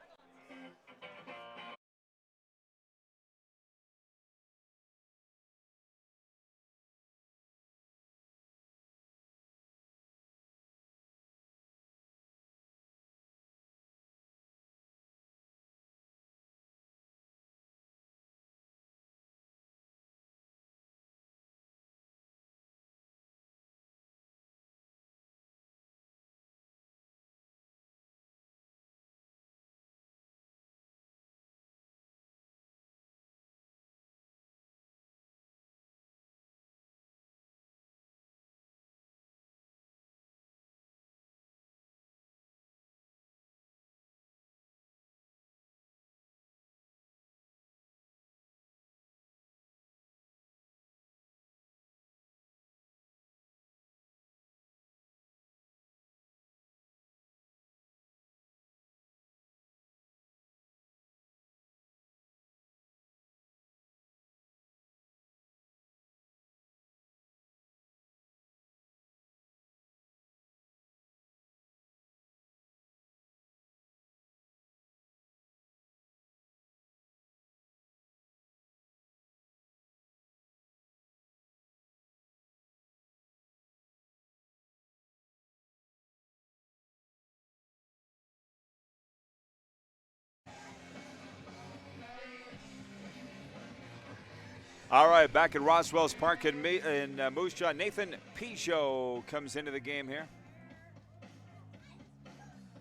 All right, back at Roswell's Park in Moose Jaw, Nathan Pichot comes into the game here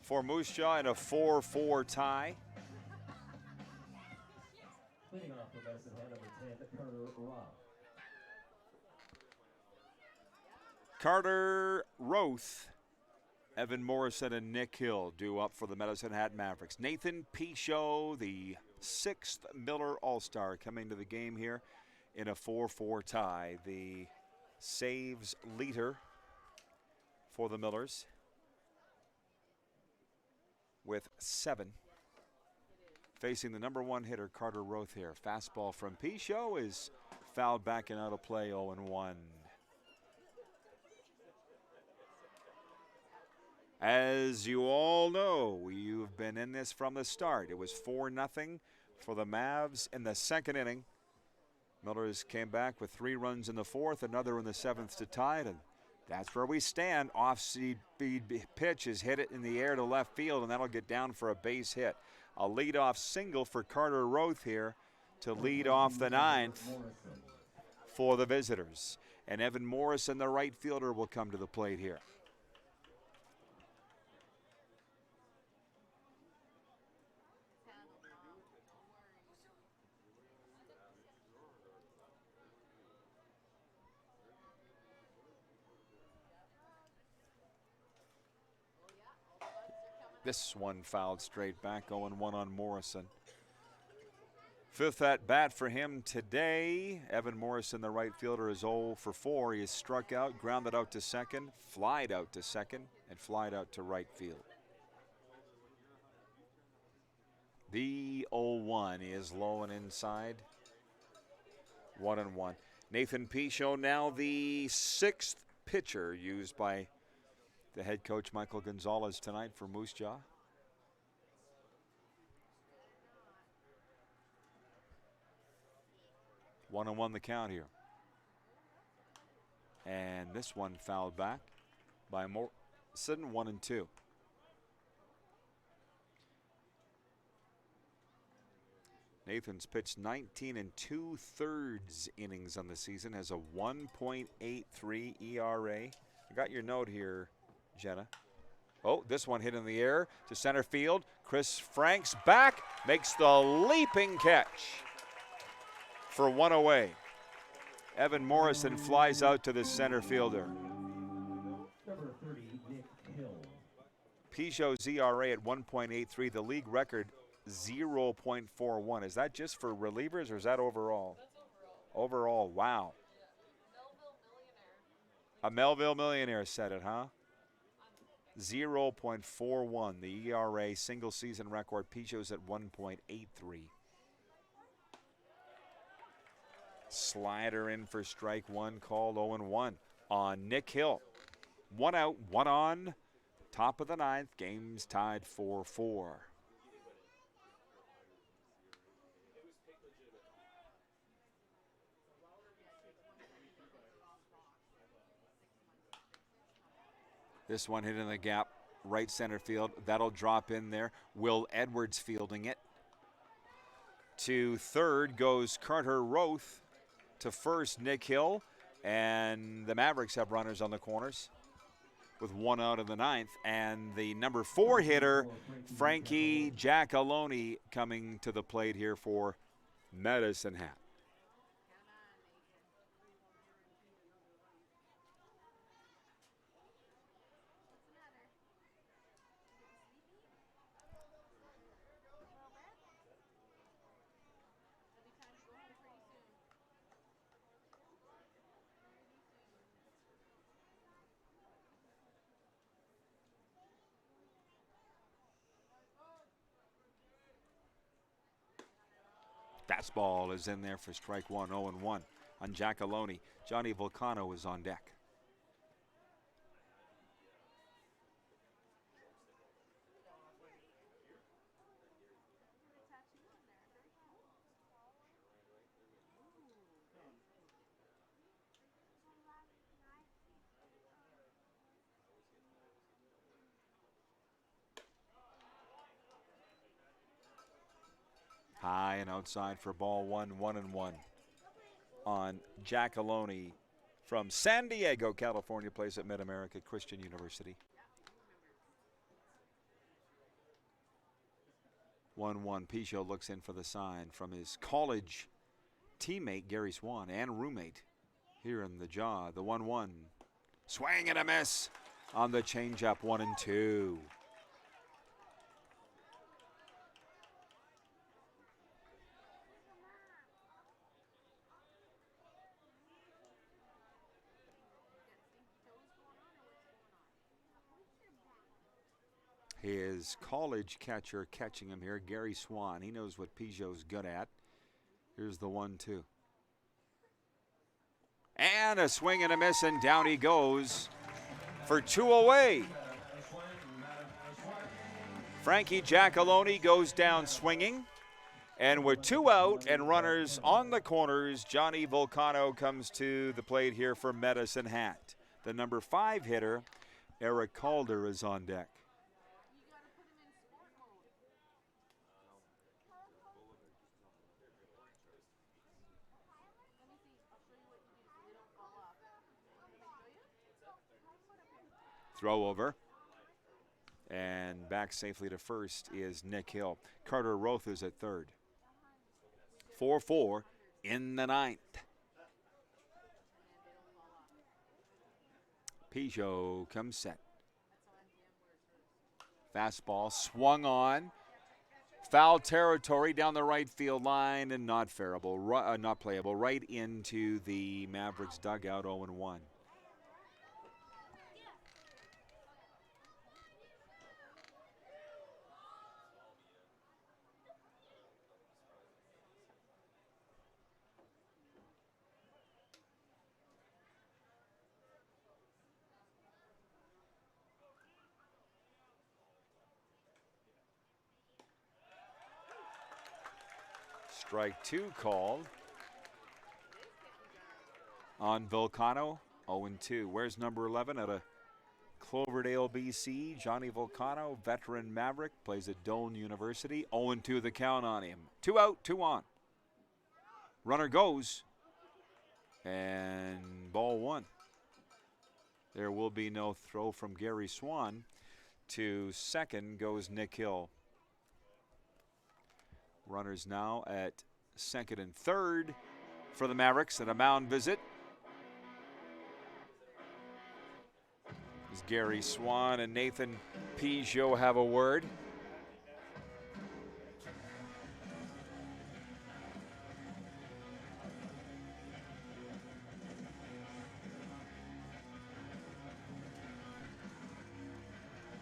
for Moose Jaw in a 4-4 tie. Leading off for Medicine Hat, number 10, Carter Roth, Evan Morrison, and Nick Hill due up for the Medicine Hat Mavericks. Nathan Pichot, the 6th Miller All-Star, coming to the game here in a 4-4 tie. The saves leader for the Millers with 7. Facing the number 1 hitter, Carter Roth here. Fastball from Pichot is fouled back and out of play, 0-1. As you all know, you've been in this from the start. It was 4-0 for the Mavs in the 2nd inning. Millers came back with 3 runs in the 4th, another in the 7th to tie it, and that's where we stand. Off-speed pitch is hit it in the air to left field, and that'll get down for a base hit. A leadoff single for Carter Roth here to lead off the 9th for the visitors. And Evan Morrison, the right fielder, will come to the plate here. This one fouled straight back, 0-1 on Morrison. Fifth at bat for him today. Evan Morrison, the right fielder, is 0 for 4. He is struck out, grounded out to second, flied out to second, and flied out to right field. The 0-1 is low and inside. 1-1. Nathan Pichot now the 6th pitcher used by the head coach Michael Gonzalez tonight for Moose Jaw. One and one the count here. And this one fouled back by Morrison, 1-2. Nathan's pitched 19 2/3 innings on the season, has a 1.83 ERA. I got your note here, Jenna. Oh, this one hit in the air to center field. Chris Frank's back, makes the leaping catch for one away. Evan Morrison flies out to the center fielder. Number 30, Nick Hill. Peugeot's ERA at 1.83, the league record 0.41. Is that just for relievers or is that overall? That's overall. Overall, wow. Yeah. Melville Millionaire. A Melville Millionaire said it, huh? 0.41, the ERA single season record. Peugeot's at 1.83. Slider in for strike one, called 0-1 on Nick Hill. One out, one on. Top of the ninth, game's tied 4-4. This one hit in the gap, right center field. That'll drop in there. Will Edwards fielding it. To third goes Carter Roth. To first, Nick Hill. And the Mavericks have runners on the corners with one out in the ninth. And the number 4 hitter, Frankie Giacalone, coming to the plate here for Medicine Hat. Fastball is in there for strike one, 0-1 on Giacalone. Johnny Volcano is on deck. High and outside for ball one, 1-1 on Giacalone from San Diego, California, plays at Mid-America Christian University. 1-1, Pichot looks in for the sign from his college teammate Gary Swan and roommate here in the jaw. The 1-1, swing and a miss on the changeup, 1-2. His college catcher catching him here, Gary Swan. He knows what Peugeot's good at. Here's the 1-2. And a swing and a miss, and down he goes for 2 away. Frankie Giacalone goes down swinging. And with 2 out and runners on the corners, Johnny Volcano comes to the plate here for Medicine Hat. The number 5 hitter, Eric Calder, is on deck. Throw over. And back safely to first is Nick Hill. Carter Roth is at third. 4-4 in the ninth. Pichot comes set. Fastball swung on. Foul territory down the right field line and not playable. Right into the Mavericks dugout, 0-1. Strike 2 called on Volcano, 0-2. Where's number 11 out of Cloverdale, BC? Johnny Volcano, veteran Maverick, plays at Doane University. 0-2 the count on him. 2 out, 2 on. Runner goes, and ball 1. There will be no throw from Gary Swan. To second goes Nick Hill. Runners now at second and third for the Mavericks, and a mound visit. As Gary Swan and Nathan Peugeot have a word.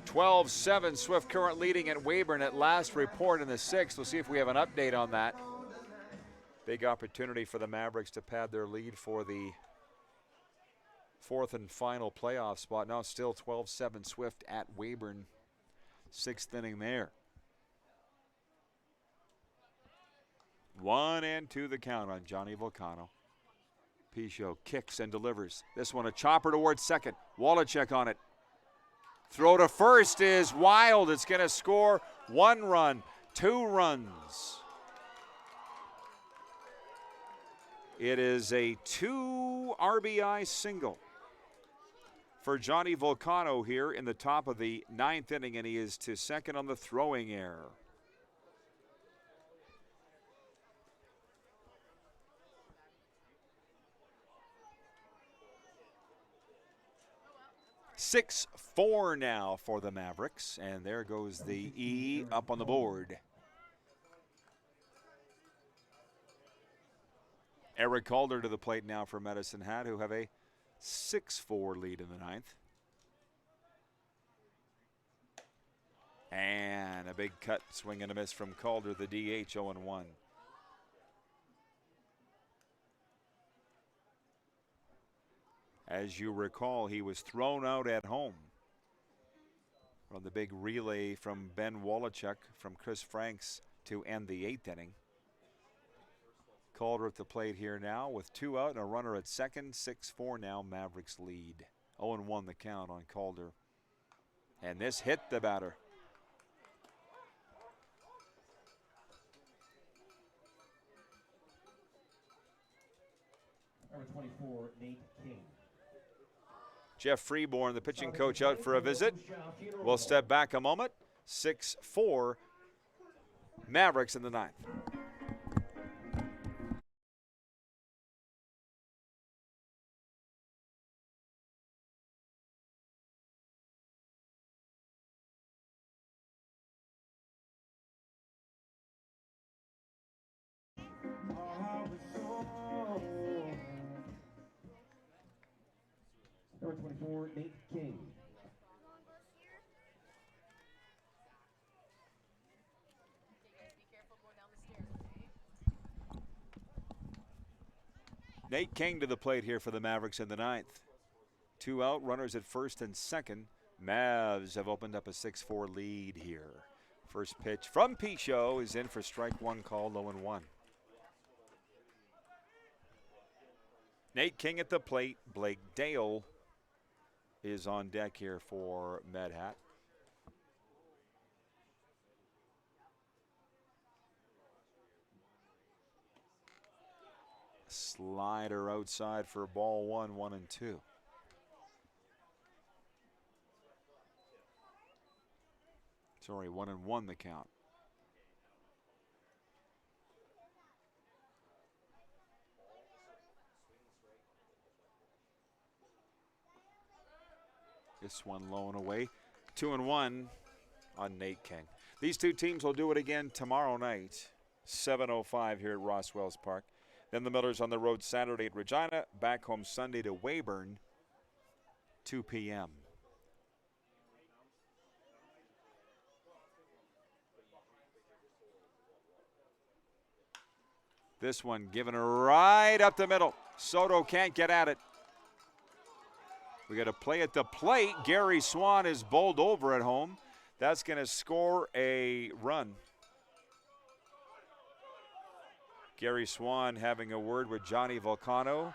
(12-7) Swift Current leading at Weyburn at last report in the 6th. We'll see if we have an update on that. Big opportunity for the Mavericks to pad their lead for the 4th and final playoff spot. Now still 12-7 Swift at Weyburn. 6th inning there. 1-2 the count on Johnny Volcano. Peugeot kicks and delivers. This one a chopper towards second. Wallachek on it. Throw to first is wild. It's going to score 1 run, 2 runs. It is a 2 RBI single for Johnny Volcano here in the top of the 9th inning, and he is to second on the throwing error. (6-4) now for the Mavericks, and there goes the E up on the board. Eric Calder to the plate now for Medicine Hat, who have a 6-4 lead in the 9th. And a big cut, swing and a miss from Calder, the DH, 0-1. As you recall, he was thrown out at home on the big relay from Ben Wallachek from Chris Franks to end the 8th inning. Calder at the plate here now with 2 out and a runner at second. 6-4 now, Mavericks lead. 0-1 the count on Calder. And this hit the batter. Number 24, Nate King. Jeff Freeborn, the pitching coach, out for a visit. We'll step back a moment. 6-4, Mavericks in the 9th. Number 24, Nate King. Nate King to the plate here for the Mavericks in the 9th. 2 out, runners at first and second. Mavs have opened up a 6-4 lead here. First pitch from Peugeot is in for strike 1 called, 0-1. Nate King at the plate. Blake Dale is on deck here for Med Hat. Slider outside for ball 1, 1-2. Sorry, 1-1 the count. This one low and away. 2-1 on Nate King. These two teams will do it again tomorrow night, 7:05 here at Rosswells Park. Then the Millers on the road Saturday at Regina, back home Sunday to Weyburn, 2 p.m. This one given right up the middle. Soto can't get at it. We got to play at the plate. Gary Swan is bowled over at home. That's going to score a run. Gary Swan having a word with Johnny Volcano.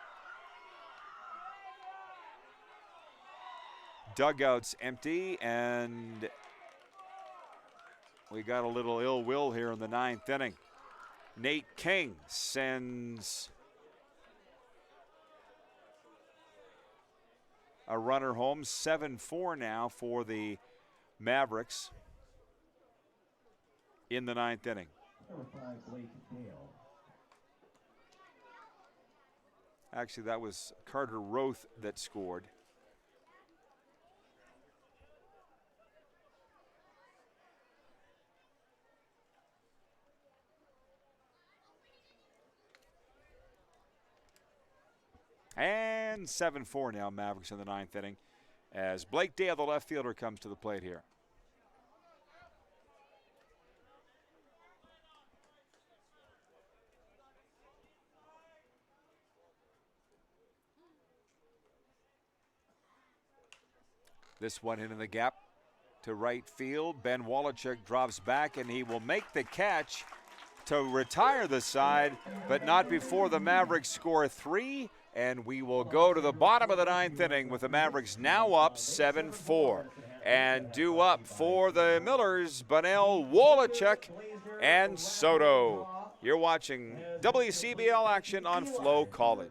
Dugout's empty, and we got a little ill will here in the 9th inning. Nate King sends a runner home. 7-4 now for the Mavericks in the 9th inning. Actually, that was Carter Roth that scored. And 7-4 now, Mavericks in the 9th inning, as Blake Dale, the left fielder, comes to the plate here. This one in the gap to right field. Ben Wolochuk drops back, and he will make the catch to retire the side, but not before the Mavericks score 3. And we will go to the bottom of the 9th inning with the Mavericks now up 7-4. And due up for the Millers, Bunnell, Wolochuk, and Soto. You're watching WCBL action on FloCollege.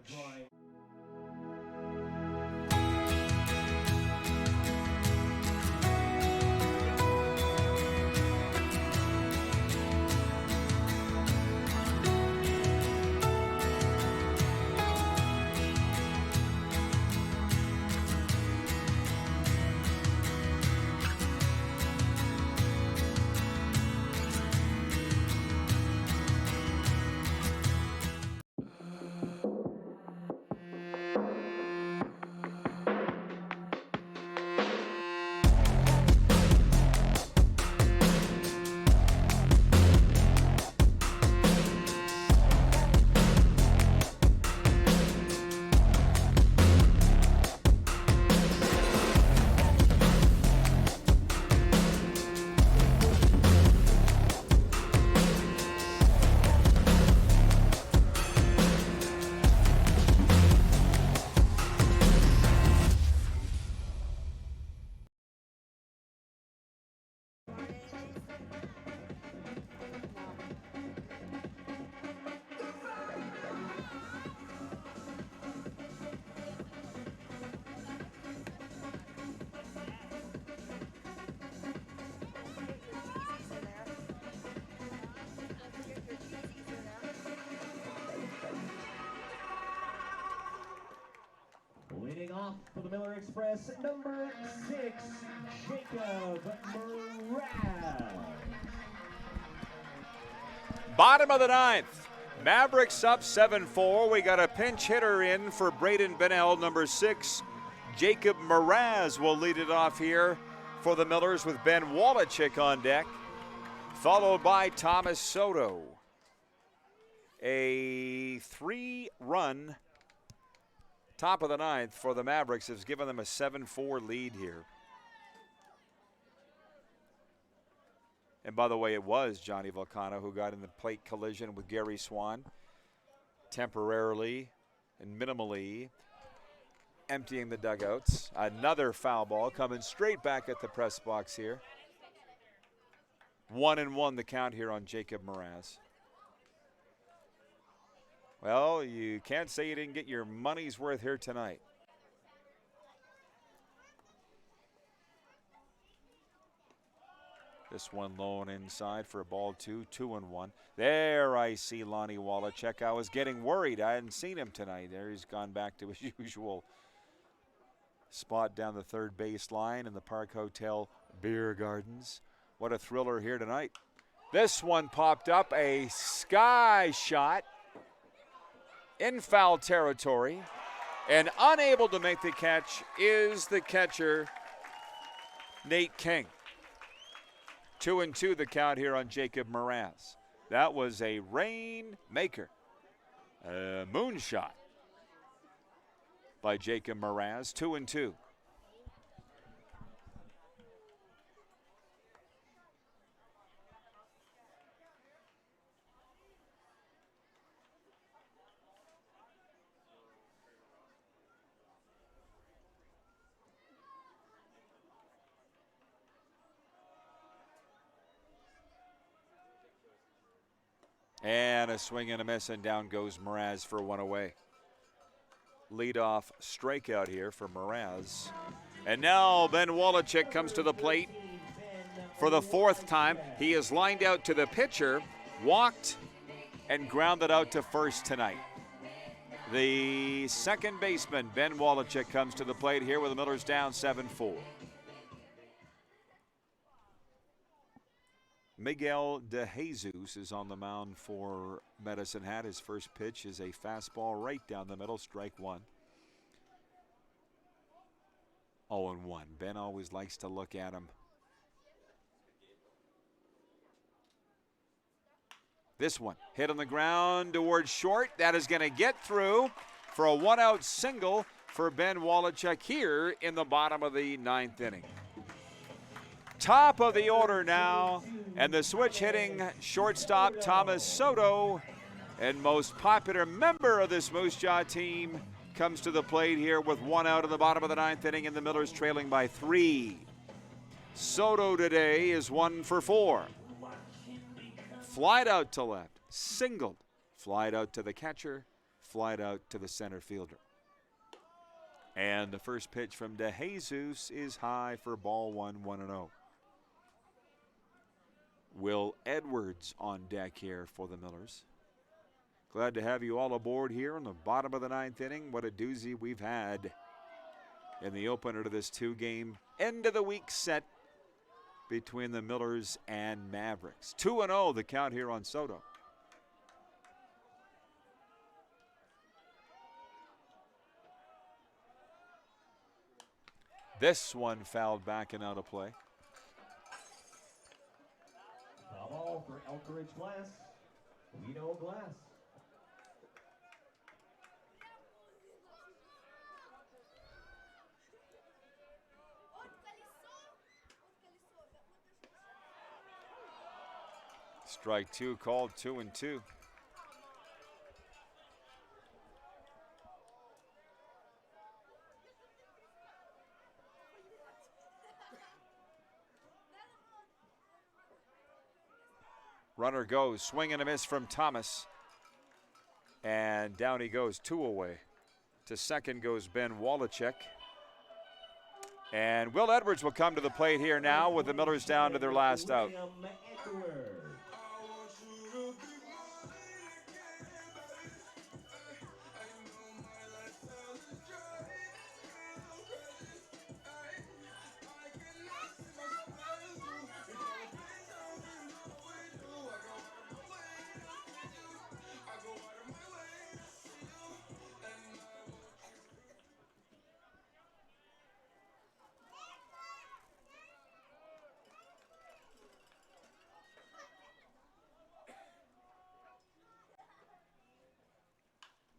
Leading off for the Miller Express, number 6, Jacob Moraz. Bottom of the 9th. Mavericks up 7-4. We got a pinch hitter in for Braden Bunnell, number 6. Jacob Moraz will lead it off here for the Millers with Ben Wolochuk on deck, followed by Thomas Soto. A 3-run top of the 9th for the Mavericks has given them a 7-4 lead here. And by the way, it was Johnny Volcano who got in the plate collision with Gary Swan, temporarily and minimally emptying the dugouts. Another foul ball coming straight back at the press box here. 1-1 the count here on Jacob Moraz. Well, you can't say you didn't get your money's worth here tonight. This one low and inside for a ball 2, 2-1. There I see Lonnie Wolochuk. I was getting worried. I hadn't seen him tonight. There he's gone back to his usual spot down the third base line in the Park Hotel Beer Gardens. What a thriller here tonight. This one popped up, a sky shot in foul territory, and unable to make the catch is the catcher, Nate King. 2-2 the count here on Jacob Mraz. That was a rainmaker, a moonshot by Jacob Mraz. 2-2. And a swing and a miss, and down goes Mraz for one away. Leadoff strikeout here for Mraz. And now Ben Wolochek comes to the plate for the fourth time. He is lined out to the pitcher, walked, and grounded out to first tonight. The second baseman, Ben Wolochek, comes to the plate here with the Millers down 7-4. Miguel De Jesus is on the mound for Medicine Hat. His first pitch is a fastball right down the middle, strike one. 0-1. Ben always likes to look at him. This one hit on the ground towards short. That is going to get through for a one-out single for Ben Wolochek here in the bottom of the ninth inning. Top of the order now, and the switch hitting shortstop Thomas Soto, and most popular member of this Moose Jaw team, comes to the plate here with one out in the bottom of the ninth inning, and the Millers trailing by 3. Soto today is 1 for 4. Flied out to left, singled, flied out to the catcher, flied out to the center fielder. And the first pitch from De Jesus is high for ball 1, 1-0. Will Edwards on deck here for the Millers. Glad to have you all aboard here in the bottom of the ninth inning. What a doozy we've had in the opener to this 2-game end of the week set between the Millers and Mavericks. 2-0 the count here on Soto. This one fouled back and out of play. Ball for Elkridge Glass. We know Glass. Strike 2 called, 2-2. Runner goes, swing and a miss from Thomas. And down he goes, 2 away. To second goes Ben Wolochek. And Will Edwards will come to the plate here now with the Millers down to their last out.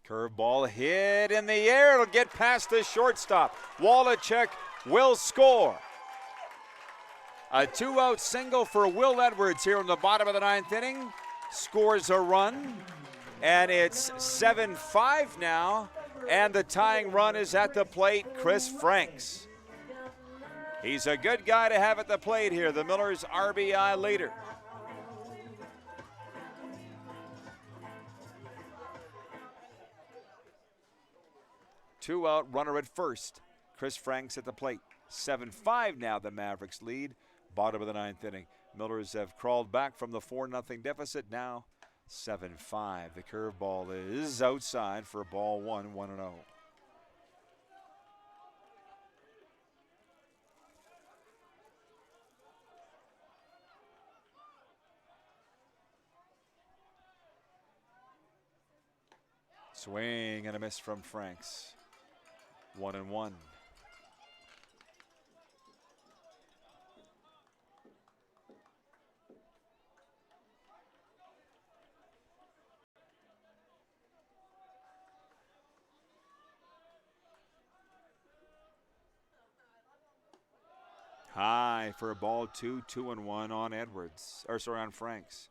Curveball hit in the air. It'll get past the shortstop. Wolochek will score. A 2-out single for Will Edwards here in the bottom of the ninth inning. Scores a run. And it's 7-5 now. And the tying run is at the plate, Chris Franks. He's a good guy to have at the plate here, the Millers' RBI leader. Two-out runner at first. Chris Franks at the plate. 7-5 now the Mavericks lead. Bottom of the ninth inning. Millers have crawled back from the 4-0 deficit. Now 7-5. The curveball is outside for ball 1, 1-0. Swing and a miss from Franks. 1-1. High for a ball 2, 2-1 on Edwards. Or sorry, on Franks.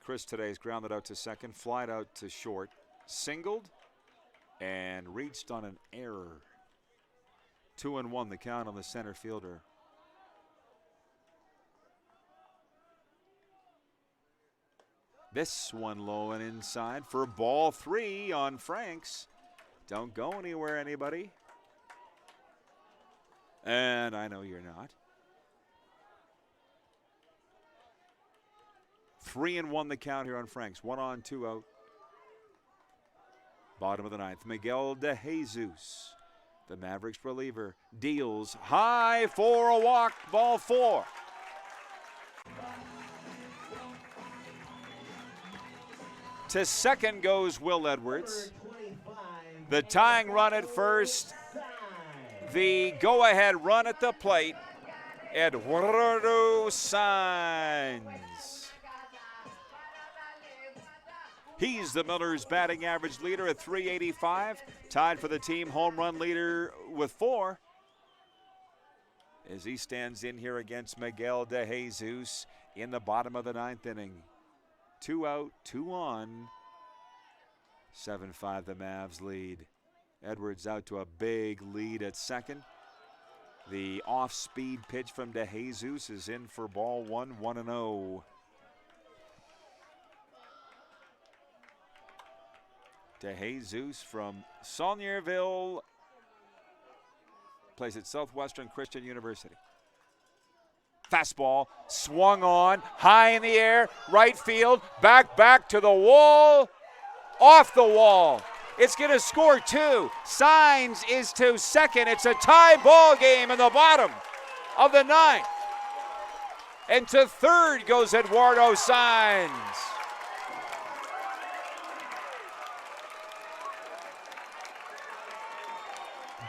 Chris today's grounded out to second, flied out to short, singled, and reached on an error. 2-1 the count on the center fielder. This one low and inside for ball 3 on Franks. Don't go anywhere, anybody. And I know you're not. 3-1 the count here on Franks. 1 on, 2 out. Bottom of the ninth, Miguel De Jesus, the Mavericks reliever, deals high for a walk, ball 4. To second goes Will Edwards. The tying run at first. The go-ahead run at the plate, Eduardo Sainz. He's the Millers' batting average leader at .385, tied for the team home run leader with 4. As he stands in here against Miguel De Jesus in the bottom of the ninth inning. 2 out, 2 on. 7-5 the Mavs lead. Edwards out to a big lead at second. The off-speed pitch from De Jesus is in for ball 1, 1-0. De Jesus from Saulnierville, plays at Southwestern Christian University. Fastball swung on, high in the air, right field, back to the wall, off the wall. It's going to score 2. Sainz is to second. It's a tie ball game in the bottom of the ninth. And to third goes Eduardo Sainz.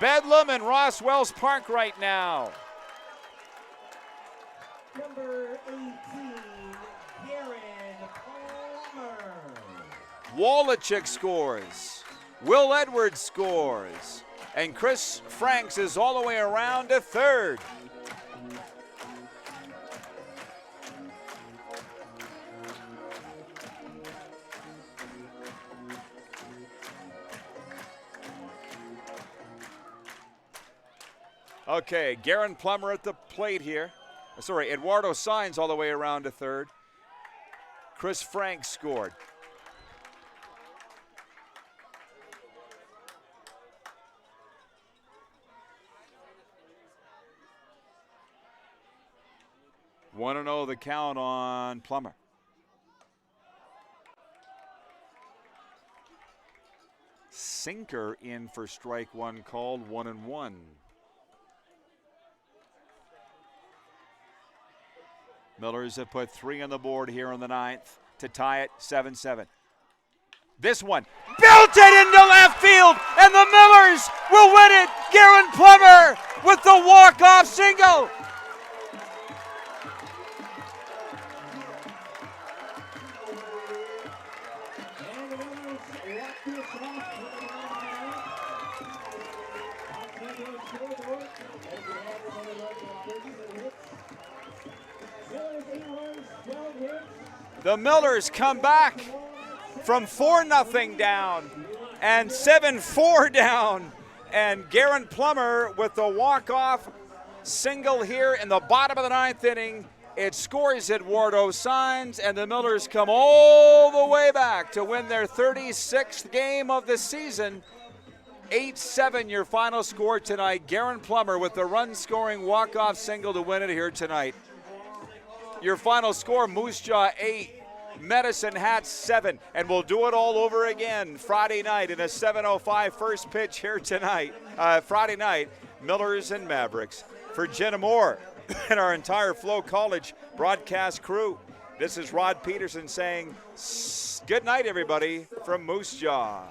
Bedlam in Roswell's Park right now. Number 18, Garen Palmer. Wolochuk scores. Will Edwards scores. And Chris Franks is all the way around to third. Okay, Garen Plummer at the plate here. Sorry, Eduardo Sainz all the way around to third. Chris Franks scored. One and 0 the count on Plummer. Sinker in for strike 1 called, 1-1. Millers have put 3 on the board here in the ninth to tie it 7-7. This one belted into left field, and the Millers will win it. Garen Plummer with the walk-off single. The Millers come back from 4-0 down and 7-4 down. And Garen Plummer with the walk-off single here in the bottom of the ninth inning. It scores Eduardo Sainz, and the Millers come all the way back to win their 36th game of the season. 8-7 your final score tonight. Garen Plummer with the run-scoring walk-off single to win it here tonight. Your final score, Moose Jaw 8, Medicine Hat 7, and we'll do it all over again Friday night in a 7:05 first pitch here tonight. Friday night, Millers and Mavericks. For Jenna Moore and our entire FloCollege broadcast crew, This is Rod Peterson saying good night, everybody, from Moose Jaw.